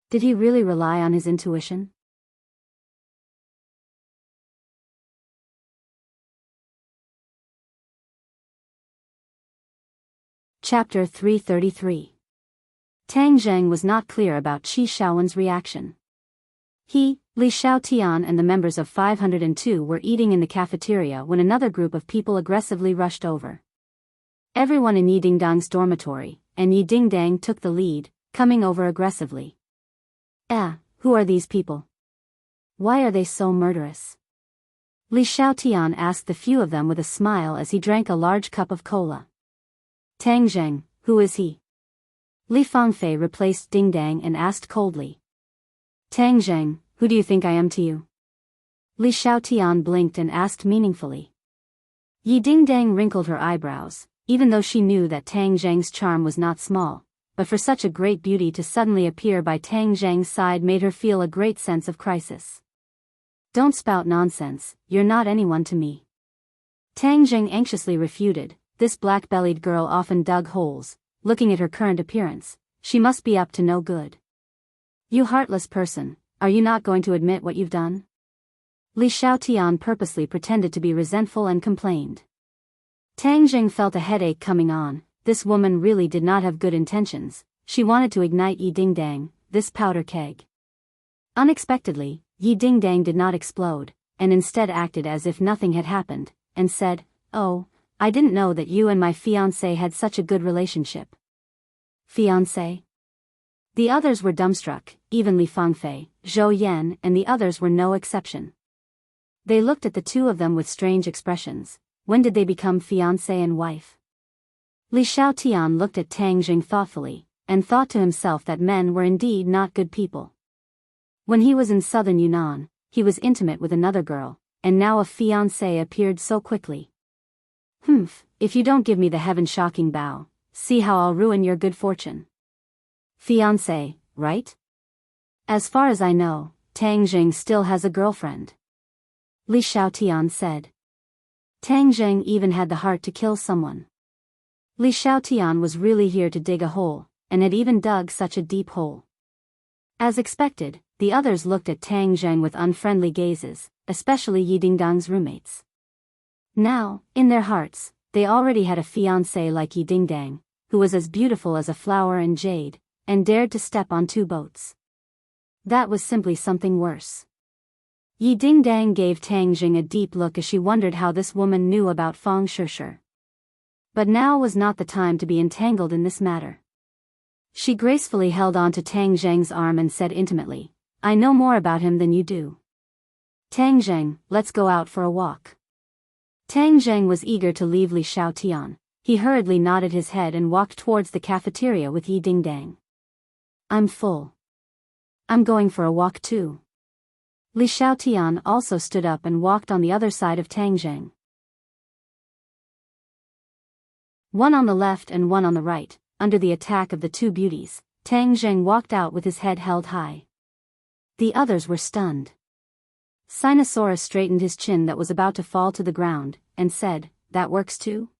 Did he really rely on his intuition? Chapter 333. Tang Zheng was not clear about Qi Shaowen's reaction. He, Li Xiaotian and the members of 502 were eating in the cafeteria when another group of people aggressively rushed over. everyone in Yi Dingdang's dormitory, and Yi Dingdang took the lead, coming over aggressively. Who are these people? Why are they so murderous? Li Xiaotian asked the few of them with a smile as he drank a large cup of cola. Tang Zheng, who is he? Li Fangfei replaced Dingdang and asked coldly. Tang Zheng, who do you think I am to you? Li Xiaotian blinked and asked meaningfully. Yi Dingdang wrinkled her eyebrows, even though she knew that Tang Zheng's charm was not small, but for such a great beauty to suddenly appear by Tang Zheng's side made her feel a great sense of crisis. Don't spout nonsense, you're not anyone to me. Tang Zheng anxiously refuted. This black-bellied girl often dug holes. Looking at her current appearance, she must be up to no good. You heartless person, are you not going to admit what you've done? Li Xiaotian purposely pretended to be resentful and complained. Tang Zheng felt a headache coming on. This woman really did not have good intentions. She wanted to ignite Yi Dingdang, this powder keg. Unexpectedly, Yi Dingdang did not explode, and instead acted as if nothing had happened, and said, "Oh, I didn't know that you and my fiancé had such a good relationship." Fiancé? The others were dumbstruck, even Li Fangfei, Zhou Yan, and the others were no exception. They looked at the two of them with strange expressions. When did they become fiancé and wife? Li Xiaotian looked at Tang Zheng thoughtfully, and thought to himself that men were indeed not good people. When he was in southern Yunnan, he was intimate with another girl, and now a fiancé appeared so quickly. If you don't give me the heaven-shocking bow, see how I'll ruin your good fortune. Fiancé, right? As far as I know, Tang Zheng still has a girlfriend. Li Xiaotian said. Tang Zheng even had the heart to kill someone. Li Xiaotian was really here to dig a hole, and had even dug such a deep hole. As expected, the others looked at Tang Zheng with unfriendly gazes, especially Yi Dingdang's roommates. Now, in their hearts, they already had a fiancé like Yi Dingdang, who was as beautiful as a flower and jade, and dared to step on two boats. That was simply something worse. Yi Dingdang gave Tang Zheng a deep look as she wondered how this woman knew about Fang Shishir. But now was not the time to be entangled in this matter. She gracefully held on to Tang Zheng's arm and said intimately, "I know more about him than you do. Tang Zheng, let's go out for a walk." Tang Zheng was eager to leave Li Xiaotian. He hurriedly nodded his head and walked towards the cafeteria with Yi Dingdang. "I'm full. I'm going for a walk too." Li Xiaotian also stood up and walked on the other side of Tang Zheng. One on the left and one on the right, under the attack of the two beauties, Tang Zheng walked out with his head held high. The others were stunned. Sinosaurus straightened his chin that was about to fall to the ground, and said, "That works too?"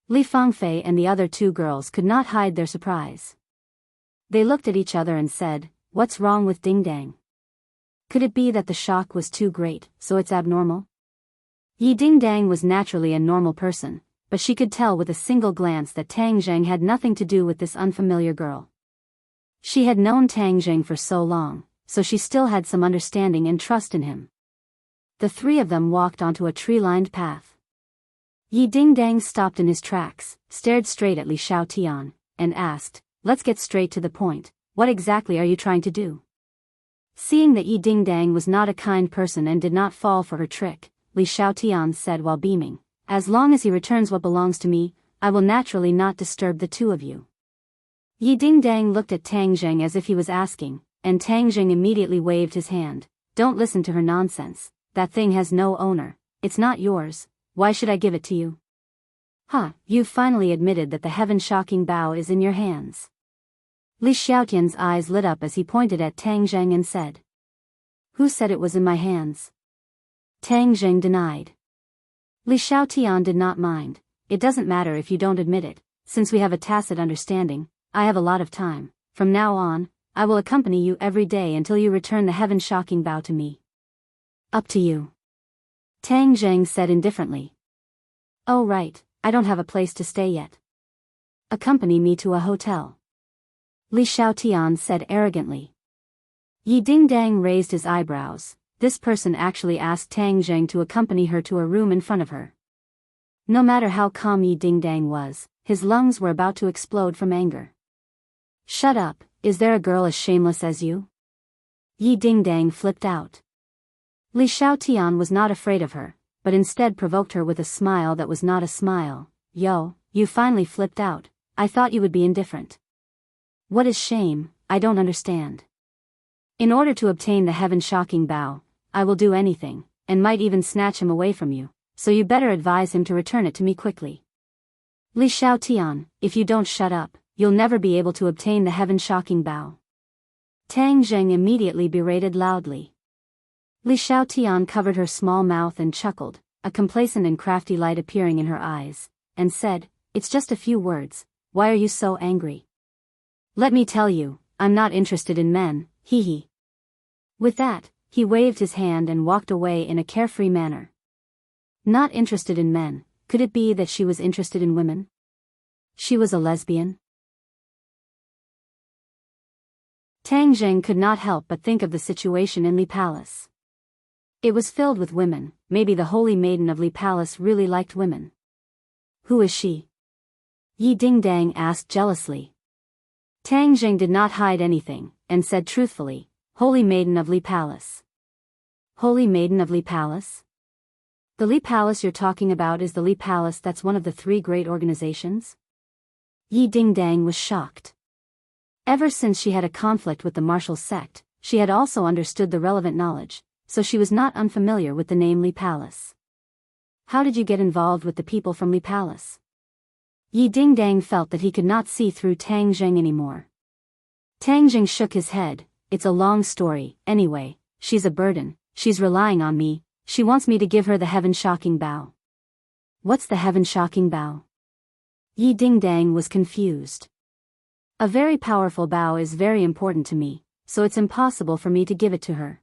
Li Fangfei and the other two girls could not hide their surprise. They looked at each other and said, "What's wrong with Dingdang? Could it be that the shock was too great, so it's abnormal?" Yi Dingdang was naturally a normal person, but she could tell with a single glance that Tang Zheng had nothing to do with this unfamiliar girl. She had known Tang Zheng for so long, so she still had some understanding and trust in him. The three of them walked onto a tree-lined path. Yi Dingdang stopped in his tracks, stared straight at Li Xiaotian, and asked, "Let's get straight to the point, what exactly are you trying to do?" Seeing that Yi Dingdang was not a kind person and did not fall for her trick, Li Xiaotian said while beaming, "As long as he returns what belongs to me, I will naturally not disturb the two of you." Yi Dingdang looked at Tang Zheng as if he was asking, and Tang Zheng immediately waved his hand. "Don't listen to her nonsense, that thing has no owner, it's not yours, why should I give it to you?" You've finally admitted that the heaven-shocking bow is in your hands." Li Xiaotian's eyes lit up as he pointed at Tang Zheng and said. "Who said it was in my hands?" Tang Zheng denied. Li Xiaotian did not mind. "It doesn't matter if you don't admit it, since we have a tacit understanding, I have a lot of time. From now on, I will accompany you every day until you return the heaven-shocking bow to me." "Up to you," Tang Zheng said indifferently. "Oh right, I don't have a place to stay yet. Accompany me to a hotel," Li Xiaotian said arrogantly. Yi Dingdang raised his eyebrows. This person actually asked Tang Zheng to accompany her to a room in front of her. No matter how calm Yi Dingdang was, his lungs were about to explode from anger. "Shut up, is there a girl as shameless as you?" Yi Dingdang flipped out. Li Xiaotian was not afraid of her, but instead provoked her with a smile that was not a smile. "Yo, you finally flipped out, I thought you would be indifferent." "What is shame? I don't understand." "In order to obtain the heaven-shocking bow, I will do anything, and might even snatch him away from you, so you better advise him to return it to me quickly." "Li Xiaotian, if you don't shut up, you'll never be able to obtain the heaven-shocking bow." Tang Zheng immediately berated loudly. Li Xiaotian covered her small mouth and chuckled, a complacent and crafty light appearing in her eyes, and said, "It's just a few words, why are you so angry?" "Let me tell you, I'm not interested in men, hee hee." With that, he waved his hand and walked away in a carefree manner. Not interested in men, could it be that she was interested in women? She was a lesbian? Tang Zheng could not help but think of the situation in Li Palace. It was filled with women, maybe the holy maiden of Li Palace really liked women. "Who is she?" Yi Dingdang asked jealously. Tang Zheng did not hide anything, and said truthfully, "Holy maiden of Li Palace." "Holy maiden of Li Palace?" "The Li Palace you're talking about is the Li Palace that's one of the 3 great organizations?" Yi Dingdang was shocked. Ever since she had a conflict with the martial sect, she had also understood the relevant knowledge, so she was not unfamiliar with the name Li Palace. "How did you get involved with the people from Li Palace?" Yi Dingdang felt that he could not see through Tang Zheng anymore. Tang Zheng shook his head. "It's a long story, anyway, she's a burden, she's relying on me, she wants me to give her the heaven-shocking bow." "What's the heaven-shocking bow?" Yi Dingdang was confused. "A very powerful bow is very important to me, so it's impossible for me to give it to her.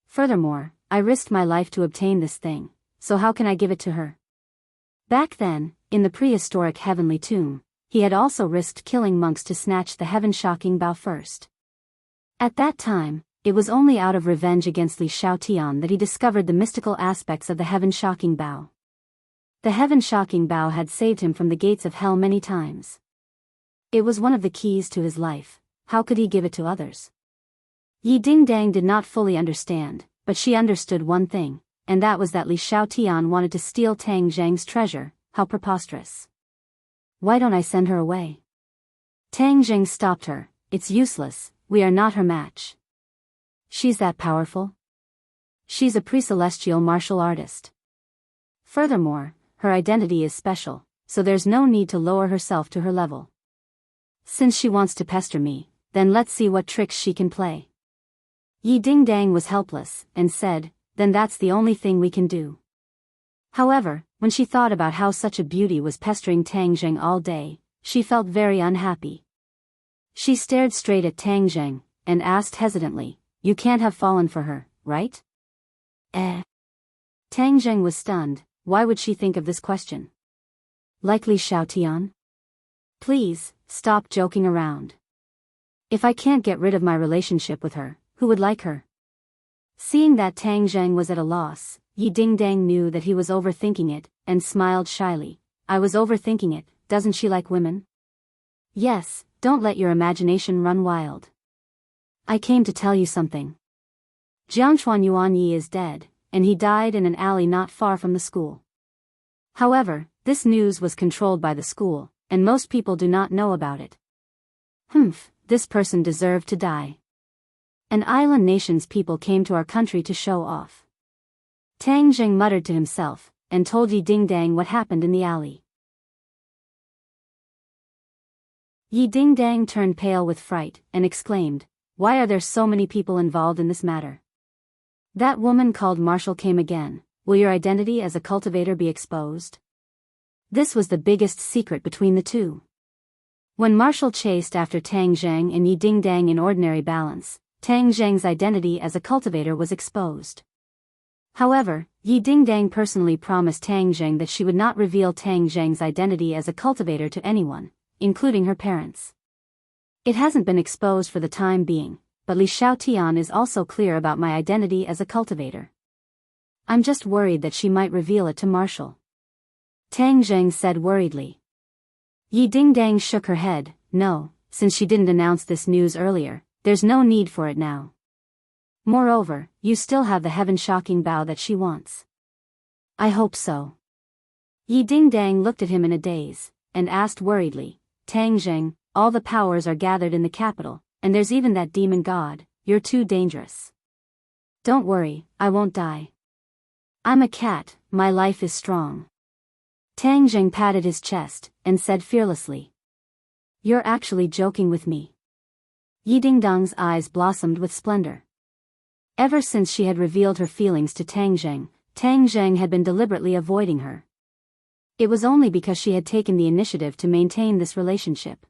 Furthermore, I risked my life to obtain this thing, so how can I give it to her?" Back then, in the prehistoric heavenly tomb, he had also risked killing monks to snatch the heaven-shocking bow first. At that time, it was only out of revenge against Li Xiaotian that he discovered the mystical aspects of the heaven-shocking bow. The heaven-shocking bow had saved him from the gates of hell many times. It was one of the keys to his life. How could he give it to others? Yi Dingdang did not fully understand, but she understood one thing, and that was that Li Xiaotian wanted to steal Tang Zheng's treasure. How preposterous. "Why don't I send her away?" Tang Zheng stopped her. "It's useless, we are not her match." "She's that powerful?" "She's a pre-celestial martial artist. Furthermore, her identity is special, so there's no need to lower herself to her level. Since she wants to pester me, then let's see what tricks she can play." Yi Dingdang was helpless, and said, "Then that's the only thing we can do." However, when she thought about how such a beauty was pestering Tang Zheng all day, she felt very unhappy. She stared straight at Tang Zheng, and asked hesitantly, "You can't have fallen for her, right?" "Eh?" Tang Zheng was stunned. Why would she think of this question? "Like Li Xiaotian?" "Please, stop joking around. If I can't get rid of my relationship with her, who would like her?" Seeing that Tang Zheng was at a loss, Yi Dingdang knew that he was overthinking it, and smiled shyly. "I was overthinking it, doesn't she like women?" "Yes, don't let your imagination run wild. I came to tell you something. Jiangchuan Yuan Yi is dead, and he died in an alley not far from the school. However, this news was controlled by the school, and most people do not know about it. This person deserved to die. An island nation's people came to our country to show off." Tang Zheng muttered to himself, and told Yi Dingdang what happened in the alley. Yi Dingdang turned pale with fright, and exclaimed, "Why are there so many people involved in this matter? That woman called Marshall came again. Will your identity as a cultivator be exposed?" This was the biggest secret between the two. When Marshall chased after Tang Zheng and Yi Dingdang in ordinary balance, Tang Zheng's identity as a cultivator was exposed. However, Yi Dingdang personally promised Tang Zheng that she would not reveal Tang Zheng's identity as a cultivator to anyone, including her parents. It hasn't been exposed for the time being, but Li Xiaotian is also clear about my identity as a cultivator. I'm just worried that she might reveal it to Marshall. Tang Zheng said worriedly. Yi Dingdang shook her head. No, since she didn't announce this news earlier, there's no need for it now. Moreover, you still have the heaven-shocking bow that she wants. I hope so. Yi Dingdang looked at him in a daze, and asked worriedly, Tang Zheng, all the powers are gathered in the capital, and there's even that demon god. You're too dangerous. Don't worry, I won't die. I'm a cat, my life is strong. Tang Zheng patted his chest, and said fearlessly. You're actually joking with me. Yi Dingdang's eyes blossomed with splendor. Ever since she had revealed her feelings to Tang Zheng had been deliberately avoiding her. It was only because she had taken the initiative to maintain this relationship.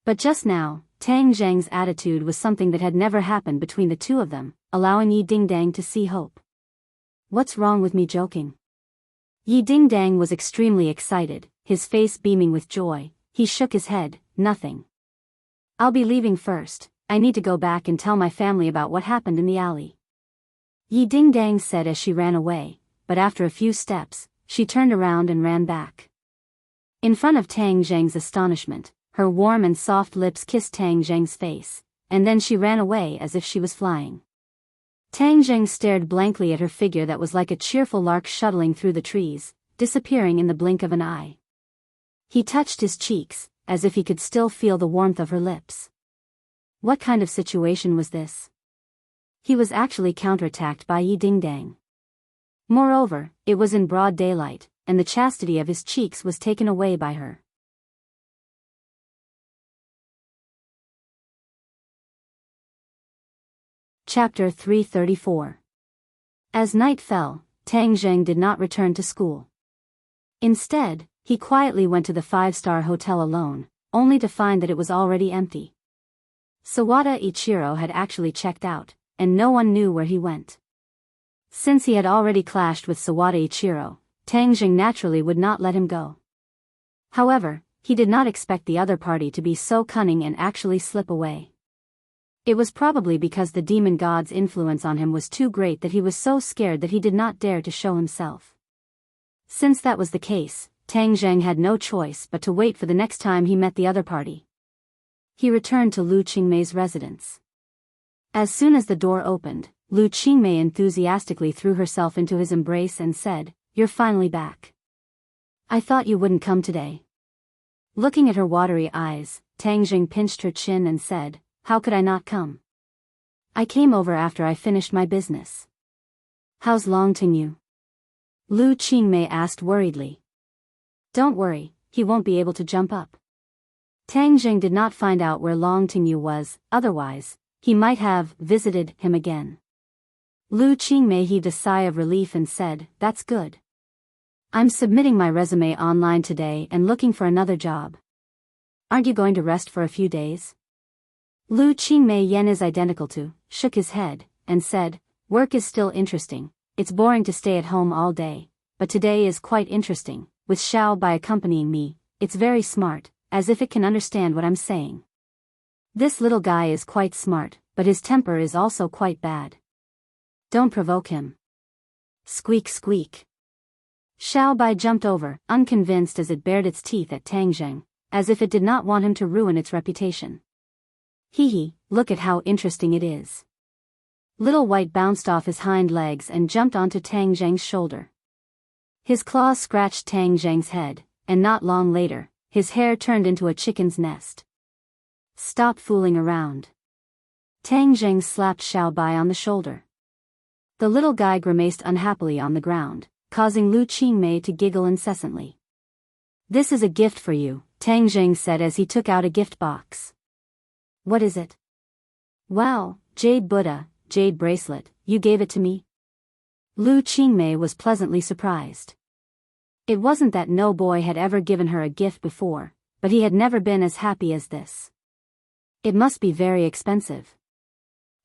But just now, Tang Zheng's attitude was something that had never happened between the two of them, allowing Yi Dingdang to see hope. What's wrong with me joking? Yi Dingdang was extremely excited, his face beaming with joy. He shook his head. Nothing. I'll be leaving first. I need to go back and tell my family about what happened in the alley. Yi Dingdang said as she ran away, but after a few steps, she turned around and ran back. In front of Tang Zheng's astonishment, her warm and soft lips kissed Tang Zheng's face, and then she ran away as if she was flying. Tang Zheng stared blankly at her figure that was like a cheerful lark shuttling through the trees, disappearing in the blink of an eye. He touched his cheeks, as if he could still feel the warmth of her lips. What kind of situation was this? He was actually counterattacked by Yi Dingdang. Moreover, it was in broad daylight, and the chastity of his cheeks was taken away by her. Chapter 334. As night fell, Tang Zheng did not return to school. Instead, he quietly went to the five-star hotel alone, only to find that it was already empty. Sawada Ichiro had actually checked out, and no one knew where he went. Since he had already clashed with Sawada Ichiro, Tang Zheng naturally would not let him go. However, he did not expect the other party to be so cunning and actually slip away. It was probably because the demon god's influence on him was too great that he was so scared that he did not dare to show himself. Since that was the case, Tang Zheng had no choice but to wait for the next time he met the other party. He returned to Lu Qingmei's residence. As soon as the door opened, Lu Qingmei enthusiastically threw herself into his embrace and said, You're finally back. I thought you wouldn't come today. Looking at her watery eyes, Tang Zheng pinched her chin and said, How could I not come? I came over after I finished my business. How's Long Tingyu? Lu Qingmei asked worriedly. Don't worry, he won't be able to jump up. Tang Zheng did not find out where Long Tingyu was, otherwise, he might have visited him again. Lu Qingmei heaved a sigh of relief and said, That's good. I'm submitting my resume online today and looking for another job. Aren't you going to rest for a few days? Lu Qingmei Yen is identical to, shook his head, and said, Work is still interesting, it's boring to stay at home all day, but today is quite interesting, with Xiao Bai accompanying me, it's very smart, as if it can understand what I'm saying. This little guy is quite smart, but his temper is also quite bad. Don't provoke him. Squeak squeak. Xiao Bai jumped over, unconvinced as it bared its teeth at Tang Zheng, as if it did not want him to ruin its reputation. Hee, look at how interesting it is. Little White bounced off his hind legs and jumped onto Tang Zheng's shoulder. His claws scratched Tang Zheng's head, and not long later, his hair turned into a chicken's nest. Stop fooling around. Tang Zheng slapped Xiao Bai on the shoulder. The little guy grimaced unhappily on the ground, causing Lu Qingmei to giggle incessantly. This is a gift for you, Tang Zheng said as he took out a gift box. What is it? Wow, Jade Buddha, Jade Bracelet, you gave it to me? Lu Qingmei was pleasantly surprised. It wasn't that no boy had ever given her a gift before, but he had never been as happy as this. It must be very expensive.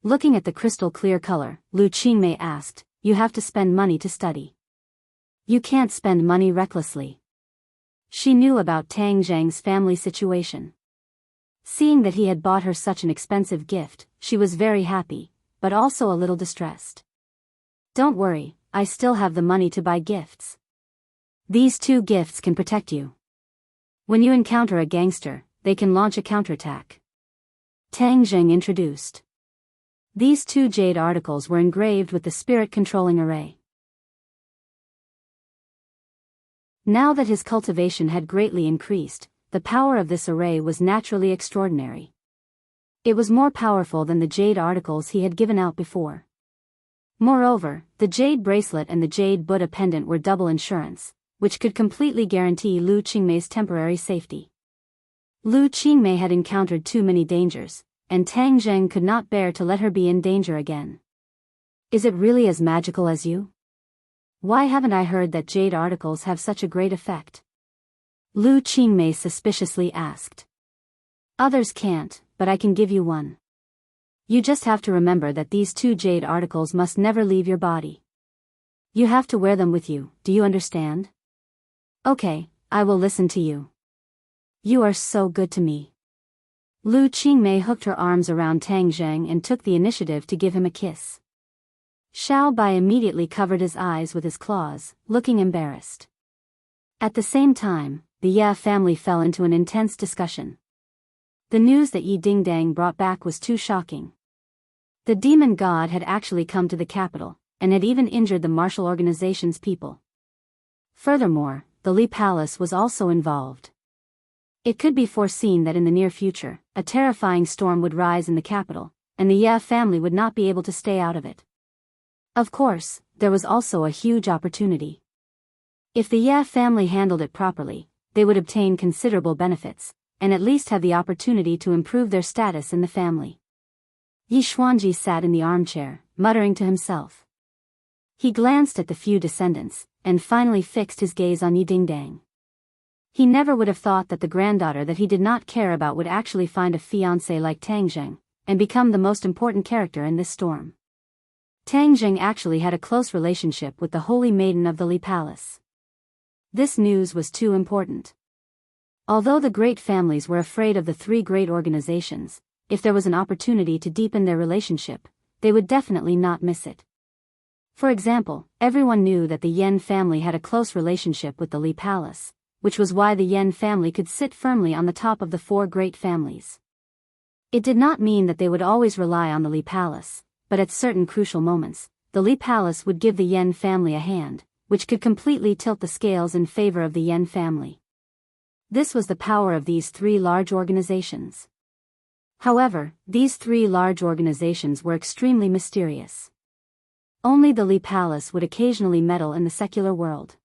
Looking at the crystal clear color, Lu Qingmei asked, You have to spend money to study. You can't spend money recklessly. She knew about Tang Zheng's family situation. Seeing that he had bought her such an expensive gift, she was very happy, but also a little distressed. Don't worry, I still have the money to buy gifts. These two gifts can protect you. When you encounter a gangster, they can launch a counterattack. Tang Jing introduced. These two jade articles were engraved with the spirit-controlling array. Now that his cultivation had greatly increased, the power of this array was naturally extraordinary. It was more powerful than the jade articles he had given out before. Moreover, the jade bracelet and the jade Buddha pendant were double insurance, which could completely guarantee Lu Qingmei's temporary safety. Lu Qingmei had encountered too many dangers, and Tang Zheng could not bear to let her be in danger again. Is it really as magical as you? Why haven't I heard that jade articles have such a great effect? Lu Qingmei suspiciously asked. Others can't, but I can give you one. You just have to remember that these two jade articles must never leave your body. You have to wear them with you, do you understand? Okay, I will listen to you. You are so good to me. Lu Qingmei hooked her arms around Tang Zheng and took the initiative to give him a kiss. Xiao Bai immediately covered his eyes with his claws, looking embarrassed. At the same time, the Ye family fell into an intense discussion. The news that Yi Dingdang brought back was too shocking. The demon god had actually come to the capital, and had even injured the martial organization's people. Furthermore, the Li Palace was also involved. It could be foreseen that in the near future, a terrifying storm would rise in the capital, and the Ye family would not be able to stay out of it. Of course, there was also a huge opportunity. If the Ye family handled it properly, they would obtain considerable benefits, and at least have the opportunity to improve their status in the family. Yi Xuanji sat in the armchair, muttering to himself. He glanced at the few descendants, and finally fixed his gaze on Yi Dingdang. He never would have thought that the granddaughter that he did not care about would actually find a fiancé like Tang Zheng, and become the most important character in this storm. Tang Zheng actually had a close relationship with the Holy Maiden of the Li Palace. This news was too important. Although the great families were afraid of the three great organizations, if there was an opportunity to deepen their relationship, they would definitely not miss it. For example, everyone knew that the Yen family had a close relationship with the Li Palace, which was why the Yen family could sit firmly on the top of the four great families. It did not mean that they would always rely on the Li Palace, but at certain crucial moments, the Li Palace would give the Yen family a hand, which could completely tilt the scales in favor of the Yen family. This was the power of these three large organizations. However, these three large organizations were extremely mysterious. Only the Li Palace would occasionally meddle in the secular world.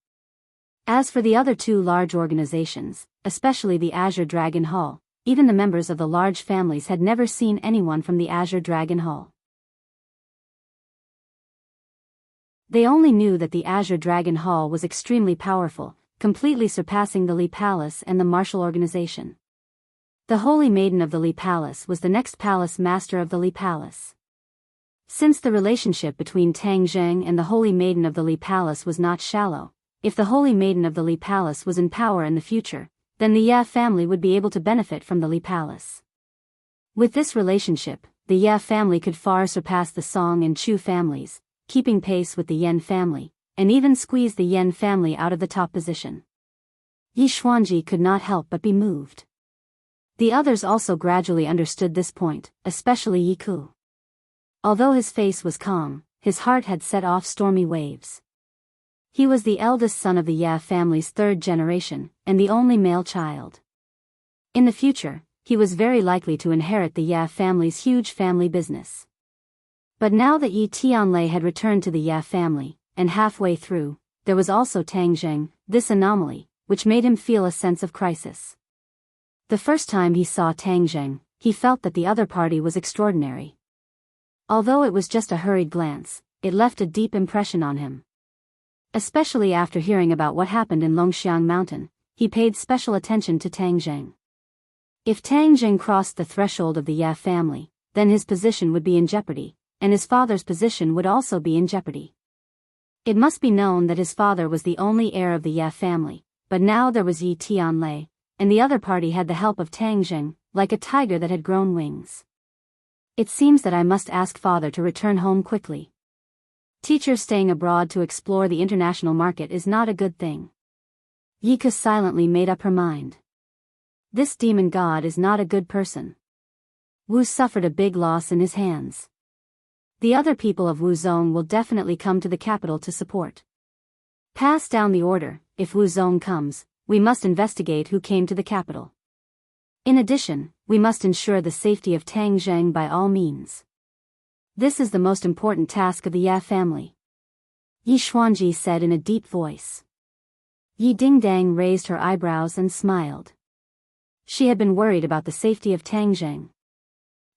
As for the other two large organizations, especially the Azure Dragon Hall, even the members of the large families had never seen anyone from the Azure Dragon Hall. They only knew that the Azure Dragon Hall was extremely powerful, completely surpassing the Li Palace and the martial organization. The Holy Maiden of the Li Palace was the next palace master of the Li Palace. Since the relationship between Tang Zheng and the Holy Maiden of the Li Palace was not shallow, if the Holy Maiden of the Li Palace was in power in the future, then the Ye family would be able to benefit from the Li Palace. With this relationship, the Ye family could far surpass the Song and Chu families, keeping pace with the Yen family, and even squeeze the Yen family out of the top position. Yi Xuanji could not help but be moved. The others also gradually understood this point, especially Yi Ku. Although his face was calm, his heart had set off stormy waves. He was the eldest son of the Ye family's third generation, and the only male child. In the future, he was very likely to inherit the Ye family's huge family business. But now that Yi Tianlei had returned to the Ye family, and halfway through, there was also Tang Zheng, this anomaly, which made him feel a sense of crisis. The first time he saw Tang Zheng, he felt that the other party was extraordinary. Although it was just a hurried glance, it left a deep impression on him. Especially after hearing about what happened in Longxiang Mountain, he paid special attention to Tang Zheng. If Tang Zheng crossed the threshold of the Ye family, then his position would be in jeopardy, and his father's position would also be in jeopardy. It must be known that his father was the only heir of the Ye family, but now there was Yi Tianlei, and the other party had the help of Tang Zheng, like a tiger that had grown wings. It seems that I must ask father to return home quickly. Teacher staying abroad to explore the international market is not a good thing. Yika silently made up her mind. This demon god is not a good person. Wu suffered a big loss in his hands. The other people of Wuzong will definitely come to the capital to support. Pass down the order. If Wuzong comes, we must investigate who came to the capital. In addition, we must ensure the safety of Tang Zheng by all means. This is the most important task of the Ya family. Yi Xuanji said in a deep voice. Yi Dingdang raised her eyebrows and smiled. She had been worried about the safety of Tang Zheng.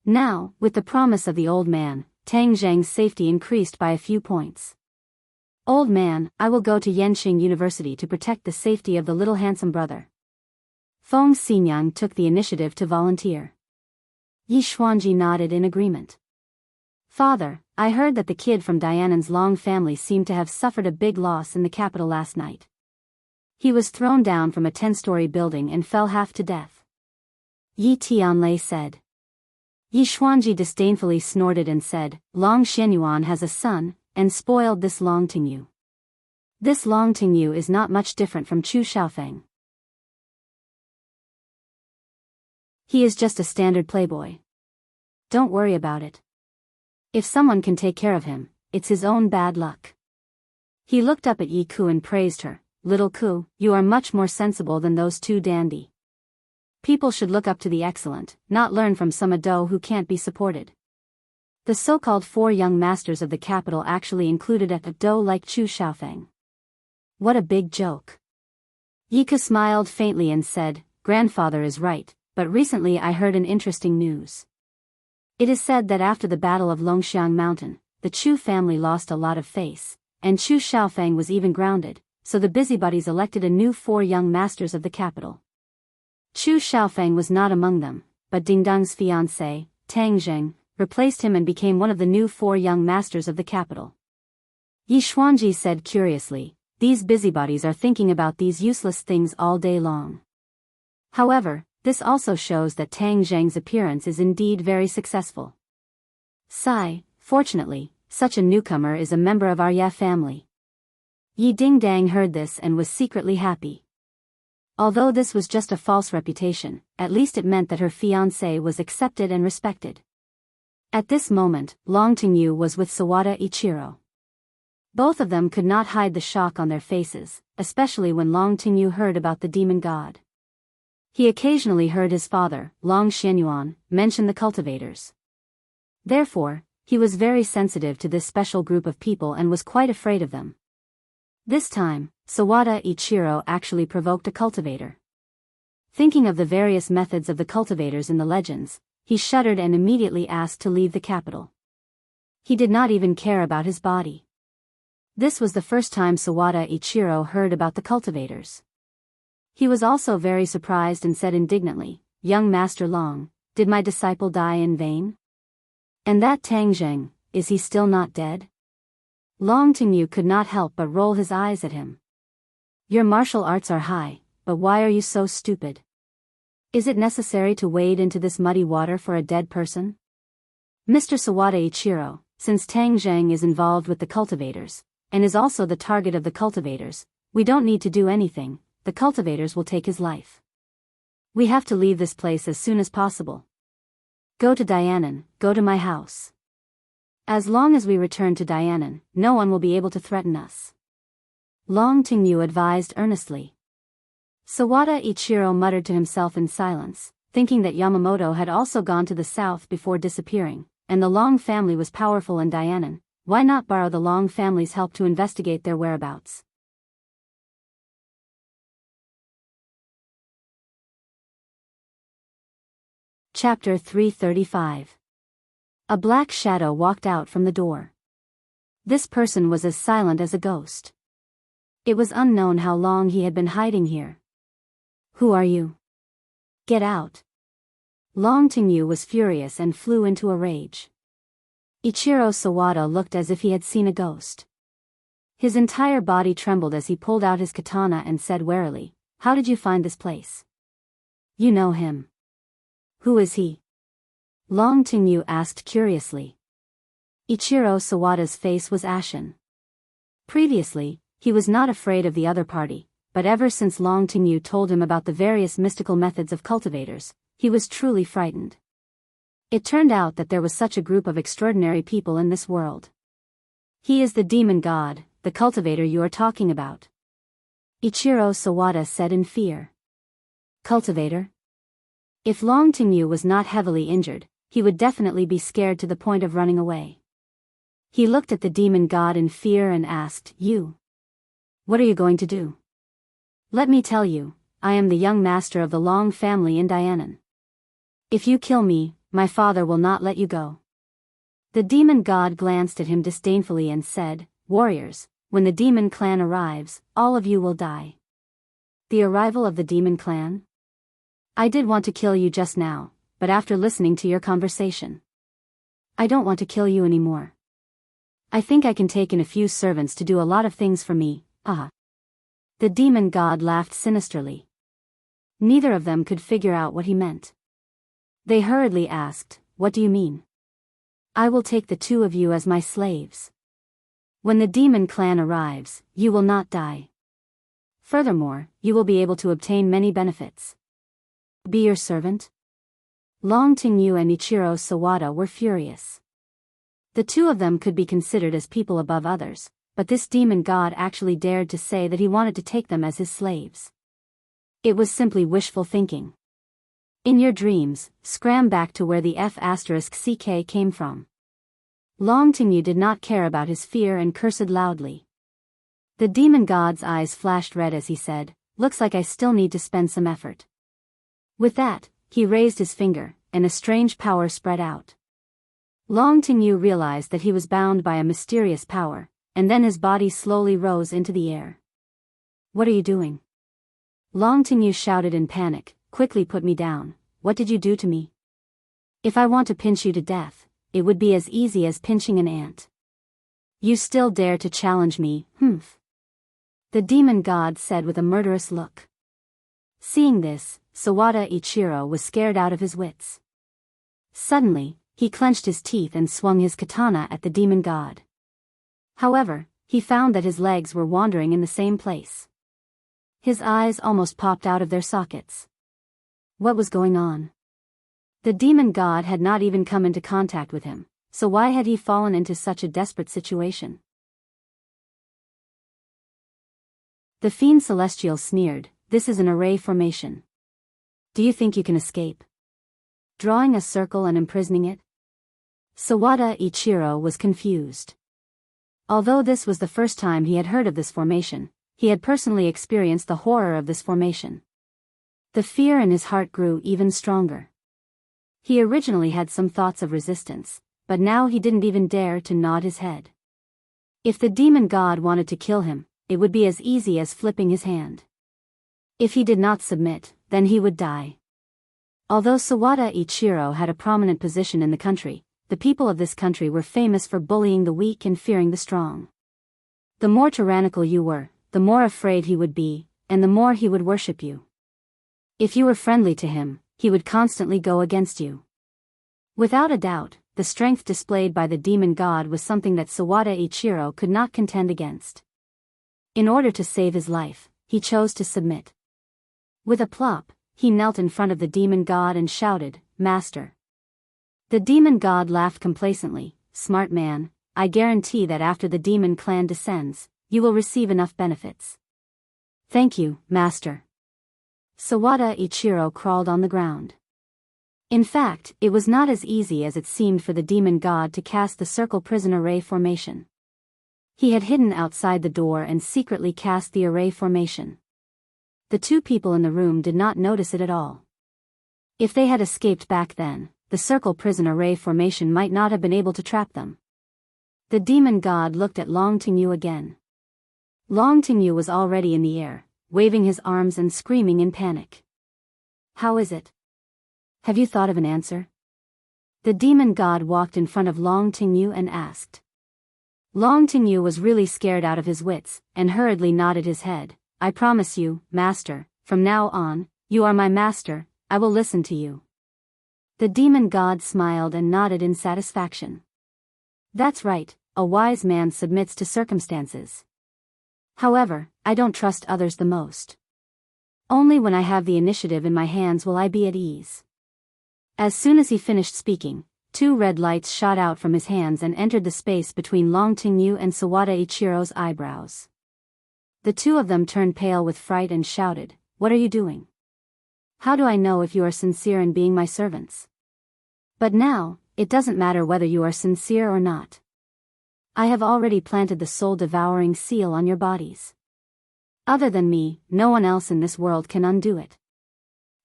Now, with the promise of the old man, Tang Zheng's safety increased by a few points. Old man, I will go to Yenqing University to protect the safety of the little handsome brother. Feng Xinyang took the initiative to volunteer. Yi Xuanji nodded in agreement. Father, I heard that the kid from Dianan's Long family seemed to have suffered a big loss in the capital last night. He was thrown down from a 10-story building and fell half to death. Yi Tianlei said. Yi Xuanji disdainfully snorted and said, Long Xianyuan has a son, and spoiled this Long Tingyu. This Long Tingyu is not much different from Chu Xiaofeng. He is just a standard playboy. Don't worry about it. If someone can take care of him, it's his own bad luck. He looked up at Yi Ku and praised her. Little Ku, you are much more sensible than those two dandy. People should look up to the excellent, not learn from some ado who can't be supported. The so-called 4 young masters of the capital actually included a ado like Chu Xiaofeng. What a big joke. Yika smiled faintly and said, Grandfather is right, but recently I heard an interesting news. It is said that after the Battle of Longxiang Mountain, the Chu family lost a lot of face, and Chu Xiaofeng was even grounded, so the busybodies elected a new 4 young masters of the capital. Chu Xiaofeng was not among them, but Dingdang's fiancé, Tang Zheng, replaced him and became one of the new 4 young masters of the capital. Yi Xuanji said curiously, these busybodies are thinking about these useless things all day long. However, this also shows that Tang Zheng's appearance is indeed very successful. Sigh, fortunately, such a newcomer is a member of our Ya family. Yi Dingdang heard this and was secretly happy. Although this was just a false reputation, at least it meant that her fiancé was accepted and respected. At this moment, Long Tingyu was with Sawada Ichiro. Both of them could not hide the shock on their faces, especially when Long Tingyu heard about the demon god. He occasionally heard his father, Long Xianyuan, mention the cultivators. Therefore, he was very sensitive to this special group of people and was quite afraid of them. This time, Sawada Ichiro actually provoked a cultivator. Thinking of the various methods of the cultivators in the legends, he shuddered and immediately asked to leave the capital. He did not even care about his body. This was the first time Sawada Ichiro heard about the cultivators. He was also very surprised and said indignantly, Young Master Long, did my disciple die in vain? And that Tang Zheng, is he still not dead? Long Tingyu could not help but roll his eyes at him. Your martial arts are high, but why are you so stupid? Is it necessary to wade into this muddy water for a dead person? Mr. Sawada Ichiro, since Tang Zheng is involved with the cultivators, and is also the target of the cultivators, we don't need to do anything, the cultivators will take his life. We have to leave this place as soon as possible. Go to Dianan, go to my house. As long as we return to Dianan, no one will be able to threaten us. Long Tingyu advised earnestly. Sawada Ichiro muttered to himself in silence, thinking that Yamamoto had also gone to the south before disappearing, and the Long family was powerful in Dianan. Why not borrow the Long family's help to investigate their whereabouts? Chapter 335. A black shadow walked out from the door. This person was as silent as a ghost. It was unknown how long he had been hiding here. Who are you? Get out. Long Tingyu was furious and flew into a rage. Ichiro Sawada looked as if he had seen a ghost. His entire body trembled as he pulled out his katana and said warily, How did you find this place? You know him. Who is he? Long Tingyu asked curiously. Ichiro Sawada's face was ashen. Previously, he was not afraid of the other party, but ever since Long Tingyu told him about the various mystical methods of cultivators, he was truly frightened. It turned out that there was such a group of extraordinary people in this world. He is the demon god, the cultivator you are talking about. Ichiro Sawada said in fear. Cultivator? If Long Tingyu was not heavily injured, he would definitely be scared to the point of running away. He looked at the demon god in fear and asked, "You? What are you going to do?" "Let me tell you, I am the young master of the Long family in Dianan. If you kill me, my father will not let you go." The demon god glanced at him disdainfully and said, "Warriors, when the demon clan arrives, all of you will die." The arrival of the demon clan? I did want to kill you just now, but after listening to your conversation, I don't want to kill you anymore. I think I can take in a few servants to do a lot of things for me, The demon god laughed sinisterly. Neither of them could figure out what he meant. They hurriedly asked, "What do you mean?" "I will take the two of you as my slaves. When the demon clan arrives, you will not die. Furthermore, you will be able to obtain many benefits." "Be your servant?" Long Tingyu and Ichiro Sawada were furious. The two of them could be considered as people above others, but this demon god actually dared to say that he wanted to take them as his slaves. It was simply wishful thinking. In your dreams, scram back to where the F***ck came from. Long Tingyu did not care about his fear and cursed loudly. The demon god's eyes flashed red as he said, "Looks like I still need to spend some effort." With that, he raised his finger, and a strange power spread out. Long Tingyu realized that he was bound by a mysterious power, and then his body slowly rose into the air. "What are you doing?" Long Tingyu shouted in panic, "Quickly put me down. What did you do to me? If I want to pinch you to death, it would be as easy as pinching an ant. You still dare to challenge me, humph?" The demon god said with a murderous look. Seeing this, Sawada Ichiro was scared out of his wits. Suddenly, he clenched his teeth and swung his katana at the demon god. However, he found that his legs were wandering in the same place. His eyes almost popped out of their sockets. What was going on? The demon god had not even come into contact with him, so why had he fallen into such a desperate situation? The fiend celestial sneered, "This is an array formation. Do you think you can escape? Drawing a circle and imprisoning it?" Sawada Ichiro was confused. Although this was the first time he had heard of this formation, he had personally experienced the horror of this formation. The fear in his heart grew even stronger. He originally had some thoughts of resistance, but now he didn't even dare to nod his head. If the demon god wanted to kill him, it would be as easy as flipping his hand. If he did not submit, then he would die. Although Sawada Ichiro had a prominent position in the country, the people of this country were famous for bullying the weak and fearing the strong. The more tyrannical you were, the more afraid he would be, and the more he would worship you. If you were friendly to him, he would constantly go against you. Without a doubt, the strength displayed by the demon god was something that Sawada Ichiro could not contend against. In order to save his life, he chose to submit. With a plop, he knelt in front of the demon god and shouted, "Master." The demon god laughed complacently, "Smart man, I guarantee that after the demon clan descends, you will receive enough benefits." "Thank you, master." Sawada Ichiro crawled on the ground. In fact, it was not as easy as it seemed for the demon god to cast the circle prison array formation. He had hidden outside the door and secretly cast the array formation. The two people in the room did not notice it at all. If they had escaped back then, the circle prison array formation might not have been able to trap them. The demon god looked at Long Tingyu again. Long Tingyu was already in the air, waving his arms and screaming in panic. "How is it? Have you thought of an answer?" The demon god walked in front of Long Tingyu and asked. Long Tingyu was really scared out of his wits, and hurriedly nodded his head. "I promise you, master, from now on, you are my master, I will listen to you." The demon god smiled and nodded in satisfaction. "That's right, a wise man submits to circumstances. However, I don't trust others the most. Only when I have the initiative in my hands will I be at ease. As soon as he finished speaking, 2 red lights shot out from his hands and entered the space between Long Tingyu and Sawada Ichiro's eyebrows. The 2 of them turned pale with fright and shouted, "What are you doing? How do I know if you are sincere in being my servants? But now, it doesn't matter whether you are sincere or not. I have already planted the soul-devouring seal on your bodies. Other than me, no one else in this world can undo it.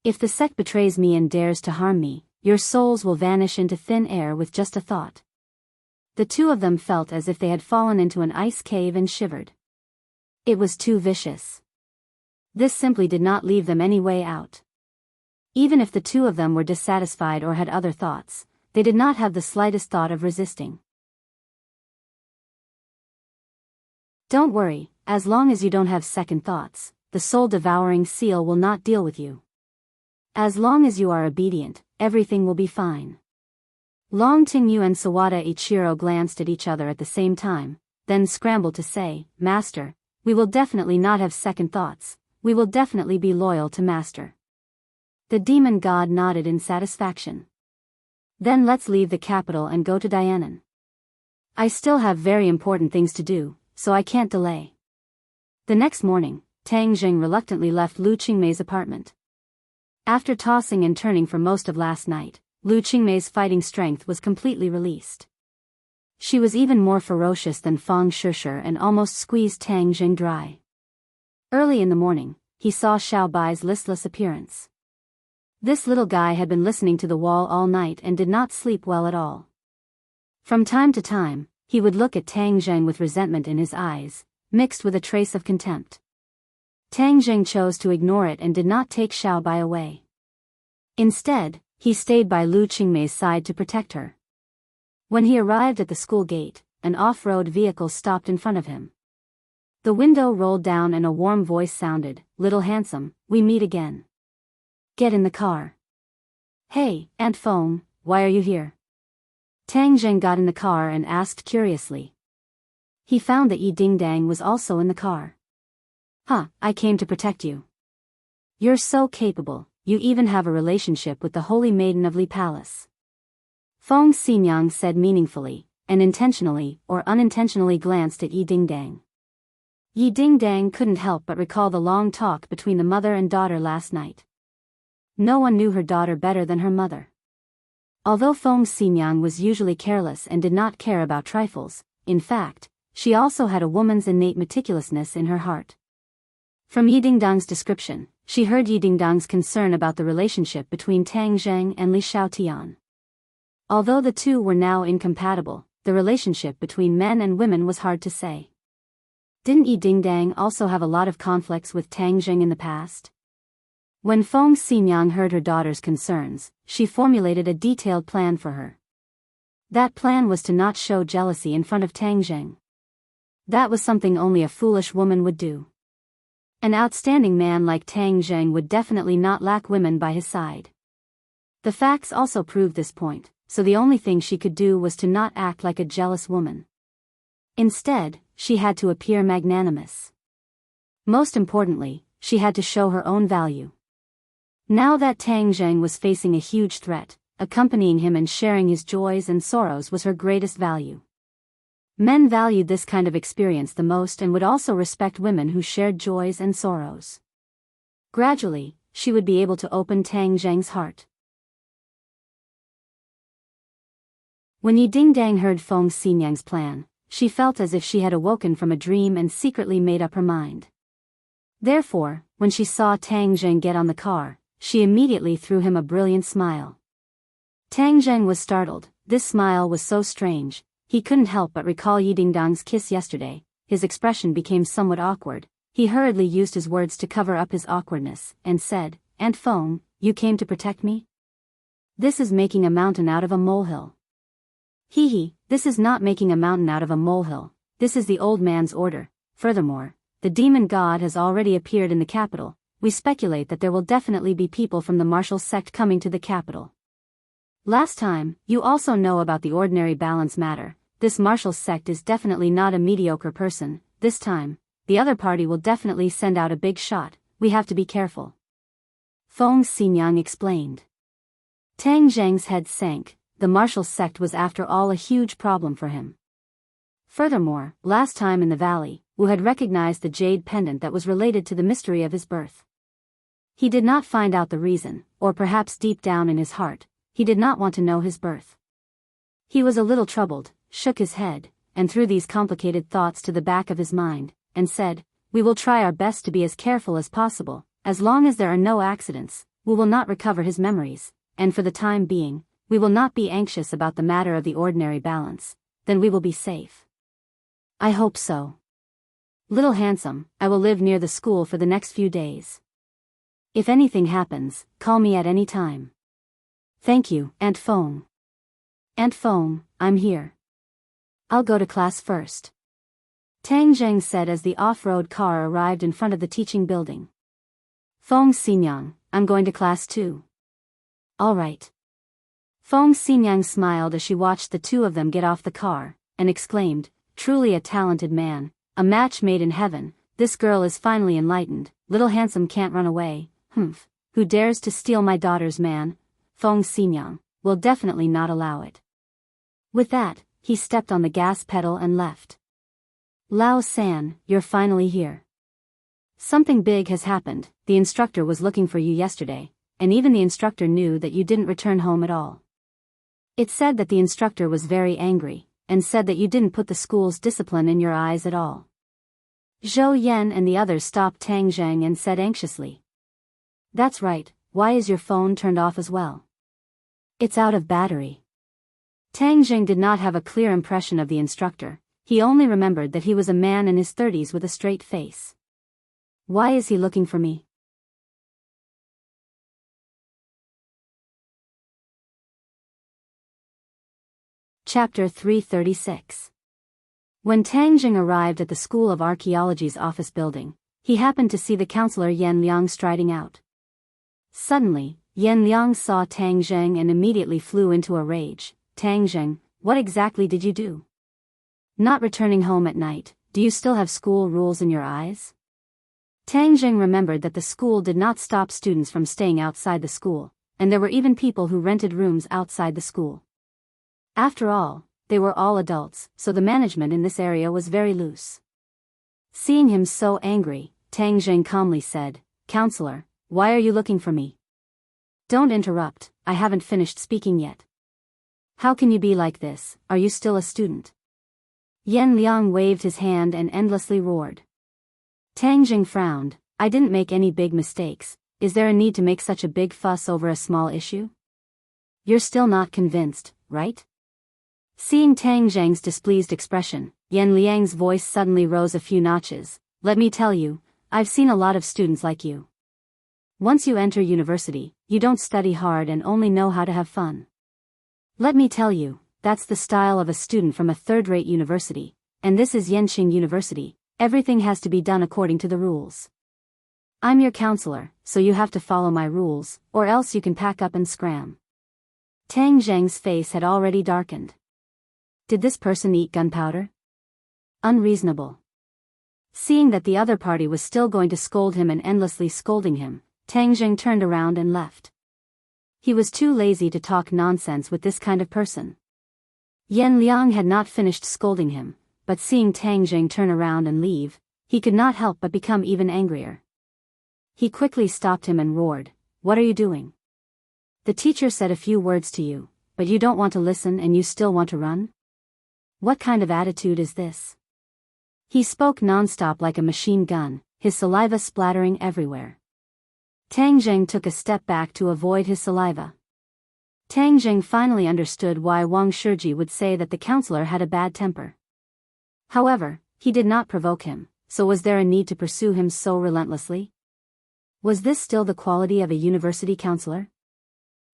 If the sect betrays me and dares to harm me, your souls will vanish into thin air with just a thought." The 2 of them felt as if they had fallen into an ice cave and shivered. It was too vicious. This simply did not leave them any way out. Even if the 2 of them were dissatisfied or had other thoughts, they did not have the slightest thought of resisting. Don't worry, as long as you don't have second thoughts, the soul-devouring seal will not deal with you. As long as you are obedient, everything will be fine. Long Tingyu and Sawada Ichiro glanced at each other at the same time, then scrambled to say, "Master, we will definitely not have second thoughts, we will definitely be loyal to Master." The demon god nodded in satisfaction. "Then let's leave the capital and go to Dianan. I still have very important things to do, so I can't delay." The next morning, Tang Jing reluctantly left Lu Qingmei's apartment. After tossing and turning for most of last night, Lu Qingmei's fighting strength was completely released. She was even more ferocious than Feng Shishir and almost squeezed Tang Jing dry. Early in the morning, he saw Xiao Bai's listless appearance. This little guy had been listening to the wall all night and did not sleep well at all. From time to time, he would look at Tang Jing with resentment in his eyes, mixed with a trace of contempt. Tang Jing chose to ignore it and did not take Xiao Bai away. Instead, he stayed by Lu Qingmei's side to protect her. When he arrived at the school gate, an off-road vehicle stopped in front of him. The window rolled down and a warm voice sounded, "Little handsome, we meet again. Get in the car." "Hey, Aunt Feng, why are you here?" Tang Jing got in the car and asked curiously. He found that Yi Dingdang was also in the car. "Huh, I came to protect you. You're so capable, you even have a relationship with the Holy Maiden of Li Palace." Feng Xinyang said meaningfully, and intentionally or unintentionally glanced at Yi Dingdang. Yi Dingdang couldn't help but recall the long talk between the mother and daughter last night. No one knew her daughter better than her mother. Although Feng Xinyang was usually careless and did not care about trifles, in fact, she also had a woman's innate meticulousness in her heart. From Yi Dingdang's description, she heard Yi Dingdang's concern about the relationship between Tang Zheng and Li Xiaotian. Although the two were now incompatible, the relationship between men and women was hard to say. Didn't Yi Dingdang also have a lot of conflicts with Tang Zheng in the past? When Feng Xinyang heard her daughter's concerns, she formulated a detailed plan for her. That plan was to not show jealousy in front of Tang Zheng. That was something only a foolish woman would do. An outstanding man like Tang Zheng would definitely not lack women by his side. The facts also proved this point, so the only thing she could do was to not act like a jealous woman. Instead, she had to appear magnanimous. Most importantly, she had to show her own value. Now that Tang Zheng was facing a huge threat, accompanying him and sharing his joys and sorrows was her greatest value. Men valued this kind of experience the most and would also respect women who shared joys and sorrows. Gradually, she would be able to open Tang Zheng's heart. When Yi Dingdang heard Feng Xinyang's plan, she felt as if she had awoken from a dream and secretly made up her mind. Therefore, when she saw Tang Zheng get on the car, she immediately threw him a brilliant smile. Tang Zheng was startled. This smile was so strange. He couldn't help but recall Yi Dingdang's kiss yesterday. His expression became somewhat awkward. He hurriedly used his words to cover up his awkwardness, and said, "Aunt Feng, you came to protect me? This is making a mountain out of a molehill." Hee, this is not making a mountain out of a molehill. This is the old man's order. Furthermore, the demon god has already appeared in the capital. We speculate that there will definitely be people from the martial sect coming to the capital. Last time, you also know about the ordinary balance matter. This martial sect is definitely not a mediocre person. This time, the other party will definitely send out a big shot, we have to be careful. Feng Xinyang explained. Tang Zheng's head sank, the martial sect was after all a huge problem for him. Furthermore, last time in the valley, Wu had recognized the jade pendant that was related to the mystery of his birth. He did not find out the reason, or perhaps deep down in his heart, he did not want to know his birth. He was a little troubled, shook his head, and threw these complicated thoughts to the back of his mind, and said, "We will try our best to be as careful as possible, as long as there are no accidents, we will not recover his memories, and for the time being, we will not be anxious about the matter of the ordinary balance, then we will be safe." I hope so. Little handsome, I will live near the school for the next few days. If anything happens, call me at any time. Thank you, Aunt Feng. Aunt Feng, I'm here. I'll go to class first. Tang Zheng said as the off-road car arrived in front of the teaching building. Feng Xinyang, I'm going to class too. All right. Feng Xinyang smiled as she watched the two of them get off the car, and exclaimed, "Truly a talented man, a match made in heaven, this girl is finally enlightened, little handsome can't run away, humph, who dares to steal my daughter's man, Feng Xinyang, will definitely not allow it." With that, he stepped on the gas pedal and left. Lao San, you're finally here. Something big has happened, the instructor was looking for you yesterday, and even the instructor knew that you didn't return home at all. It said that the instructor was very angry, and said that you didn't put the school's discipline in your eyes at all. Zhou Yan and the others stopped Tang Zheng and said anxiously. That's right, why is your phone turned off as well? It's out of battery. Tang Zheng did not have a clear impression of the instructor, he only remembered that he was a man in his 30s with a straight face. Why is he looking for me? Chapter 336. When Tang Zheng arrived at the School of Archaeology's office building, he happened to see the counselor Yan Liang striding out. Suddenly, Yan Liang saw Tang Zheng and immediately flew into a rage. Tang Zheng, what exactly did you do? Not returning home at night, do you still have school rules in your eyes? Tang Zheng remembered that the school did not stop students from staying outside the school, and there were even people who rented rooms outside the school. After all, they were all adults, so the management in this area was very loose. Seeing him so angry, Tang Zheng calmly said, "Counselor, why are you looking for me? Don't interrupt, I haven't finished speaking yet. How can you be like this, are you still a student?" Yan Liang waved his hand and endlessly roared. Tang Zheng frowned, "I didn't make any big mistakes, is there a need to make such a big fuss over a small issue? You're still not convinced, right?" Seeing Tang Zheng's displeased expression, Yan Liang's voice suddenly rose a few notches. "Let me tell you, I've seen a lot of students like you. Once you enter university, you don't study hard and only know how to have fun. Let me tell you, that's the style of a student from a third-rate university, and this is Yenqing University, everything has to be done according to the rules. I'm your counselor, so you have to follow my rules, or else you can pack up and scram." Tang Zheng's face had already darkened. Did this person eat gunpowder? Unreasonable. Seeing that the other party was still going to scold him and endlessly scolding him, Tang Zheng turned around and left. He was too lazy to talk nonsense with this kind of person. Yan Liang had not finished scolding him, but seeing Tang Zheng turn around and leave, he could not help but become even angrier. He quickly stopped him and roared, "What are you doing? The teacher said a few words to you, but you don't want to listen and you still want to run? What kind of attitude is this?" He spoke non-stop like a machine gun, his saliva splattering everywhere. Tang Zheng took a step back to avoid his saliva. Tang Zheng finally understood why Wang Shiji would say that the counselor had a bad temper. However, he did not provoke him, so was there a need to pursue him so relentlessly? Was this still the quality of a university counselor?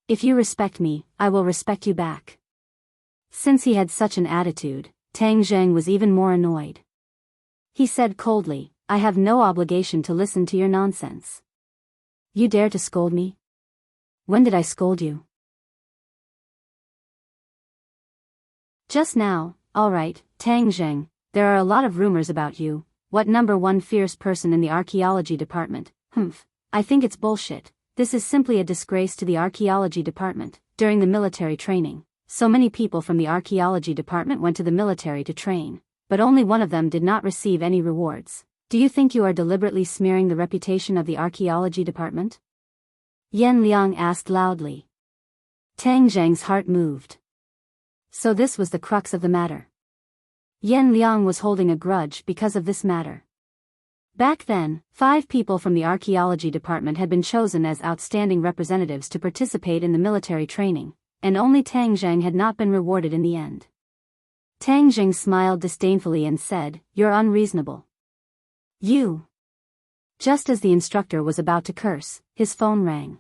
If you respect me, I will respect you back. Since he had such an attitude, Tang Zheng was even more annoyed. He said coldly, "I have no obligation to listen to your nonsense. You dare to scold me? When did I scold you?" "Just now, all right, Tang Zheng, there are a lot of rumors about you, what number one fierce person in the archaeology department? Humph, I think it's bullshit. This is simply a disgrace to the archaeology department. During the military training, so many people from the archaeology department went to the military to train, but only one of them did not receive any rewards. Do you think you are deliberately smearing the reputation of the archaeology department? Yan Liang asked loudly. Tang Zhang's heart moved. So this was the crux of the matter. Yan Liang was holding a grudge because of this matter. Back then, 5 people from the archaeology department had been chosen as outstanding representatives to participate in the military training, and only Tang Zhang had not been rewarded in the end. Tang Zhang smiled disdainfully and said, "You're unreasonable. You." Just as the instructor was about to curse, his phone rang.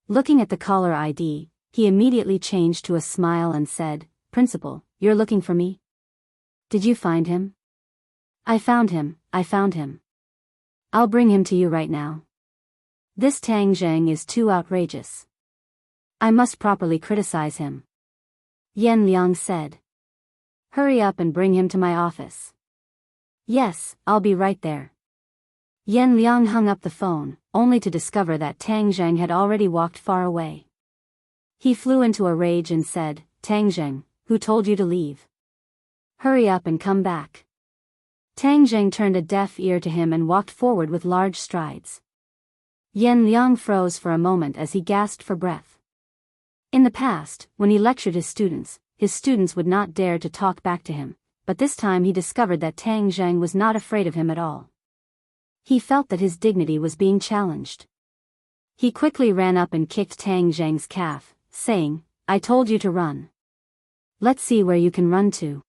Looking at the caller ID, he immediately changed to a smile and said, "Principal, you're looking for me? Did you find him?" I found him. I'll bring him to you right now. This Tang Zhang is too outrageous. I must properly criticize him." Yan Liang said. "Hurry up and bring him to my office." "Yes, I'll be right there." Yan Liang hung up the phone, only to discover that Tang Zhang had already walked far away. He flew into a rage and said, "Tang Zhang, who told you to leave? Hurry up and come back." Tang Zhang turned a deaf ear to him and walked forward with large strides. Yan Liang froze for a moment as he gasped for breath. In the past, when he lectured his students would not dare to talk back to him, but this time he discovered that Tang Zhang was not afraid of him at all. He felt that his dignity was being challenged. He quickly ran up and kicked Tang Zhang's calf, saying, "I told you to run. Let's see where you can run to."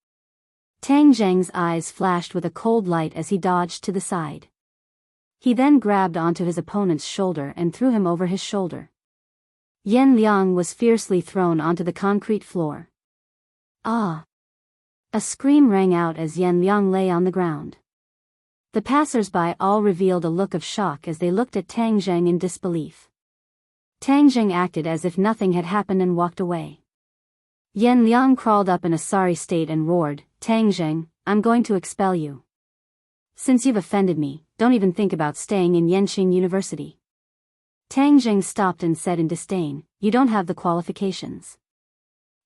Tang Zhang's eyes flashed with a cold light as he dodged to the side. He then grabbed onto his opponent's shoulder and threw him over his shoulder. Yan Liang was fiercely thrown onto the concrete floor. "Ah!" A scream rang out as Yan Liang lay on the ground. The passers-by all revealed a look of shock as they looked at Tang Zhang in disbelief. Tang Zhang acted as if nothing had happened and walked away. Yan Liang crawled up in a sorry state and roared, "Tang Zhang, I'm going to expel you. Since you've offended me, don't even think about staying in Yenqing University." Tang Zhang stopped and said in disdain, "You don't have the qualifications.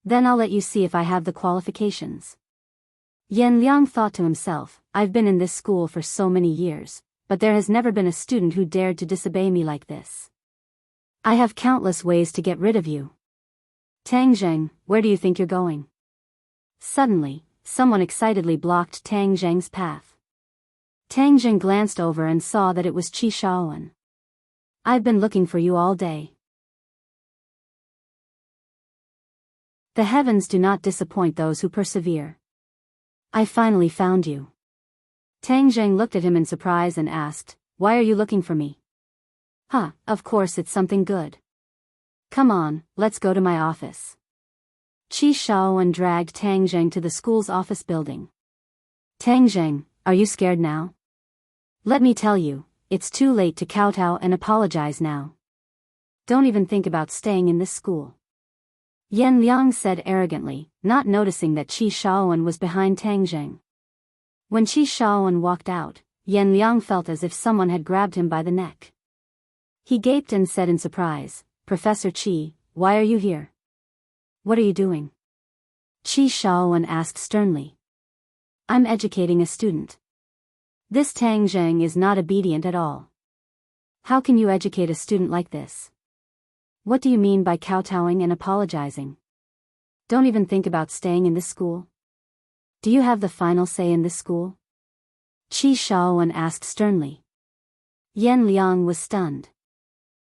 Then I'll let you see if I have the qualifications." Yan Liang thought to himself, "I've been in this school for so many years, but there has never been a student who dared to disobey me like this. I have countless ways to get rid of you. Tang Zhang, where do you think you're going?" Suddenly, someone excitedly blocked Tang Zhang's path. Tang Zhang glanced over and saw that it was Qi Shaoan. "I've been looking for you all day." The heavens do not disappoint those who persevere. "I finally found you." Tang Zhang looked at him in surprise and asked, "Why are you looking for me?" "Huh, of course it's something good. Come on, let's go to my office." Qi Shaoan dragged Tang Zhang to the school's office building. "Tang Zhang, are you scared now? Let me tell you, it's too late to kowtow and apologize now. Don't even think about staying in this school." Yan Liang said arrogantly, not noticing that Qi Shaoan was behind Tang Zhang. When Qi Shaoan walked out, Yan Liang felt as if someone had grabbed him by the neck. He gaped and said in surprise, "Professor Qi, why are you here? What are you doing?" Qi Shaoan asked sternly. "I'm educating a student. This Tang Zhang is not obedient at all. How can you educate a student like this? What do you mean by kowtowing and apologizing? Don't even think about staying in this school. Do you have the final say in this school?" Qi Shaoan asked sternly. Yan Liang was stunned.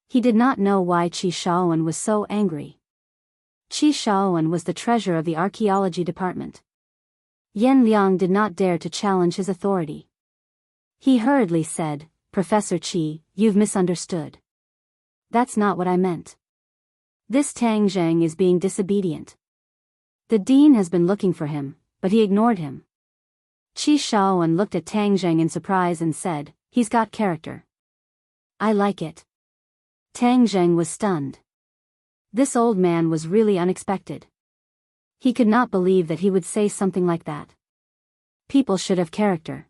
He did not know why Qi Shaoan was so angry. Qi Shaoan was the treasurer of the archaeology department. Yan Liang did not dare to challenge his authority. He hurriedly said, "Professor Qi, you've misunderstood. That's not what I meant. This Tang Zhang is being disobedient. The dean has been looking for him, but he ignored him." Qi Shaoan looked at Tang Zhang in surprise and said, "He's got character. I like it." Tang Zhang was stunned. This old man was really unexpected. He could not believe that he would say something like that. People should have character.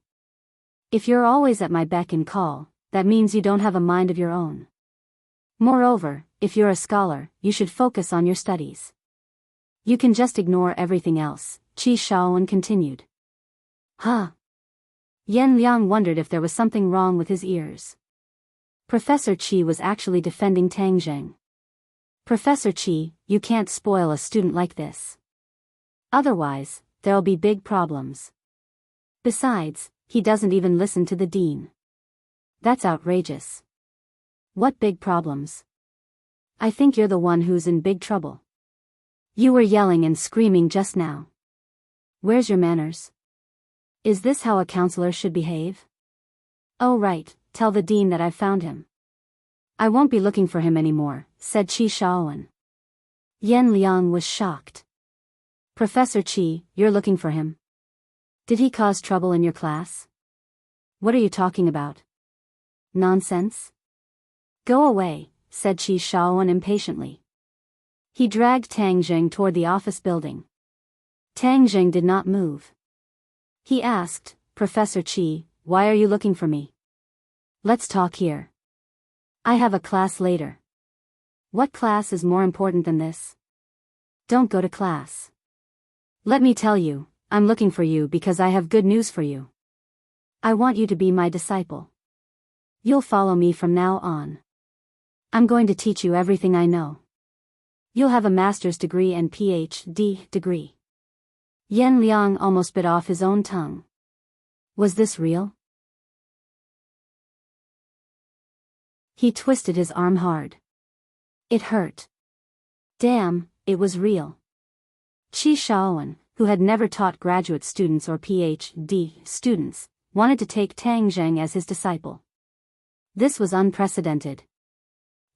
If you're always at my beck and call, that means you don't have a mind of your own. Moreover, if you're a scholar, you should focus on your studies. You can just ignore everything else, Qi Shaowen continued. Huh? Yan Liang wondered if there was something wrong with his ears. Professor Qi was actually defending Tang Zheng. Professor Qi, you can't spoil a student like this. Otherwise, there'll be big problems. Besides, he doesn't even listen to the dean. That's outrageous. What big problems? I think you're the one who's in big trouble. You were yelling and screaming just now. Where's your manners? Is this how a counselor should behave? Oh right, tell the dean that I've found him. I won't be looking for him anymore, said Qi Shaowen. Yan Liang was shocked. Professor Qi, you're looking for him? Did he cause trouble in your class? What are you talking about? Nonsense? Go away, said Qi Shaowen impatiently. He dragged Tang Zheng toward the office building. Tang Zheng did not move. He asked, Professor Qi, why are you looking for me? Let's talk here. I have a class later. What class is more important than this? Don't go to class. Let me tell you, I'm looking for you because I have good news for you. I want you to be my disciple. You'll follow me from now on. I'm going to teach you everything I know. You'll have a master's degree and PhD degree. Yan Liang almost bit off his own tongue. Was this real? He twisted his arm hard. It hurt. Damn, it was real. Qi Shaowen, who had never taught graduate students or PhD students, wanted to take Tang Zheng as his disciple. This was unprecedented.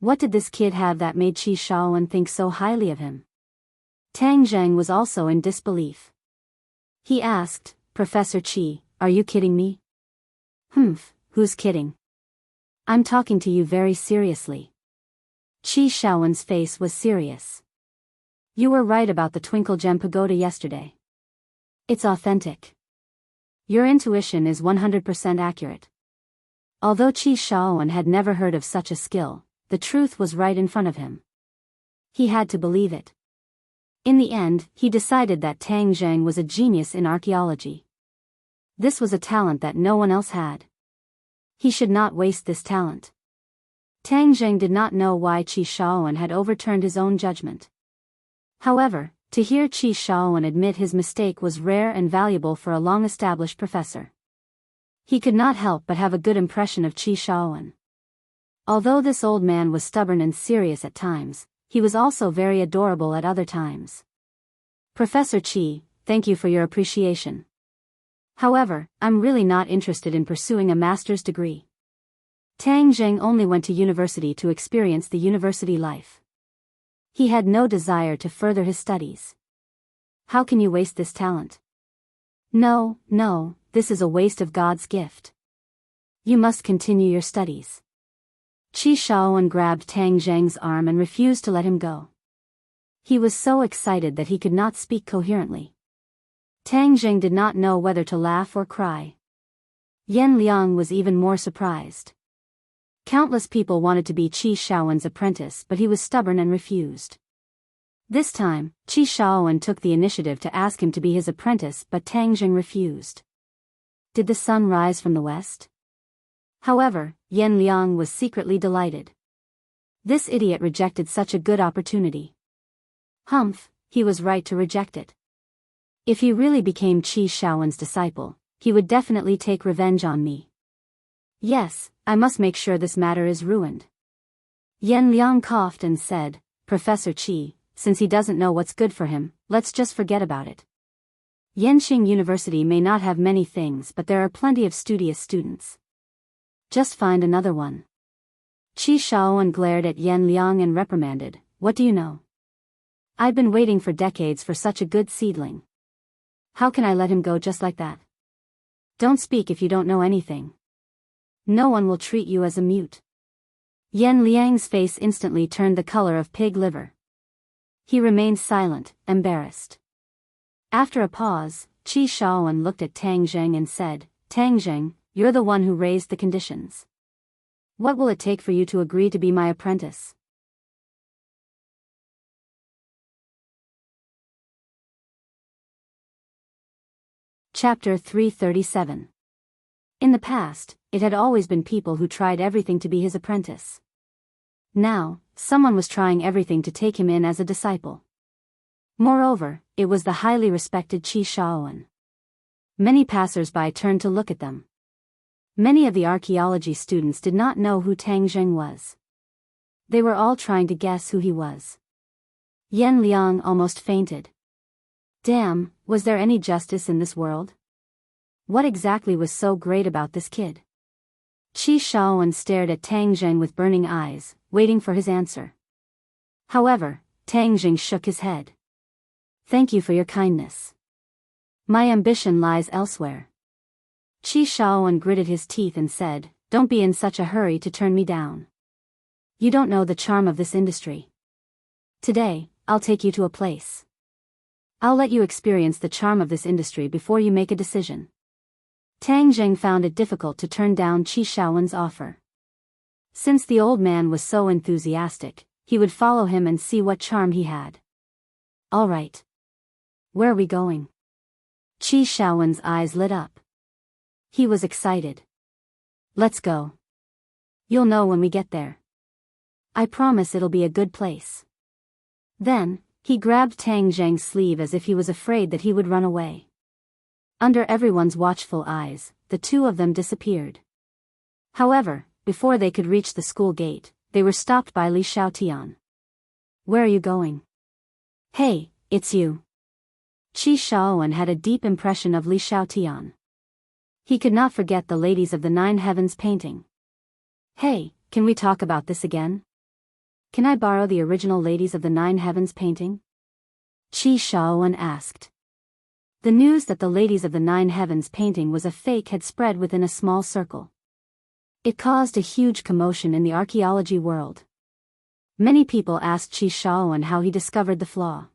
What did this kid have that made Qi Shaowen think so highly of him? Tang Zheng was also in disbelief. He asked, Professor Qi, are you kidding me? Who's kidding? I'm talking to you very seriously. Qi Shaowen's face was serious. You were right about the Twinkle Gem Pagoda yesterday. It's authentic. Your intuition is 100% accurate. Although Qi Shaowen had never heard of such a skill, the truth was right in front of him. He had to believe it. In the end, he decided that Tang Zheng was a genius in archaeology. This was a talent that no one else had. He should not waste this talent. Tang Zheng did not know why Qi Shaowen had overturned his own judgment. However, to hear Qi Shaowen admit his mistake was rare and valuable for a long-established professor. He could not help but have a good impression of Qi Shaowen. Although this old man was stubborn and serious at times, he was also very adorable at other times. Professor Qi, thank you for your appreciation. However, I'm really not interested in pursuing a master's degree. Tang Zheng only went to university to experience the university life. He had no desire to further his studies. How can you waste this talent? No, this is a waste of God's gift. You must continue your studies. Qi Shaowen grabbed Tang Zheng's arm and refused to let him go. He was so excited that he could not speak coherently. Tang Zheng did not know whether to laugh or cry. Yan Liang was even more surprised. Countless people wanted to be Qi Shaowen's apprentice, but he was stubborn and refused. This time, Qi Shaowen took the initiative to ask him to be his apprentice, but Tang Zheng refused. Did the sun rise from the west? However, Yan Liang was secretly delighted. This idiot rejected such a good opportunity. He was right to reject it. If he really became Qi Shaowen's disciple, he would definitely take revenge on me. Yes, I must make sure this matter is ruined. Yan Liang coughed and said, Professor Qi, since he doesn't know what's good for him, let's just forget about it. Yanqing University may not have many things, but there are plenty of studious students. Just find another one. Qi Shaowen glared at Yan Liang and reprimanded, What do you know? I've been waiting for decades for such a good seedling. How can I let him go just like that? Don't speak if you don't know anything. No one will treat you as a mute. Yan Liang's face instantly turned the color of pig liver. He remained silent, embarrassed. After a pause, Qi Shaowen looked at Tang Zheng and said, Tang Zheng, you're the one who raised the conditions. What will it take for you to agree to be my apprentice? Chapter 337. In the past, it had always been people who tried everything to be his apprentice. Now, someone was trying everything to take him in as a disciple. Moreover, it was the highly respected Qi Shaoan. Many passers-by turned to look at them. Many of the archaeology students did not know who Tang Zheng was. They were all trying to guess who he was. Yan Liang almost fainted. Damn, was there any justice in this world? What exactly was so great about this kid? Qi Shaoan stared at Tang Zheng with burning eyes, waiting for his answer. However, Tang Zheng shook his head. Thank you for your kindness. My ambition lies elsewhere. Qi Shaoan gritted his teeth and said, don't be in such a hurry to turn me down. You don't know the charm of this industry. Today, I'll take you to a place. I'll let you experience the charm of this industry before you make a decision. Tang Zheng found it difficult to turn down Qi Shaoan's offer. Since the old man was so enthusiastic, he would follow him and see what charm he had. All right. Where are we going? Qi Shaoan's eyes lit up. He was excited. Let's go. You'll know when we get there. I promise it'll be a good place. Then, he grabbed Tang Zheng's sleeve as if he was afraid that he would run away. Under everyone's watchful eyes, the two of them disappeared. However, before they could reach the school gate, they were stopped by Li Xiaotian. Where are you going? Hey, it's you. Qi Shaoan had a deep impression of Li Xiaotian. He could not forget the Ladies of the Nine Heavens painting. Hey, can we talk about this again? Can I borrow the original Ladies of the Nine Heavens painting? Qi Shaoan asked. The news that the Ladies of the Nine Heavens painting was a fake had spread within a small circle. It caused a huge commotion in the archaeology world. Many people asked Qi Shaoan how he discovered the flaw.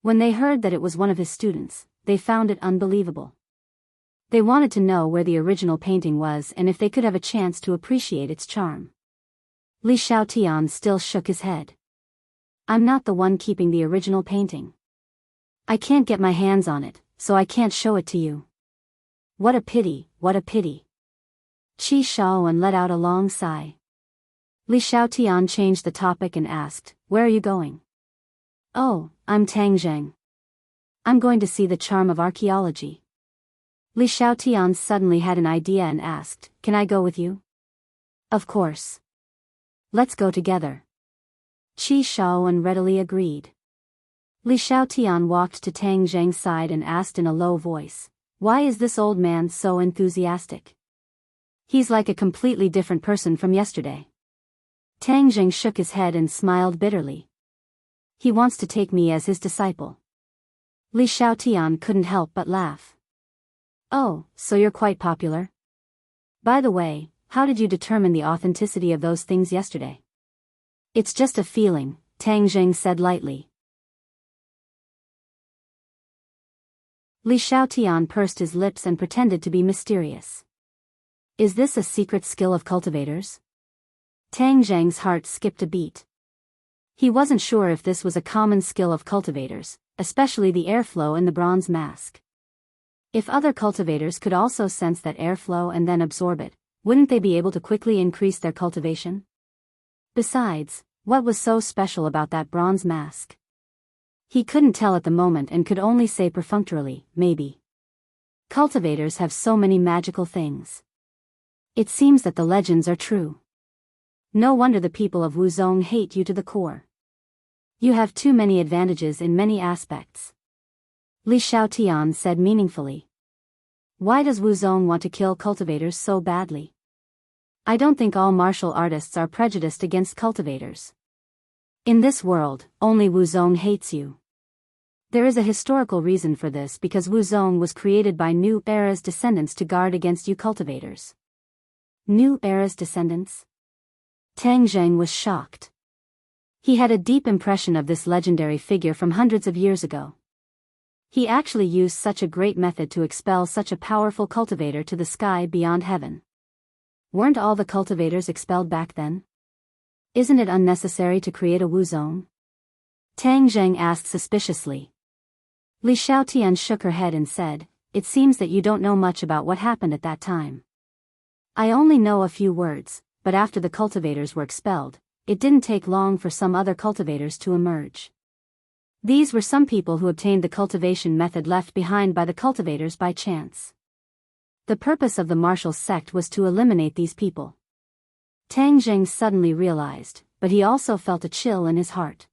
When they heard that it was one of his students, they found it unbelievable. They wanted to know where the original painting was and if they could have a chance to appreciate its charm. Li Xiaotian still shook his head. I'm not the one keeping the original painting. I can't get my hands on it, so I can't show it to you. What a pity, what a pity. Qi Shaoan let out a long sigh. Li Xiaotian changed the topic and asked, where are you going? Oh, I'm Tang Zheng. I'm going to see the charm of archaeology. Li Xiaotian suddenly had an idea and asked, can I go with you? Of course. Let's go together. Qi Shaoan readily agreed. Li Xiaotian walked to Tang Zheng's side and asked in a low voice, why is this old man so enthusiastic? He's like a completely different person from yesterday. Tang Zheng shook his head and smiled bitterly. He wants to take me as his disciple. Li Xiaotian couldn't help but laugh. Oh, so you're quite popular? By the way, how did you determine the authenticity of those things yesterday? It's just a feeling, Tang Zheng said lightly. Li Xiaotian pursed his lips and pretended to be mysterious. Is this a secret skill of cultivators? Tang Zheng's heart skipped a beat. He wasn't sure if this was a common skill of cultivators, especially the airflow in the bronze mask. If other cultivators could also sense that airflow and then absorb it, wouldn't they be able to quickly increase their cultivation? Besides, what was so special about that bronze mask? He couldn't tell at the moment and could only say perfunctorily, maybe. Cultivators have so many magical things. It seems that the legends are true. No wonder the people of Wuzong hate you to the core. You have too many advantages in many aspects. Li Xiaotian said meaningfully. Why does Wuzong want to kill cultivators so badly? I don't think all martial artists are prejudiced against cultivators. In this world, only Wuzong hates you. There is a historical reason for this because Wuzong was created by New Era's descendants to guard against you cultivators. New Era's descendants? Tang Zheng was shocked. He had a deep impression of this legendary figure from hundreds of years ago. He actually used such a great method to expel such a powerful cultivator to the sky beyond heaven. Weren't all the cultivators expelled back then? Isn't it unnecessary to create a Wu zone? Tang Zheng asked suspiciously. Li Xiaotian shook her head and said, "It seems that you don't know much about what happened at that time. I only know a few words, but after the cultivators were expelled, it didn't take long for some other cultivators to emerge. These were some people who obtained the cultivation method left behind by the cultivators by chance. The purpose of the martial sect was to eliminate these people." Tang Zheng suddenly realized, but he also felt a chill in his heart.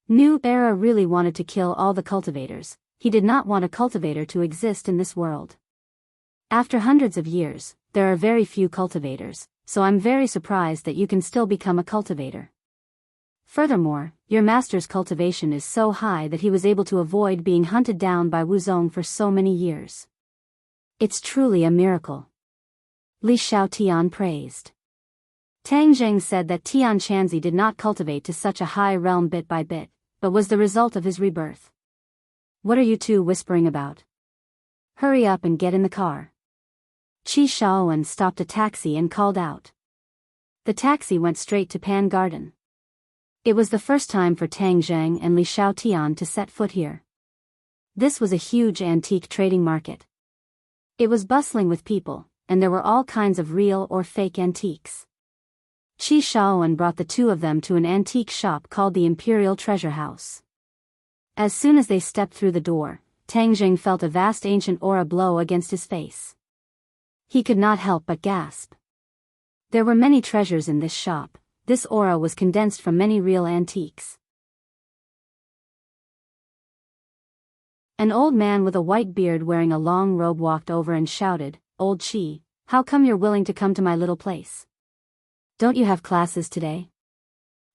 New Era really wanted to kill all the cultivators. He did not want a cultivator to exist in this world. After hundreds of years, there are very few cultivators, so I'm very surprised that you can still become a cultivator. Furthermore, your master's cultivation is so high that he was able to avoid being hunted down by Wuzong for so many years. It's truly a miracle. Li Xiaotian praised. Tang Zheng said that Tian Chanzi did not cultivate to such a high realm bit by bit, but was the result of his rebirth. What are you two whispering about? Hurry up and get in the car. Qi Shaowen stopped a taxi and called out. The taxi went straight to Pan Garden. It was the first time for Tang Zheng and Li Xiaotian to set foot here. This was a huge antique trading market. It was bustling with people, and there were all kinds of real or fake antiques. Qi Shaowen brought the two of them to an antique shop called the Imperial Treasure House. As soon as they stepped through the door, Tang Zheng felt a vast ancient aura blow against his face. He could not help but gasp. There were many treasures in this shop. This aura was condensed from many real antiques. An old man with a white beard wearing a long robe walked over and shouted, "Old Qi, how come you're willing to come to my little place? Don't you have classes today?"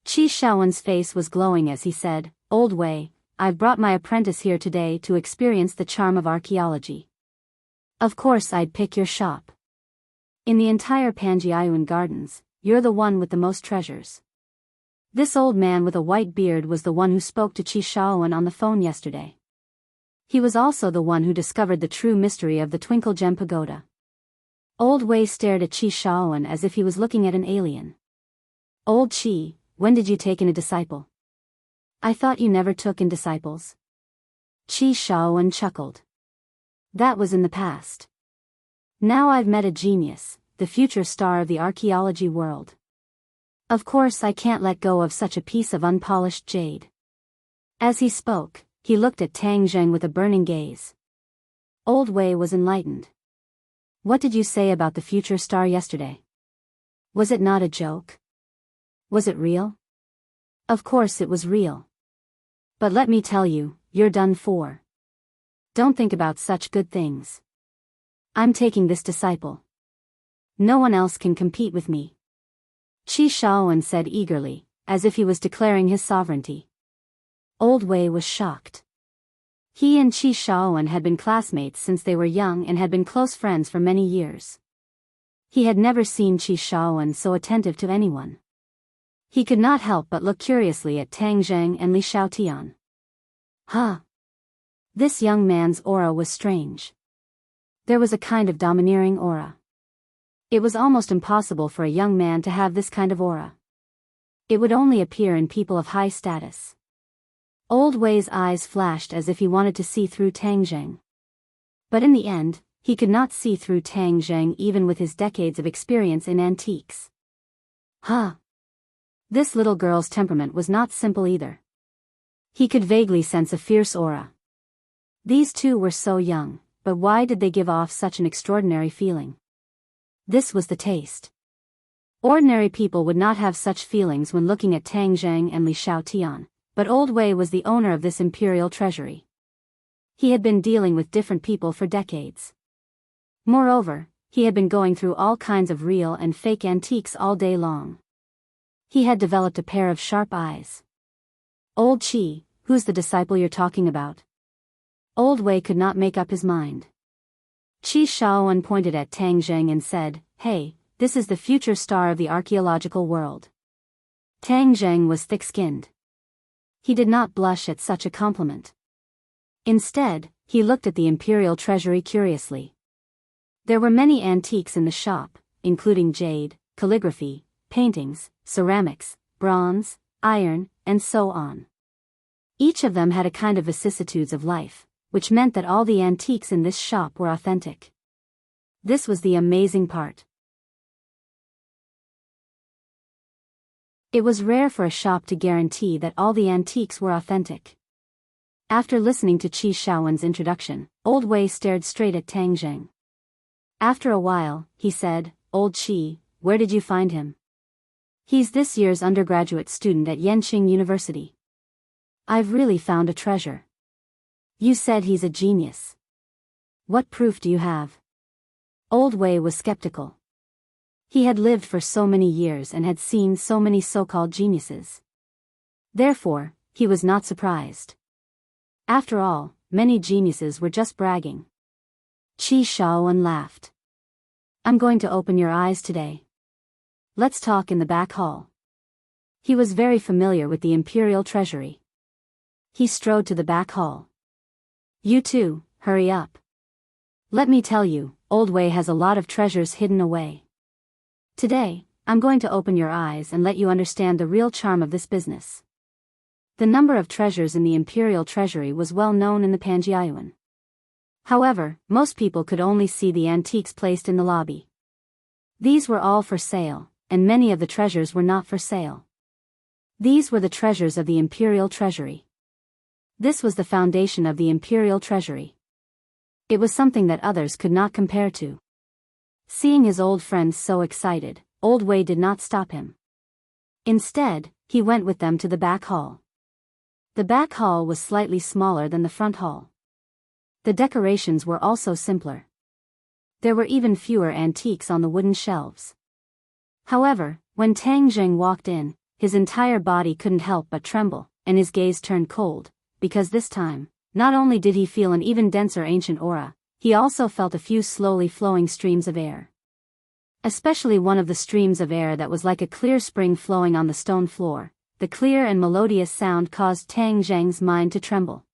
Qi Shaowen's face was glowing as he said, "Old Wei, I've brought my apprentice here today to experience the charm of archaeology. Of course I'd pick your shop. In the entire Panjiayuan Gardens, you're the one with the most treasures." This old man with a white beard was the one who spoke to Qi Shaowen on the phone yesterday. He was also the one who discovered the true mystery of the Twinkle Gem Pagoda. Old Wei stared at Qi Shaowen as if he was looking at an alien. "Old Qi, when did you take in a disciple? I thought you never took in disciples." Qi Shaowen chuckled. "That was in the past. Now I've met a genius, the future star of the archaeology world. Of course I can't let go of such a piece of unpolished jade." As he spoke, he looked at Tang Zheng with a burning gaze. Old Wei was enlightened. "What did you say about the future star yesterday? Was it not a joke? Was it real?" "Of course it was real. But let me tell you, you're done for. Don't think about such good things. I'm taking this disciple. No one else can compete with me." Qi Shaowen said eagerly, as if he was declaring his sovereignty. Old Wei was shocked. He and Qi Shaowen had been classmates since they were young and had been close friends for many years. He had never seen Qi Shaowen so attentive to anyone. He could not help but look curiously at Tang Zheng and Li Xiaotian. Huh. This young man's aura was strange. There was a kind of domineering aura. It was almost impossible for a young man to have this kind of aura. It would only appear in people of high status. Old Wei's eyes flashed as if he wanted to see through Tang Zheng. But in the end, he could not see through Tang Zheng even with his decades of experience in antiques. Huh. This little girl's temperament was not simple either. He could vaguely sense a fierce aura. These two were so young, but why did they give off such an extraordinary feeling? This was the taste. Ordinary people would not have such feelings when looking at Tang Zheng and Li Xiaotian, but Old Wei was the owner of this imperial treasury. He had been dealing with different people for decades. Moreover, he had been going through all kinds of real and fake antiques all day long. He had developed a pair of sharp eyes. "Old Qi, who's the disciple you're talking about?" Old Wei could not make up his mind. Qi Shaowen pointed at Tang Zheng and said, "Hey, this is the future star of the archaeological world." Tang Zheng was thick-skinned. He did not blush at such a compliment. Instead, he looked at the imperial treasury curiously. There were many antiques in the shop, including jade, calligraphy, paintings, ceramics, bronze, iron, and so on. Each of them had a kind of vicissitudes of life, which meant that all the antiques in this shop were authentic. This was the amazing part. It was rare for a shop to guarantee that all the antiques were authentic. After listening to Qi Shaowen's introduction, Old Wei stared straight at Tang Zheng. After a while, he said, "Old Qi, where did you find him?" "He's this year's undergraduate student at Yenqing University." "I've really found a treasure." "You said he's a genius. What proof do you have?" Old Wei was skeptical. He had lived for so many years and had seen so many so-called geniuses. Therefore, he was not surprised. After all, many geniuses were just bragging. Qi Shaowen laughed. "I'm going to open your eyes today. Let's talk in the back hall." He was very familiar with the imperial treasury. He strode to the back hall. "You two, hurry up. Let me tell you, Old Wei has a lot of treasures hidden away. Today, I'm going to open your eyes and let you understand the real charm of this business." The number of treasures in the imperial treasury was well known in the Panjiayuan. However, most people could only see the antiques placed in the lobby. These were all for sale, and many of the treasures were not for sale. These were the treasures of the imperial treasury. This was the foundation of the imperial treasury. It was something that others could not compare to. Seeing his old friends so excited, Old Wei did not stop him. Instead, he went with them to the back hall. The back hall was slightly smaller than the front hall. The decorations were also simpler. There were even fewer antiques on the wooden shelves. However, when Tang Zheng walked in, his entire body couldn't help but tremble, and his gaze turned cold, because this time, not only did he feel an even denser ancient aura, he also felt a few slowly flowing streams of air. Especially one of the streams of air that was like a clear spring flowing on the stone floor. The clear and melodious sound caused Tang Zheng's mind to tremble.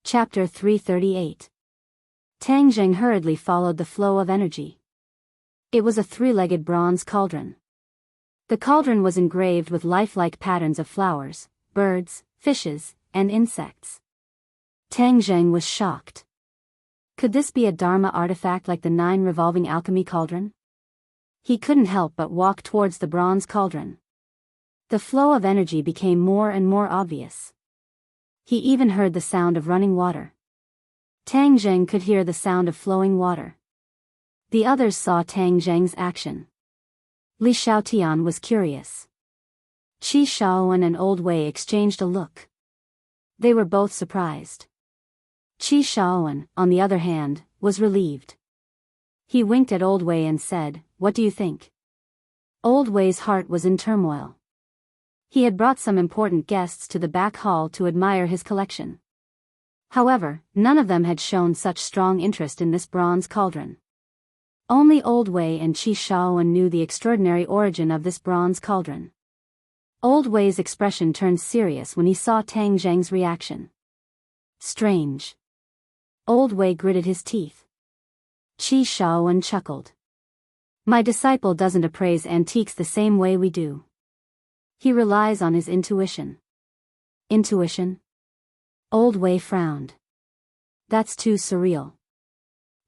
Chapter 338. Tang Zheng hurriedly followed the flow of energy. It was a three-legged bronze cauldron. The cauldron was engraved with lifelike patterns of flowers, birds, fishes, and insects. Tang Zheng was shocked. Could this be a Dharma artifact like the 9 revolving alchemy cauldron? He couldn't help but walk towards the bronze cauldron. The flow of energy became more and more obvious. He even heard the sound of running water. Tang Zheng could hear the sound of flowing water. The others saw Tang Zheng's action. Li Xiaotian was curious. Qi Shaowen and Old Wei exchanged a look. They were both surprised. Qi Shaowen, on the other hand, was relieved. He winked at Old Wei and said, "What do you think?" Old Wei's heart was in turmoil. He had brought some important guests to the back hall to admire his collection. However, none of them had shown such strong interest in this bronze cauldron. Only Old Wei and Qi Shaowen knew the extraordinary origin of this bronze cauldron. Old Wei's expression turned serious when he saw Tang Zheng's reaction. Strange. Old Wei gritted his teeth. Qi Shaowen chuckled. "My disciple doesn't appraise antiques the same way we do. He relies on his intuition." "Intuition?" Old Wei frowned. "That's too surreal."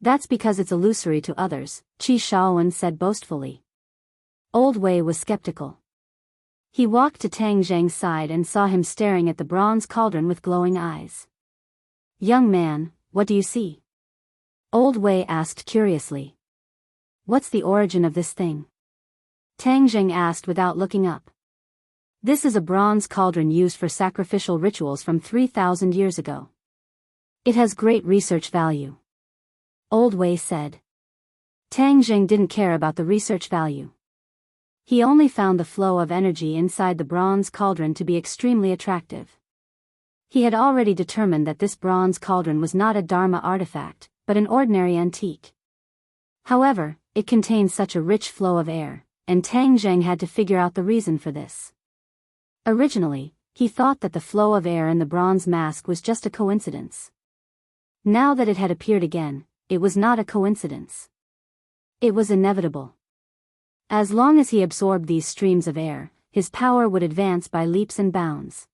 "That's because it's illusory to others," Qi Shaowen said boastfully. Old Wei was skeptical. He walked to Tang Zheng's side and saw him staring at the bronze cauldron with glowing eyes. "Young man, what do you see?" Old Wei asked curiously. "What's the origin of this thing?" Tang Zheng asked without looking up. "This is a bronze cauldron used for sacrificial rituals from 3,000 years ago. It has great research value," Old Wei said. Tang Zheng didn't care about the research value. He only found the flow of energy inside the bronze cauldron to be extremely attractive. He had already determined that this bronze cauldron was not a Dharma artifact, but an ordinary antique. However, it contained such a rich flow of air, and Tang Zheng had to figure out the reason for this. Originally, he thought that the flow of air in the bronze mask was just a coincidence. Now that it had appeared again, it was not a coincidence. It was inevitable. As long as he absorbed these streams of air, his power would advance by leaps and bounds.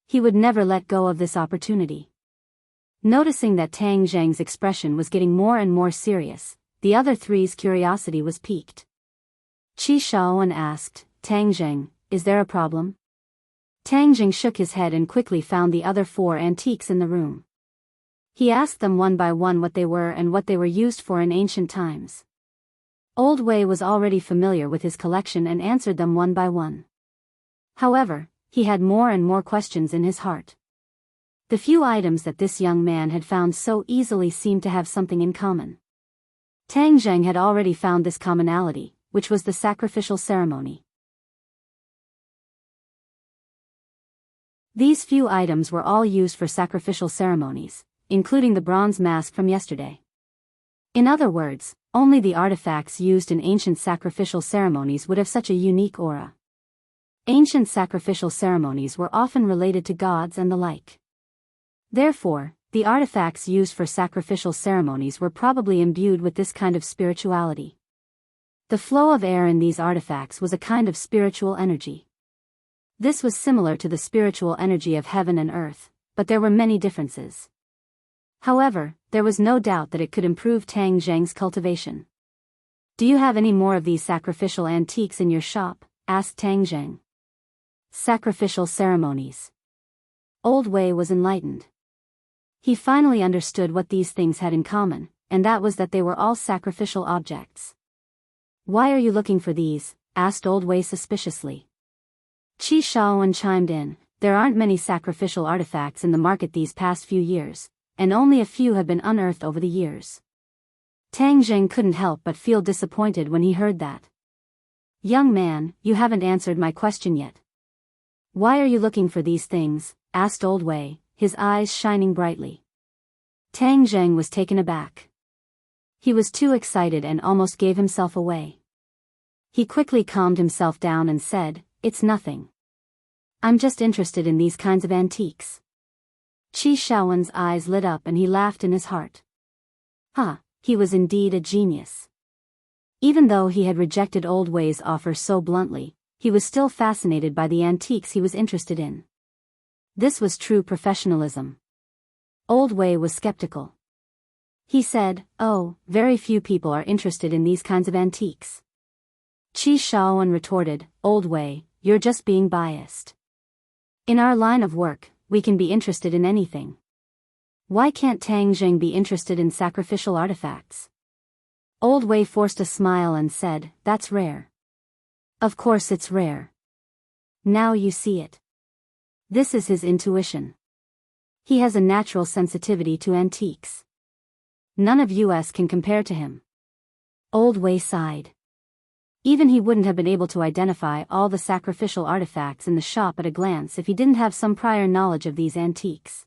He would never let go of this opportunity. Noticing that Tang Zheng's expression was getting more and more serious, the other three's curiosity was piqued. Qi Shaoan asked, "Tang Zheng, is there a problem?" Tang Zheng shook his head and quickly found the other four antiques in the room. He asked them one by one what they were and what they were used for in ancient times. Old Wei was already familiar with his collection and answered them one by one. However, he had more and more questions in his heart. The few items that this young man had found so easily seemed to have something in common. Tang Zheng had already found this commonality, which was the sacrificial ceremony. These few items were all used for sacrificial ceremonies, including the bronze mask from yesterday. In other words, only the artifacts used in ancient sacrificial ceremonies would have such a unique aura. Ancient sacrificial ceremonies were often related to gods and the like. Therefore, the artifacts used for sacrificial ceremonies were probably imbued with this kind of spirituality. The flow of air in these artifacts was a kind of spiritual energy. This was similar to the spiritual energy of heaven and earth, but there were many differences. However, there was no doubt that it could improve Tang Zheng's cultivation. "Do you have any more of these sacrificial antiques in your shop?" asked Tang Zheng. Sacrificial ceremonies. Old Wei was enlightened. He finally understood what these things had in common, and that was that they were all sacrificial objects. "Why are you looking for these?" asked Old Wei suspiciously. Qi Shaoan chimed in, "There aren't many sacrificial artifacts in the market these past few years, and only a few have been unearthed over the years." Tang Zheng couldn't help but feel disappointed when he heard that. "Young man, you haven't answered my question yet. Why are you looking for these things?" asked Old Wei, his eyes shining brightly. Tang Zheng was taken aback. He was too excited and almost gave himself away. He quickly calmed himself down and said, "It's nothing. I'm just interested in these kinds of antiques." Qi Shaoan's eyes lit up and he laughed in his heart. He was indeed a genius. Even though he had rejected Old Wei's offer so bluntly, he was still fascinated by the antiques he was interested in. This was true professionalism. Old Wei was skeptical. He said, "Oh, very few people are interested in these kinds of antiques." Qi Shaoan retorted, "Old Wei, you're just being biased. In our line of work, we can be interested in anything. Why can't Tang Zheng be interested in sacrificial artifacts?" Old Wei forced a smile and said, "That's rare." "Of course it's rare. Now you see it. This is his intuition. He has a natural sensitivity to antiques. None of us can compare to him." Old Wei sighed. Even he wouldn't have been able to identify all the sacrificial artifacts in the shop at a glance if he didn't have some prior knowledge of these antiques.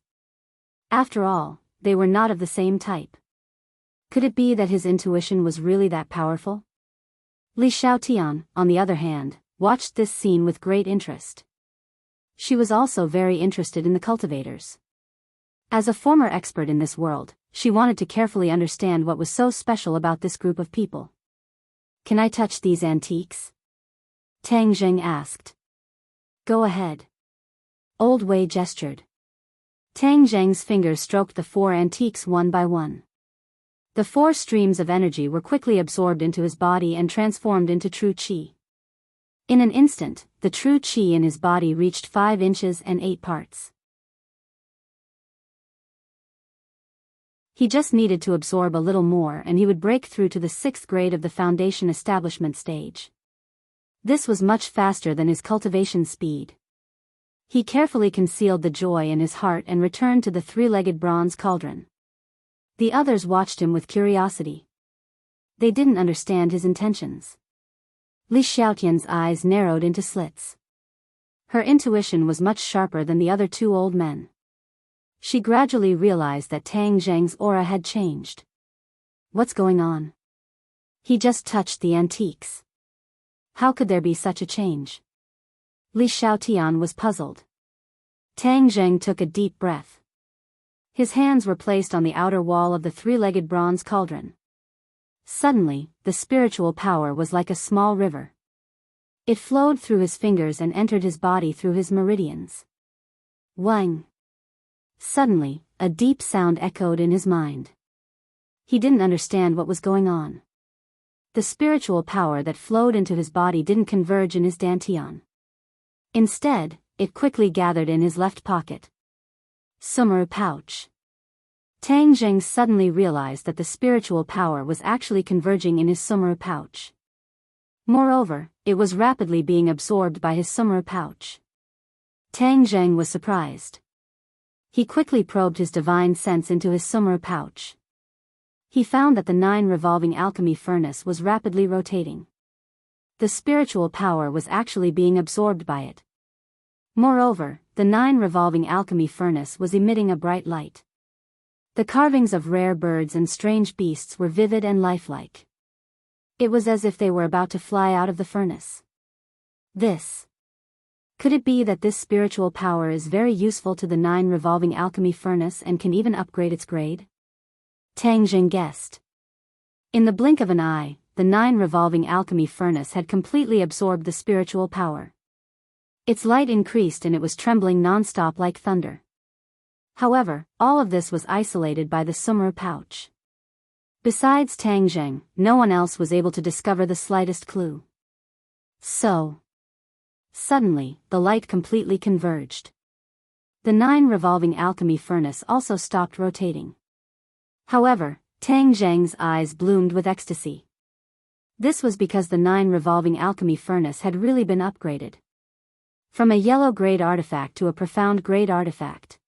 After all, they were not of the same type. Could it be that his intuition was really that powerful? Li Xiaotian, on the other hand, watched this scene with great interest. She was also very interested in the cultivators. As a former expert in this world, she wanted to carefully understand what was so special about this group of people. "Can I touch these antiques?" Tang Zheng asked. "Go ahead." Old Wei gestured. Tang Zheng's fingers stroked the four antiques one by one. The four streams of energy were quickly absorbed into his body and transformed into true qi. In an instant, the true qi in his body reached 5 inches and 8 parts. He just needed to absorb a little more and he would break through to the 6th grade of the foundation establishment stage. This was much faster than his cultivation speed. He carefully concealed the joy in his heart and returned to the 3-legged bronze cauldron. The others watched him with curiosity. They didn't understand his intentions. Li Xiaotian's eyes narrowed into slits. Her intuition was much sharper than the other 2 old men. She gradually realized that Tang Zheng's aura had changed. What's going on? He just touched the antiques. How could there be such a change? Li Xiaotian was puzzled. Tang Zheng took a deep breath. His hands were placed on the outer wall of the three-legged bronze cauldron. Suddenly, the spiritual power was like a small river. It flowed through his fingers and entered his body through his meridians. Wang. Suddenly, a deep sound echoed in his mind. He didn't understand what was going on. The spiritual power that flowed into his body didn't converge in his dantian. Instead, it quickly gathered in his left pocket. Summer pouch. Tang Zheng suddenly realized that the spiritual power was actually converging in his summer pouch. Moreover, it was rapidly being absorbed by his summer pouch. Tang Zheng was surprised. He quickly probed his divine sense into his summer pouch. He found that the 9-revolving alchemy furnace was rapidly rotating. The spiritual power was actually being absorbed by it. Moreover, the 9-revolving alchemy furnace was emitting a bright light. The carvings of rare birds and strange beasts were vivid and lifelike. It was as if they were about to fly out of the furnace. Could it be that this spiritual power is very useful to the 9-revolving alchemy furnace and can even upgrade its grade? Tang Zheng guessed. In the blink of an eye, the 9-revolving alchemy furnace had completely absorbed the spiritual power. Its light increased and it was trembling non-stop like thunder. However, all of this was isolated by the summer pouch. Besides Tang Zheng, no one else was able to discover the slightest clue. Suddenly, the light completely converged. The 9-revolving alchemy furnace also stopped rotating. However, Tang Zheng's eyes bloomed with ecstasy. This was because the 9-revolving alchemy furnace had really been upgraded. From a yellow-grade artifact to a profound-grade artifact.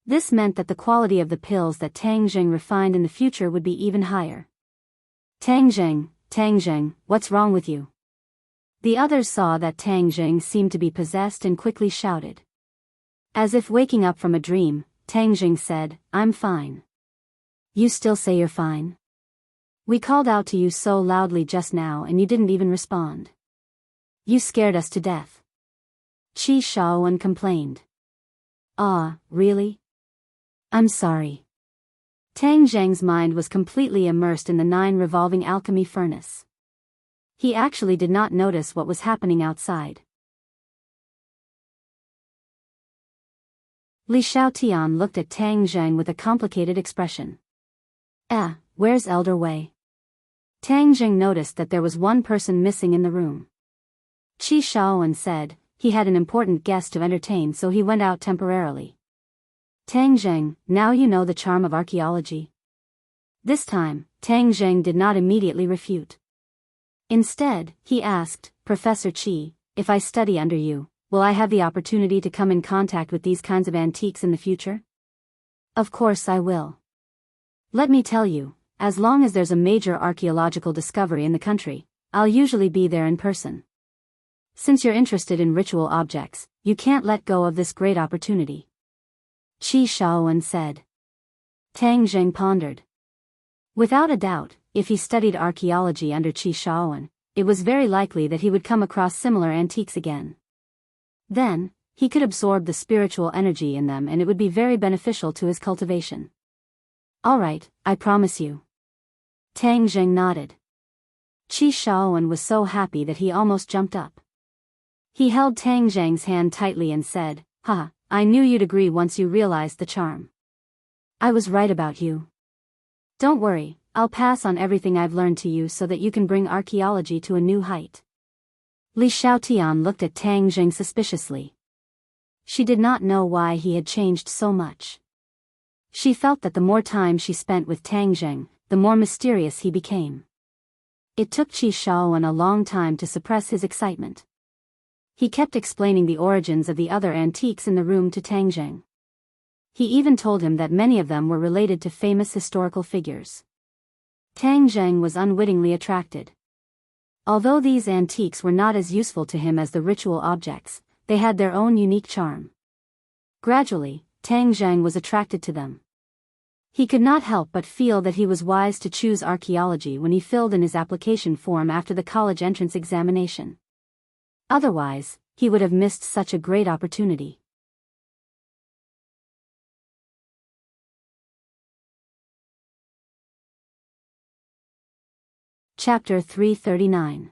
This meant that the quality of the pills that Tang Zheng refined in the future would be even higher. Tang Zheng, what's wrong with you? The others saw that Tang Zheng seemed to be possessed and quickly shouted. As if waking up from a dream, Tang Zheng said, I'm fine. You still say you're fine? We called out to you so loudly just now and you didn't even respond. You scared us to death. Qi Shaowen complained. Ah, really? I'm sorry. Tang Zheng's mind was completely immersed in the 9-revolving alchemy furnace. He actually did not notice what was happening outside. Li Xiaotian looked at Tang Zheng with a complicated expression. Where's Elder Wei? Tang Zheng noticed that there was one person missing in the room. Qi Shaowen said, he had an important guest to entertain so he went out temporarily. Tang Zheng, now you know the charm of archaeology. This time, Tang Zheng did not immediately refute. Instead, he asked, Professor Qi, if I study under you, will I have the opportunity to come in contact with these kinds of antiques in the future? Of course I will. Let me tell you, as long as there's a major archaeological discovery in the country, I'll usually be there in person. Since you're interested in ritual objects, you can't let go of this great opportunity. Qi Shaowen said. Tang Zheng pondered. Without a doubt, if he studied archaeology under Qi Shaowen, it was very likely that he would come across similar antiques again. Then, he could absorb the spiritual energy in them and it would be very beneficial to his cultivation. All right, I promise you. Tang Zheng nodded. Qi Shaowen was so happy that he almost jumped up. He held Tang Zheng's hand tightly and said, I knew you'd agree once you realized the charm. I was right about you. Don't worry, I'll pass on everything I've learned to you so that you can bring archaeology to a new height. Li Xiaotian looked at Tang Zheng suspiciously. She did not know why he had changed so much. She felt that the more time she spent with Tang Zheng, the more mysterious he became. It took Qi Shaowen a long time to suppress his excitement. He kept explaining the origins of the other antiques in the room to Tang Zheng. He even told him that many of them were related to famous historical figures. Tang Zheng was unwittingly attracted. Although these antiques were not as useful to him as the ritual objects, they had their own unique charm. Gradually, Tang Zheng was attracted to them. He could not help but feel that he was wise to choose archaeology when he filled in his application form after the college entrance examination. Otherwise, he would have missed such a great opportunity. Chapter 339.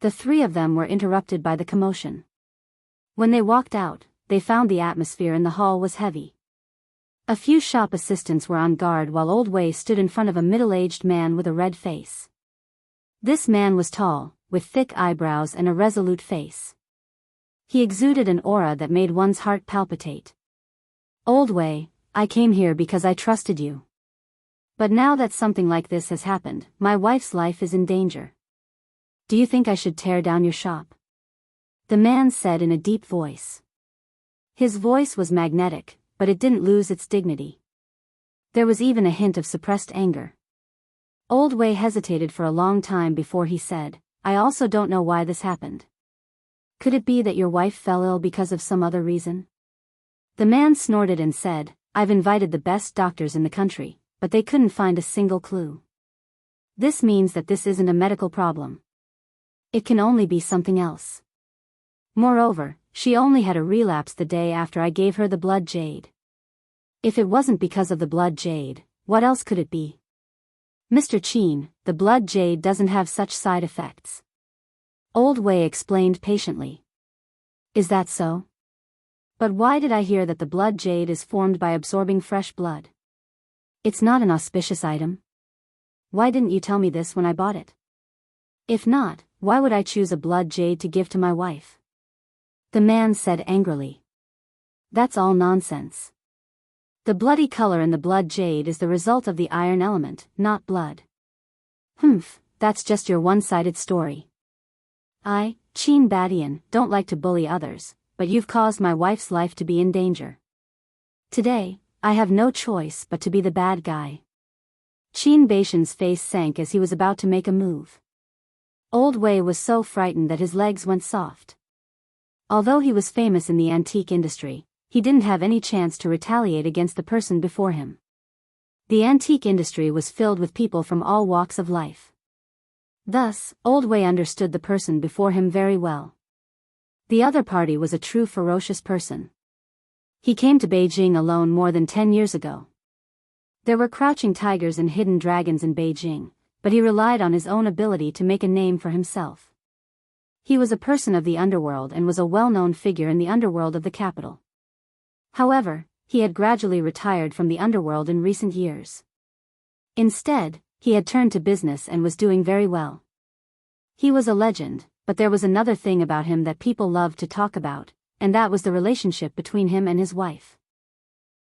The three of them were interrupted by the commotion. When they walked out, they found the atmosphere in the hall was heavy. A few shop assistants were on guard while Old Wei stood in front of a middle-aged man with a red face. This man was tall, with thick eyebrows and a resolute face. He exuded an aura that made one's heart palpitate. "Old Wei, I came here because I trusted you. But now that something like this has happened, my wife's life is in danger. Do you think I should tear down your shop?" The man said in a deep voice. His voice was magnetic, but it didn't lose its dignity. There was even a hint of suppressed anger. Old Wei hesitated for a long time before he said, "I also don't know why this happened. Could it be that your wife fell ill because of some other reason?" The man snorted and said, "I've invited the best doctors in the country, but they couldn't find a single clue. This means that this isn't a medical problem. It can only be something else. Moreover, she only had a relapse the day after I gave her the blood jade. If it wasn't because of the blood jade, what else could it be? Mr. Qin, the blood jade doesn't have such side effects." Old Wei explained patiently. "Is that so? But why did I hear that the blood jade is formed by absorbing fresh blood? It's not an auspicious item. Why didn't you tell me this when I bought it? If not, why would I choose a blood jade to give to my wife?" The man said angrily. "That's all nonsense. The bloody color in the blood jade is the result of the iron element, not blood." "Humph, that's just your one-sided story. I, Qin Badian, don't like to bully others, but you've caused my wife's life to be in danger. Today, I have no choice but to be the bad guy." Qin Baishan's face sank as he was about to make a move. Old Wei was so frightened that his legs went soft. Although he was famous in the antique industry, he didn't have any chance to retaliate against the person before him. The antique industry was filled with people from all walks of life. Thus, Old Wei understood the person before him very well. The other party was a true ferocious person. He came to Beijing alone more than 10 years ago. There were crouching tigers and hidden dragons in Beijing, but he relied on his own ability to make a name for himself. He was a person of the underworld and was a well-known figure in the underworld of the capital. However, he had gradually retired from the underworld in recent years. Instead, he had turned to business and was doing very well. He was a legend, but there was another thing about him that people loved to talk about, and that was the relationship between him and his wife.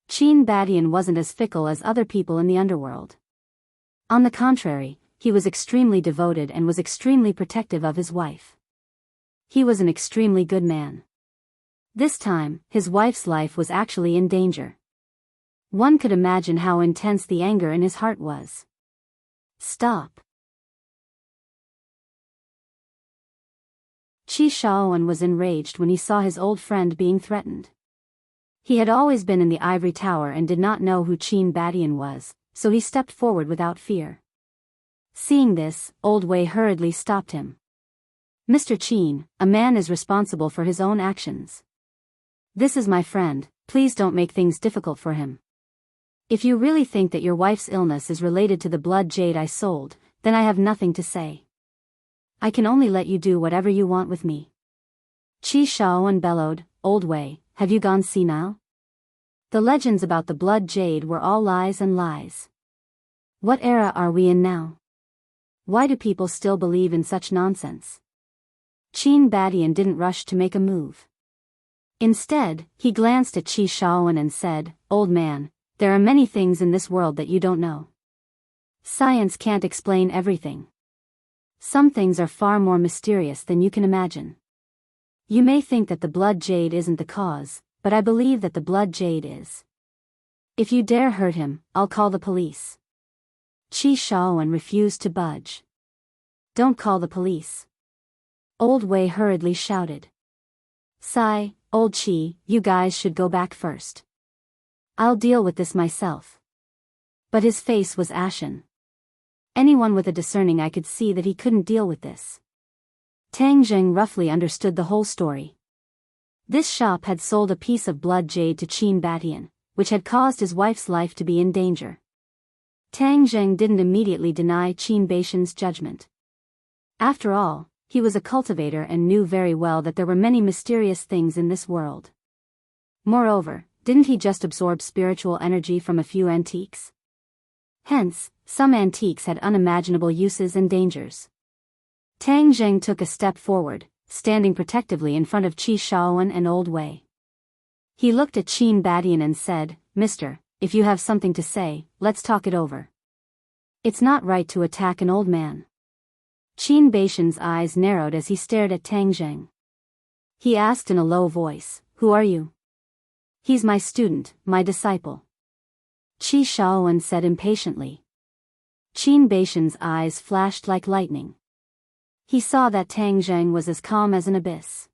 Qin Badian wasn't as fickle as other people in the underworld. On the contrary, he was extremely devoted and was extremely protective of his wife. He was an extremely good man. This time, his wife's life was actually in danger. One could imagine how intense the anger in his heart was. "Stop." Qi Shaoan was enraged when he saw his old friend being threatened. He had always been in the ivory tower and did not know who Qin Badian was, so he stepped forward without fear. Seeing this, Old Wei hurriedly stopped him. "Mr. Qin, a man is responsible for his own actions. This is my friend, please don't make things difficult for him. If you really think that your wife's illness is related to the blood jade I sold, then I have nothing to say. I can only let you do whatever you want with me." Qi Shaoan bellowed, "Old Wei, have you gone senile? The legends about the blood jade were all lies and lies. What era are we in now? Why do people still believe in such nonsense?" Qin Badian didn't rush to make a move. Instead, he glanced at Qi Shaoan and said, "Old man, there are many things in this world that you don't know. Science can't explain everything. Some things are far more mysterious than you can imagine. You may think that the blood jade isn't the cause, but I believe that the blood jade is. If you dare hurt him, I'll call the police." Qi Shaoan refused to budge. "Don't call the police." Old Wei hurriedly shouted. "Sigh, Old Qi, you guys should go back first. I'll deal with this myself." But his face was ashen. Anyone with a discerning eye could see that he couldn't deal with this. Tang Jing roughly understood the whole story. This shop had sold a piece of blood jade to Qin Batian, which had caused his wife's life to be in danger. Tang Jing didn't immediately deny Qin Batian's judgment. After all, he was a cultivator and knew very well that there were many mysterious things in this world. Moreover, didn't he just absorb spiritual energy from a few antiques? Hence, some antiques had unimaginable uses and dangers. Tang Jing took a step forward, standing protectively in front of Qi Shaoan and Old Wei. He looked at Qin Batian and said, "Mister, if you have something to say, let's talk it over. It's not right to attack an old man." Qin Batian's eyes narrowed as he stared at Tang Jing. He asked in a low voice, "Who are you?" "He's my student, my disciple," Qi Shaoan said impatiently. Qin Batian's eyes flashed like lightning. He saw that Tang Jing was as calm as an abyss.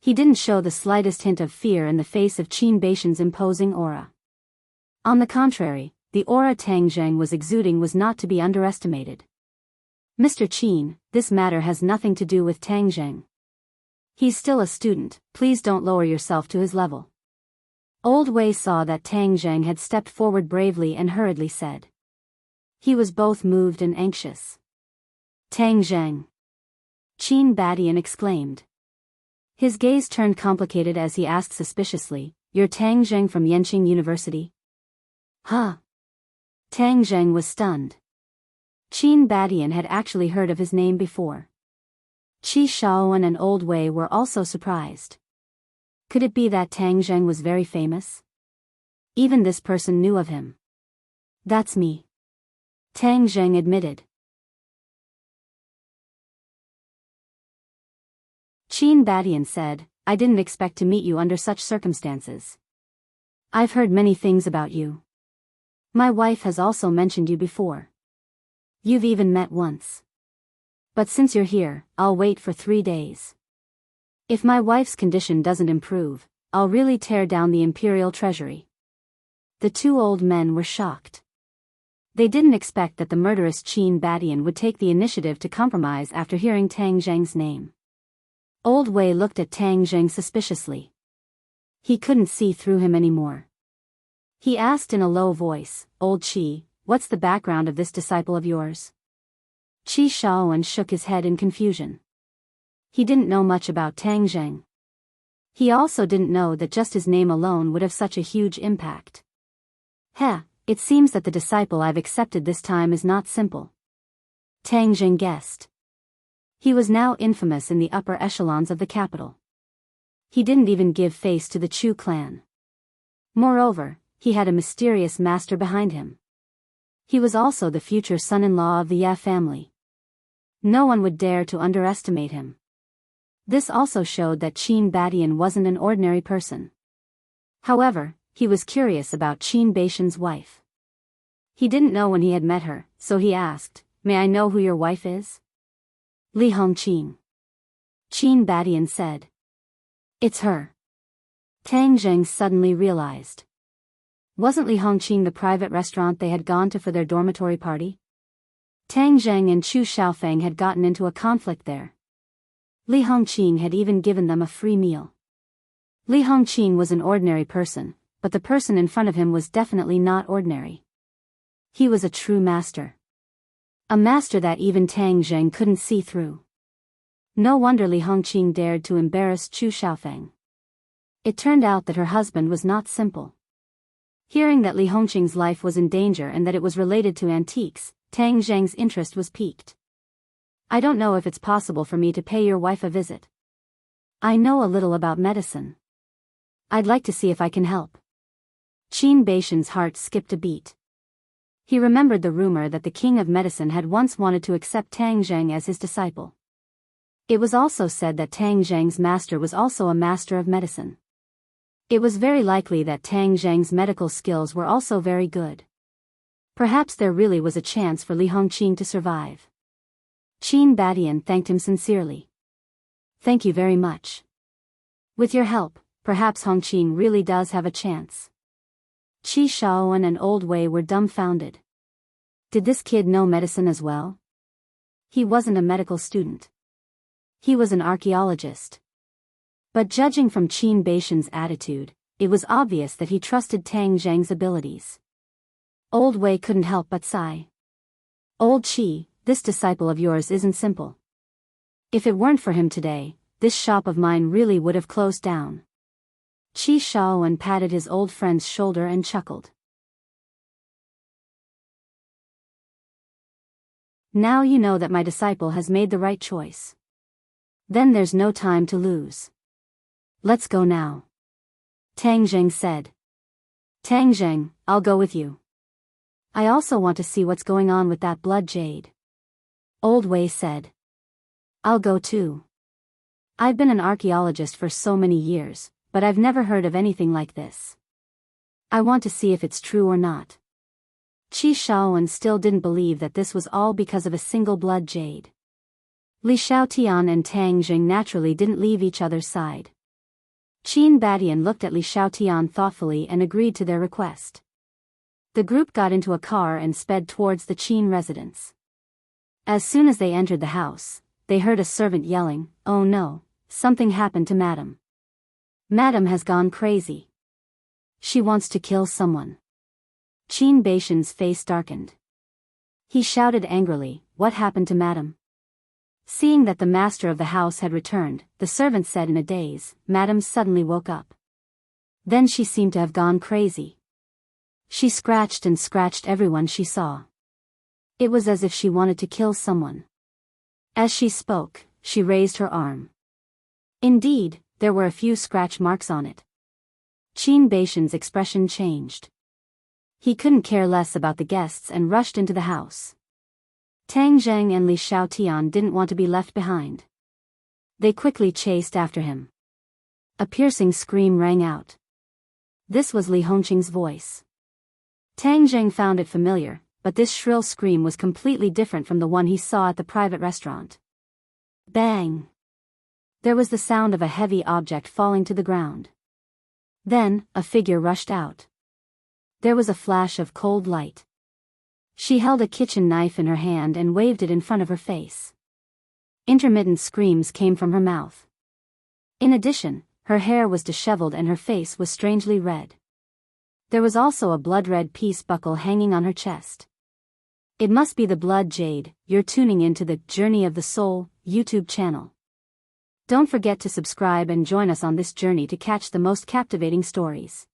He didn't show the slightest hint of fear in the face of Qin Batian's imposing aura. On the contrary, the aura Tang Jing was exuding was not to be underestimated. "Mr. Qin, this matter has nothing to do with Tang Jing. He's still a student, please don't lower yourself to his level." Old Wei saw that Tang Jing had stepped forward bravely and hurriedly said. He was both moved and anxious. "Tang Jing!" Qin Batian exclaimed. His gaze turned complicated as he asked suspiciously, "You're Tang Jing from Yenqing University?" "Huh?" Tang Jing was stunned. Qin Batian had actually heard of his name before. Qi Shaoan and Old Wei were also surprised. Could it be that Tang Jing was very famous? Even this person knew of him. "That's me," Tang Jing admitted. Qin Batian said, "I didn't expect to meet you under such circumstances. I've heard many things about you. My wife has also mentioned you before. You've even met once. But since you're here, I'll wait for 3 days. If my wife's condition doesn't improve, I'll really tear down the imperial treasury." The two old men were shocked. They didn't expect that the murderous Qin Batian would take the initiative to compromise after hearing Tang Jing's name. Old Wei looked at Tang Jing suspiciously. He couldn't see through him anymore. He asked in a low voice, "Old Qi, what's the background of this disciple of yours?" Qi Shaoan shook his head in confusion. He didn't know much about Tang Jing. He also didn't know that just his name alone would have such a huge impact. "Heh, it seems that the disciple I've accepted this time is not simple," Tang Jing guessed. He was now infamous in the upper echelons of the capital. He didn't even give face to the Chu clan. Moreover, he had a mysterious master behind him. He was also the future son-in-law of the Ya family. No one would dare to underestimate him. This also showed that Qin Batian wasn't an ordinary person. However, he was curious about Qin Batian's wife. He didn't know when he had met her, so he asked, "May I know who your wife is?" "Li Hongqin," Qin Batian said. "It's her." Tang Jing suddenly realized. Wasn't Li Hongqin the private restaurant they had gone to for their dormitory party? Tang Jing and Chu Xiaofeng had gotten into a conflict there. Li Hongqin had even given them a free meal. Li Hongqin was an ordinary person, but the person in front of him was definitely not ordinary. He was a true master. A master that even Tang Jing couldn't see through. No wonder Li Hongqin dared to embarrass Chu Xiaofeng. It turned out that her husband was not simple. Hearing that Li Hongqin's life was in danger and that it was related to antiques, Tang Jing's interest was piqued. "I don't know if it's possible for me to pay your wife a visit. I know a little about medicine. I'd like to see if I can help." Qin Batian's heart skipped a beat. He remembered the rumor that the king of medicine had once wanted to accept Tang Jing as his disciple. It was also said that Tang Jing's master was also a master of medicine. It was very likely that Tang Jing's medical skills were also very good. Perhaps there really was a chance for Li Hongqin to survive. Qin Batian thanked him sincerely. "Thank you very much. With your help, perhaps Hongqin really does have a chance." Qi Shaoan and Old Wei were dumbfounded. Did this kid know medicine as well? He wasn't a medical student. He was an archaeologist. But judging from Qin Baishan's attitude, it was obvious that he trusted Tang Zhang's abilities. Old Wei couldn't help but sigh. Old Qi, this disciple of yours isn't simple. If it weren't for him today, this shop of mine really would have closed down. Qi Shaoan patted his old friend's shoulder and chuckled. Now you know that my disciple has made the right choice. Then there's no time to lose. Let's go now. Tang Zheng said. Tang Zheng, I'll go with you. I also want to see what's going on with that blood jade. Old Wei said. I'll go too. I've been an archaeologist for so many years, but I've never heard of anything like this. I want to see if it's true or not. Qi Shaoan still didn't believe that this was all because of a single blood jade. Li Xiaotian and Tang Zheng naturally didn't leave each other's side. Qin Badian looked at Li Xiaotian thoughtfully and agreed to their request. The group got into a car and sped towards the Qin residence. As soon as they entered the house, they heard a servant yelling, "Oh no, something happened to Madam. Madam has gone crazy. She wants to kill someone." Qin Baishan's face darkened. He shouted angrily, "What happened to Madam?" Seeing that the master of the house had returned, the servant said in a daze, "Madam suddenly woke up. Then she seemed to have gone crazy. She scratched and scratched everyone she saw. It was as if she wanted to kill someone." As she spoke, she raised her arm. Indeed, there were a few scratch marks on it. Qin Baishan's expression changed. He couldn't care less about the guests and rushed into the house. Tang Zheng and Li Xiaotian didn't want to be left behind. They quickly chased after him. A piercing scream rang out. This was Li Hongqing's voice. Tang Zheng found it familiar, but this shrill scream was completely different from the one he saw at the private restaurant. Bang! There was the sound of a heavy object falling to the ground. Then, a figure rushed out. There was a flash of cold light. She held a kitchen knife in her hand and waved it in front of her face. Intermittent screams came from her mouth. In addition, her hair was disheveled and her face was strangely red. There was also a blood-red peace buckle hanging on her chest. It must be the blood jade. You're tuning into the Journey of the Soul YouTube channel. Don't forget to subscribe and join us on this journey to catch the most captivating stories.